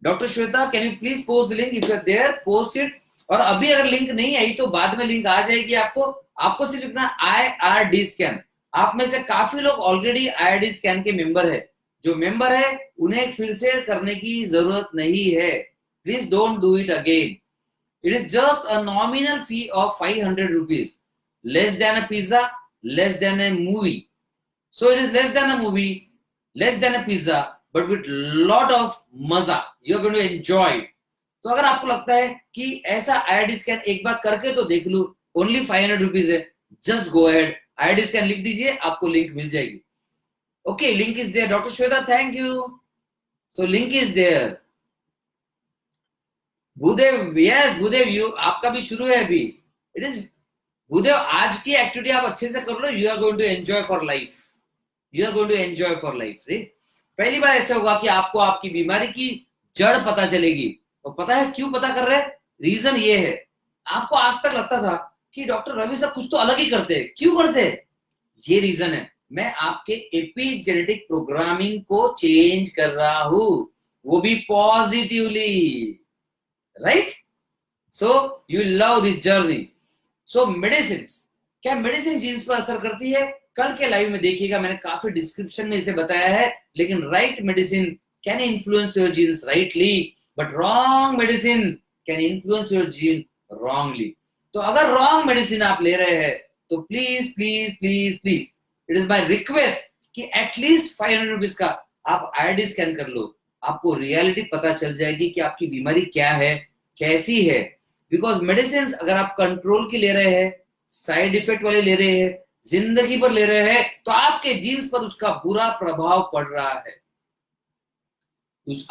Dr. Shweta, can you please post the link? If you are there, post it. और अभी अगर link नहीं आई तो बाद में link आ जाएगी आपको सिर्फ लिखना IRD scan। आप में से काफी लोग ऑलरेडी IRD scan के मेंबर है, जो मेंबर है उन्हें फिर से करने की जरूरत नहीं है। Please don't do it again. It is just a nominal fee of 500 rupees, less than a pizza, less than a movie. So it is less than a movie, less than a pizza, but with lot of मजा। You are going to enjoy it. तो अगर आपको लगता है कि ऐसा IRD scan एक बार करके तो देख लूं, ओनली 500 रुपीज है, just go ahead, IRD scan लिख दीजिए, आपको लिंक मिल जाएगी। Okay, link is there. Doctor Shweta thank you. So link is there. Bhudev, yes Bhudev, you आपका भी शुरू है अभी। इट इज भूदेव, आज की एक्टिविटी आप अच्छे से कर लो, you are going to enjoy for life, you are going to enjoy for life. पहली बार ऐसा होगा कि आपको आपकी बीमारी की जड़ पता चलेगी। तो पता है क्यों पता कर रहे हैं? रीजन ये है, आपको आज तक लगता था कि डॉक्टर रवि सर कुछ तो अलग ही करते हैं, क्यों करते हैं? ये रीजन है। मैं आपके एपिजेनेटिक प्रोग्रामिंग को चेंज कर रहा हूं, वो भी positively, right? So you love this journey. So medicine, क्या मेडिसिन जीन्स पर असर करती है? कल के लाइव में देखिएगा, मैंने काफी डिस्क्रिप्शन में इसे बताया है। लेकिन right medicine can influence your genes rightly, but wrong medicine can influence your gene wrongly. तो अगर रॉन्ग मेडिसिन आप ले रहे हैं तो please please please please, it is my request कि एटलीस्ट 500 रुपीज का आप आईडी स्कैन कर लो। आपको रियलिटी पता चल जाएगी कि आपकी बीमारी क्या है, कैसी है। बिकॉज मेडिसिन अगर आप कंट्रोल की ले रहे हैं, साइड इफेक्ट वाले ले रहे हैं, जिंदगी पर ले रहे हैं, तो आपके जीन्स पर उसका बुरा प्रभाव पड़ रहा है।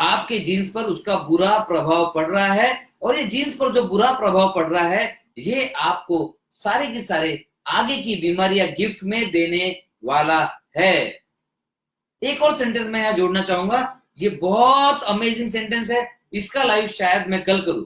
आपके जीन्स पर उसका बुरा प्रभाव पड़ रहा है, और ये जीन्स पर जो बुरा प्रभाव पड़ रहा है, ये आपको सारे के सारे आगे की बीमारियां गिफ्ट में देने वाला है। एक और सेंटेंस मैं यहां जोड़ना चाहूंगा, ये बहुत अमेजिंग सेंटेंस है, इसका लाइव शायद मैं कल करूं।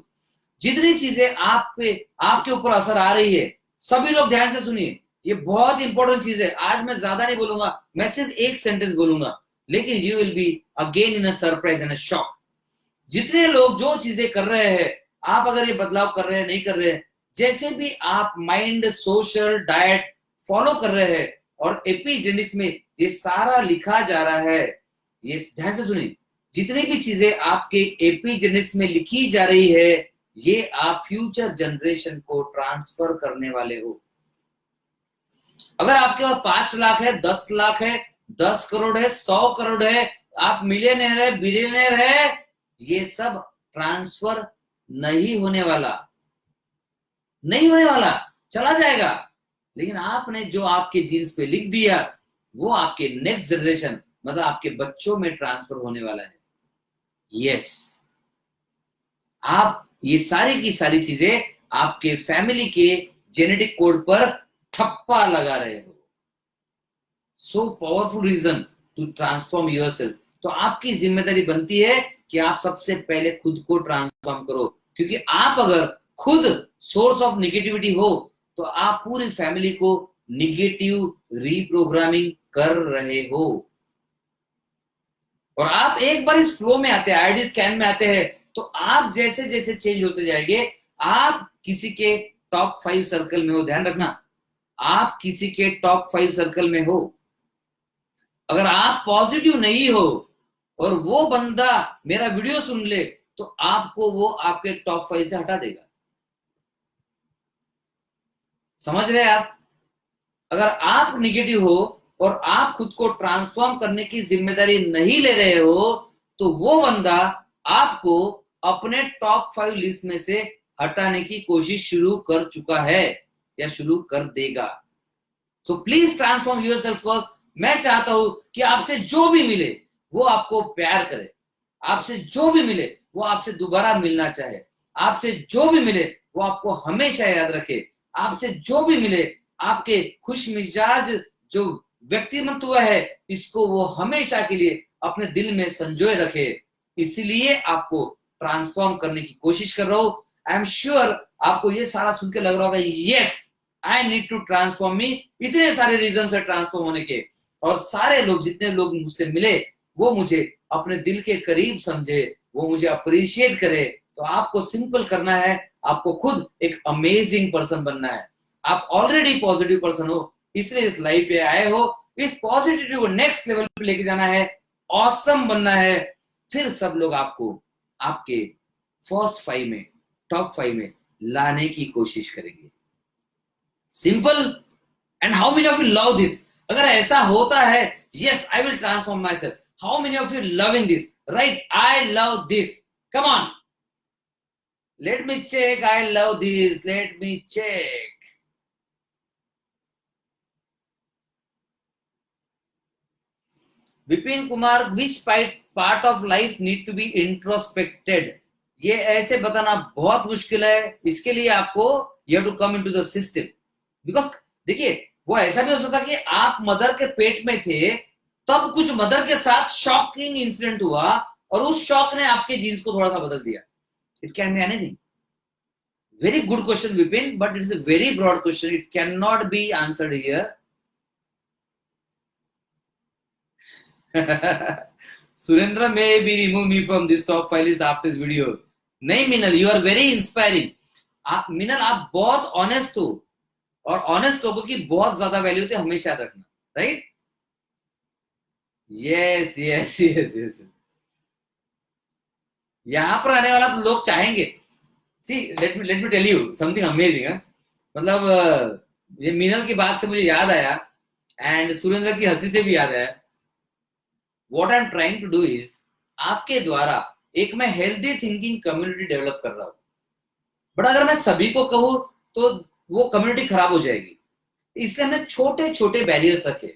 जितनी चीजें आप पे, आपके ऊपर असर आ रही है, सभी लोग ध्यान से सुनिए, ये बहुत इंपॉर्टेंट चीज है। आज मैं ज्यादा नहीं बोलूंगा, मैं सिर्फ एक सेंटेंस बोलूंगा, लेकिन you will be again in a surprise and a shock. जितने लोग जो चीजें कर रहे हैं, आप अगर ये बदलाव कर रहे हैं, नहीं कर रहे हैं, जैसे भी आप माइंड, सोशल, डाइट फॉलो कर रहे हैं, और एपिजेनेटिक्स में ये सारा लिखा जा रहा है, ये ध्यान से सुनिए, जितनी भी चीजें आपके एपिजेनेटिक्स में लिखी जा रही है, ये आप फ्यूचर जनरेशन को ट्रांसफर करने वाले हो। अगर आपके पास 5 लाख है, 10 लाख है, 10 करोड़ है, 100 करोड़ है, आप मिलियनेयर है, बिलियनेयर है, ये सब ट्रांसफर नहीं होने वाला, नहीं होने वाला, चला जाएगा। लेकिन आपने जो आपके जीन्स पे लिख दिया, वो आपके नेक्स्ट जनरेशन, मतलब आपके बच्चों में ट्रांसफर होने वाला है। यस, आप ये सारी की सारी चीजें आपके फैमिली के जेनेटिक कोड पर ठप्पा लगा रहे हो। So powerful reason to transform yourself. तो आपकी जिम्मेदारी बनती है कि आप सबसे पहले खुद को ट्रांसफॉर्म करो, क्योंकि आप अगर खुद सोर्स ऑफ निगेटिविटी हो, तो आप पूरी फैमिली को निगेटिव रीप्रोग्रामिंग कर रहे हो। और आप एक बार इस फ्लो में आते हैं, आईडी स्कैन में आते हैं, तो आप जैसे जैसे चेंज होते जाएंगे, आप किसी के टॉप 5 सर्कल में हो। ध्यान रखना, आप किसी के टॉप 5 सर्कल में हो। अगर आप पॉजिटिव नहीं हो और वो बंदा मेरा वीडियो सुन ले, तो आपको वो आपके टॉप 5 से हटा देगा। समझ रहे आप? अगर आप निगेटिव हो और आप खुद को ट्रांसफॉर्म करने की जिम्मेदारी नहीं ले रहे हो, तो वो बंदा आपको अपने टॉप 5 लिस्ट में से हटाने की कोशिश शुरू कर चुका है या शुरू कर देगा। So please transform yourself first. मैं चाहता हूं कि आपसे जो भी मिले वो आपको प्यार करे, आपसे जो भी मिले वो आपसे दोबारा मिलना चाहे, आपसे जो भी मिले वो आपको हमेशा याद रखे, आपसे जो भी मिले आपके खुश मिजाज जो व्यक्तिमत्व है, इसको वो हमेशा के लिए अपने दिल में संजोए रखे। इसलिए आपको ट्रांसफॉर्म करने की कोशिश कर रहा हूं। आई एम श्योर आपको ये सारा सुन के लग रहा होगा, yes I need to transform me. इतने सारे रीजन है ट्रांसफॉर्म होने के, और सारे लोग, जितने लोग मुझसे मिले, वो मुझे अपने दिल के करीब समझे, वो मुझे अप्रिशिएट करे। तो आपको सिंपल करना है, आपको खुद एक अमेजिंग पर्सन बनना है। आप ऑलरेडी पॉजिटिव पर्सन हो, इसलिए इस लाइफ पे आए हो। इस पॉजिटिविटी को नेक्स्ट लेवल पे लेके जाना है, ऑसम बनना है। फिर सब लोग आपको आपके फर्स्ट 5 में, टॉप 5 में लाने की कोशिश करेंगे। Simple. And how many of you love this? अगर ऐसा होता है, yes I will transform my self, how many of you loving this? Right, I love this, come on, let me check, I love this, let me check. Vipin Kumar, which part of life need to be introspected? ये ऐसे बताना बहुत मुश्किल है, इसके लिए आपको you have to come into the system, because देखिए वो ऐसा भी हो सकता कि आप मदर के पेट में थे, तब कुछ मदर के साथ शॉकिंग इंसिडेंट हुआ और उस शॉक ने आपके जीन्स को थोड़ा सा बदल दिया। It can be anything. Very good question, Vipin, but it's a very broad question. It cannot be answered here. Surendra may be remove me from this top 5 list after this video. नहीं मिनल, you are very inspiring. आप मिनल, आप बहुत honest हो, और honest लोगों की बहुत ज्यादा वैल्यू होती है, हमेशा याद रखना, right? Yes yes yes yes. यहां पर आने वाला तो लोग चाहेंगे। See let me tell you something amazing. मतलब ये मिनल की बात से मुझे याद आया, एंड सुरेंद्र की हंसी से भी याद आया। What I am trying to do is, आपके द्वारा एक मैं हेल्दी थिंकिंग कम्युनिटी डेवलप कर रहा हूं। बट अगर मैं सभी को कहूं तो वो कम्युनिटी खराब हो जाएगी, इसलिए हमने छोटे छोटे बैरियर्स रखे।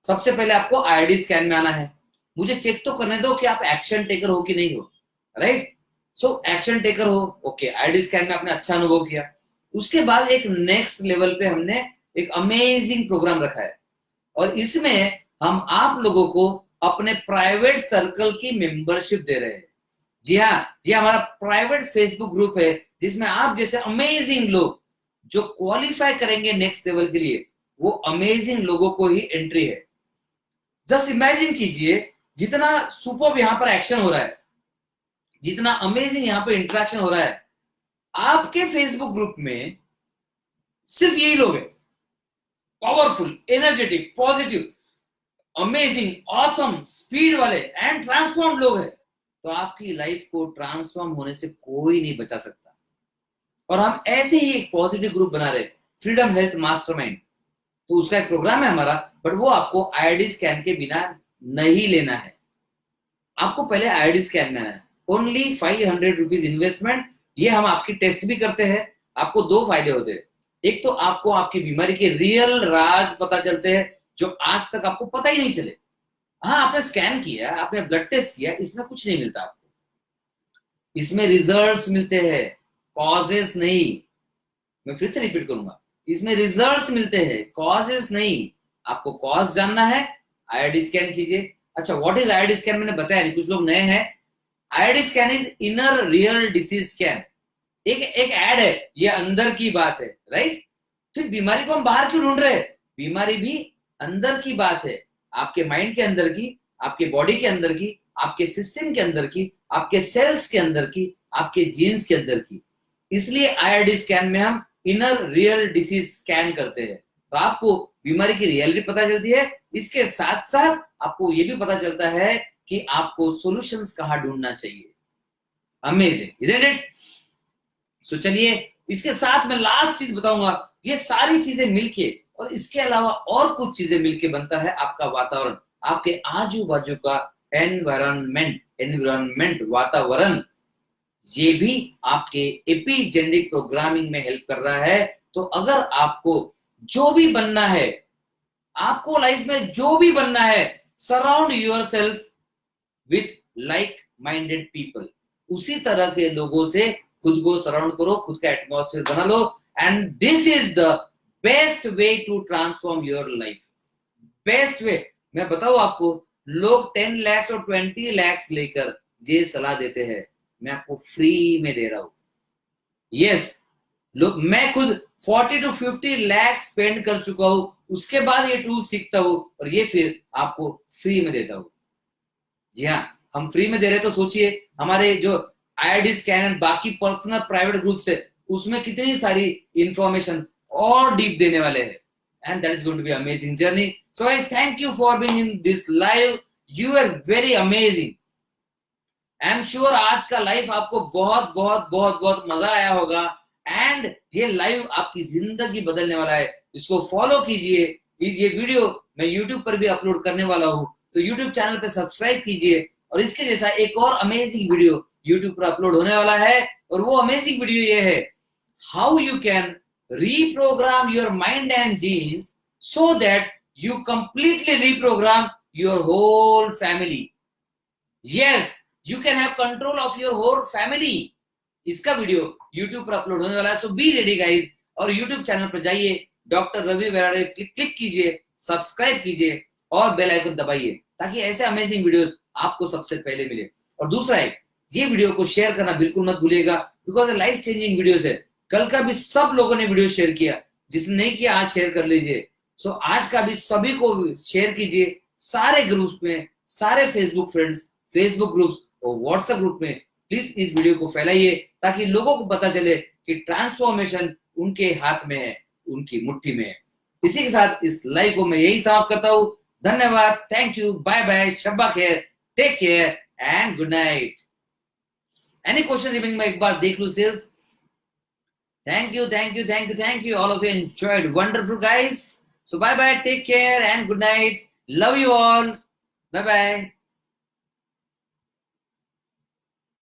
सबसे पहले आपको आईडी स्कैन में आना है। मुझे चेक तो करने दो कि आप एक्शन टेकर हो कि नहीं हो, राइट? सो एक्शन टेकर हो, ओके, आईडी स्कैन में आपने अच्छा अनुभव किया। उसके बाद एक नेक्स्ट लेवल पे हमने एक अमेजिंग प्रोग्राम रखा है, और इसमें हम आप लोगों को अपने प्राइवेट सर्कल की मेंबरशिप दे रहे हैं। जी हाँ, ये हमारा प्राइवेट फेसबुक ग्रुप है, जिसमें आप जैसे अमेजिंग लोग जो क्वालिफाई करेंगे नेक्स्ट लेवल के लिए, वो अमेजिंग लोगों को ही एंट्री है। जस्ट इमेजिन कीजिए, जितना सुपर यहां पर एक्शन हो रहा है, जितना अमेजिंग यहां पर इंटरेक्शन हो रहा है, आपके फेसबुक ग्रुप में सिर्फ यही लोग हैं, powerful, energetic, positive, amazing, awesome, speed वाले एंड ट्रांसफॉर्म लोग हैं, तो आपकी लाइफ को ट्रांसफॉर्म होने से कोई नहीं बचा सकता। और हम ऐसे ही एक पॉजिटिव ग्रुप बना रहे, फ्रीडम हेल्थ मास्टरमाइंड। तो उसका एक प्रोग्राम है हमारा, बट वो आपको आईडी स्कैन के बिना नहीं लेना है। आपको पहले आईडी स्कैन में है, ओनली 500 रुपीज इन्वेस्टमेंट। ये हम आपकी टेस्ट भी करते हैं। आपको दो फायदे होते हैं, एक तो आपको आपकी बीमारी के रियल राज पता चलते हैं, जो आज तक आपको पता ही नहीं चले। हाँ, आपने स्कैन किया, आपने ब्लड टेस्ट किया, इसमें कुछ नहीं मिलता आपको, इसमें रिजल्ट्स मिलते हैं, कॉजेस नहीं। मैं फिर से रिपीट करूंगा, इसमें रिजल्ट्स मिलते हैं, कॉजेस नहीं। आपको कॉज जानना है, आईडी स्कैन कीजिए। अच्छा, व्हाट इज आईडी स्कैन मैंने बताया नहीं, कुछ लोग नए हैं। ID scan is inner real disease scan. एक ऐड है, ये अंदर की बात है, राइट? फिर बीमारी को हम बाहर क्यों ढूंढ रहे हैं? बीमारी भी अंदर की बात है, आपके माइंड के अंदर की, आपके बॉडी के अंदर की, आपके सिस्टम के अंदर की, आपके सेल्स के अंदर की, आपके जीन्स के अंदर की। इसलिए आईडी स्कैन में हम इनर रियल डिसीज स्कैन करते हैं, तो आपको बीमारी की रियलिटी पता चलती है। इसके साथ साथ आपको ये भी पता चलता है कि आपको सॉल्यूशंस कहां ढूंढना चाहिए। Amazing, isn't it? सो चलिए, इसके साथ मैं लास्ट चीज बताऊंगा। ये सारी चीजें मिलके और इसके अलावा और कुछ चीजें मिलके बनता है आपका वातावरण, आपके आजू बाजू का एनवायरनमेंट, वातावरण। ये भी आपके एपिजेनेटिक प्रोग्रामिंग में हेल्प कर रहा है। तो अगर आपको जो भी बनना है, आपको लाइफ में जो भी बनना है, surround yourself with like minded people. उसी तरह के लोगों से खुद को सराउंड करो, खुद का एटमॉस्फेयर बना लो, and this is the best way to transform your life. Best way मैं बताऊं आपको, लोग 10 लाख और 20 लाख लेकर ये सलाह देते हैं, मैं आपको फ्री में दे रहा हूं। यस, लोग, मैं खुद 40 to 50 लाख स्पेंड कर चुका हूं, उसके बाद ये टूल सीखता हूं और ये फिर आपको फ्री में देता हूं। जी हाँ, हम फ्री में दे रहे, तो सोचिए हमारे जो आईडी स्कैन एंड बाकी पर्सनल प्राइवेट ग्रुप से, उसमें कितनी सारी इंफॉर्मेशन और डीप देने वाले हैं, and that is going to be amazing journey. So guys, thank you for being in this live, you are very amazing. I am sure आज का लाइव आपको बहुत बहुत बहुत बहुत मजा आया होगा, एंड ये लाइव आपकी जिंदगी बदलने वाला है। इसको फॉलो कीजिए। ये वीडियो मैं यूट्यूब पर भी अपलोड करने वाला हूं, तो यूट्यूब चैनल पे सब्सक्राइब कीजिए। और इसके जैसा एक और अमेजिंग वीडियो यूट्यूब पर अपलोड होने वाला है, और वो अमेजिंग वीडियो ये है, how you can reprogram your mind and genes so that you completely reprogram your whole family. Yes, you can have control of your whole family. इसका video YouTube पर अपलोड होने वाला है, सो बी रेडी गाइज। और YouTube channel पर जाइए, doctor Ravi बेराड़े click कीजिए, subscribe कीजिए और बेल आइकन दबाइए, ताकि ऐसे अमेजिंग वीडियोस आपको सबसे पहले मिले। और दूसरा है, ये वीडियो को शेयर करना बिल्कुल मत भूलिएगा, बिकॉज लाइफ चेंजिंग वीडियोस है। कल का भी सब लोगों ने वीडियो शेयर किया, जिसने नहीं किया आज शेयर कर लीजिए। सो आज का भी सभी को शेयर कीजिए, सारे ग्रुप्स में सारे फेसबुक फ्रेंड्स, फेसबुक ग्रुप्स और व्हाट्सएप ग्रुप में प्लीज इस वीडियो को फैलाइए ताकि लोगों को पता चले कि ट्रांसफॉर्मेशन उनके हाथ में है, उनकी मुट्ठी में है। इसी के साथ इस लाइव को मैं यही समाप्त करता हूं। धन्यवाद, थैंक यू, बाय बाय, शब्बा खैर, take care and good night. Any question remaining मैं एक बार देख लूं सिर्फ। Thank you, thank you, thank you, thank you. All of you enjoyed. Wonderful, guys. So bye bye, take care, and good night. Love you all. Bye bye.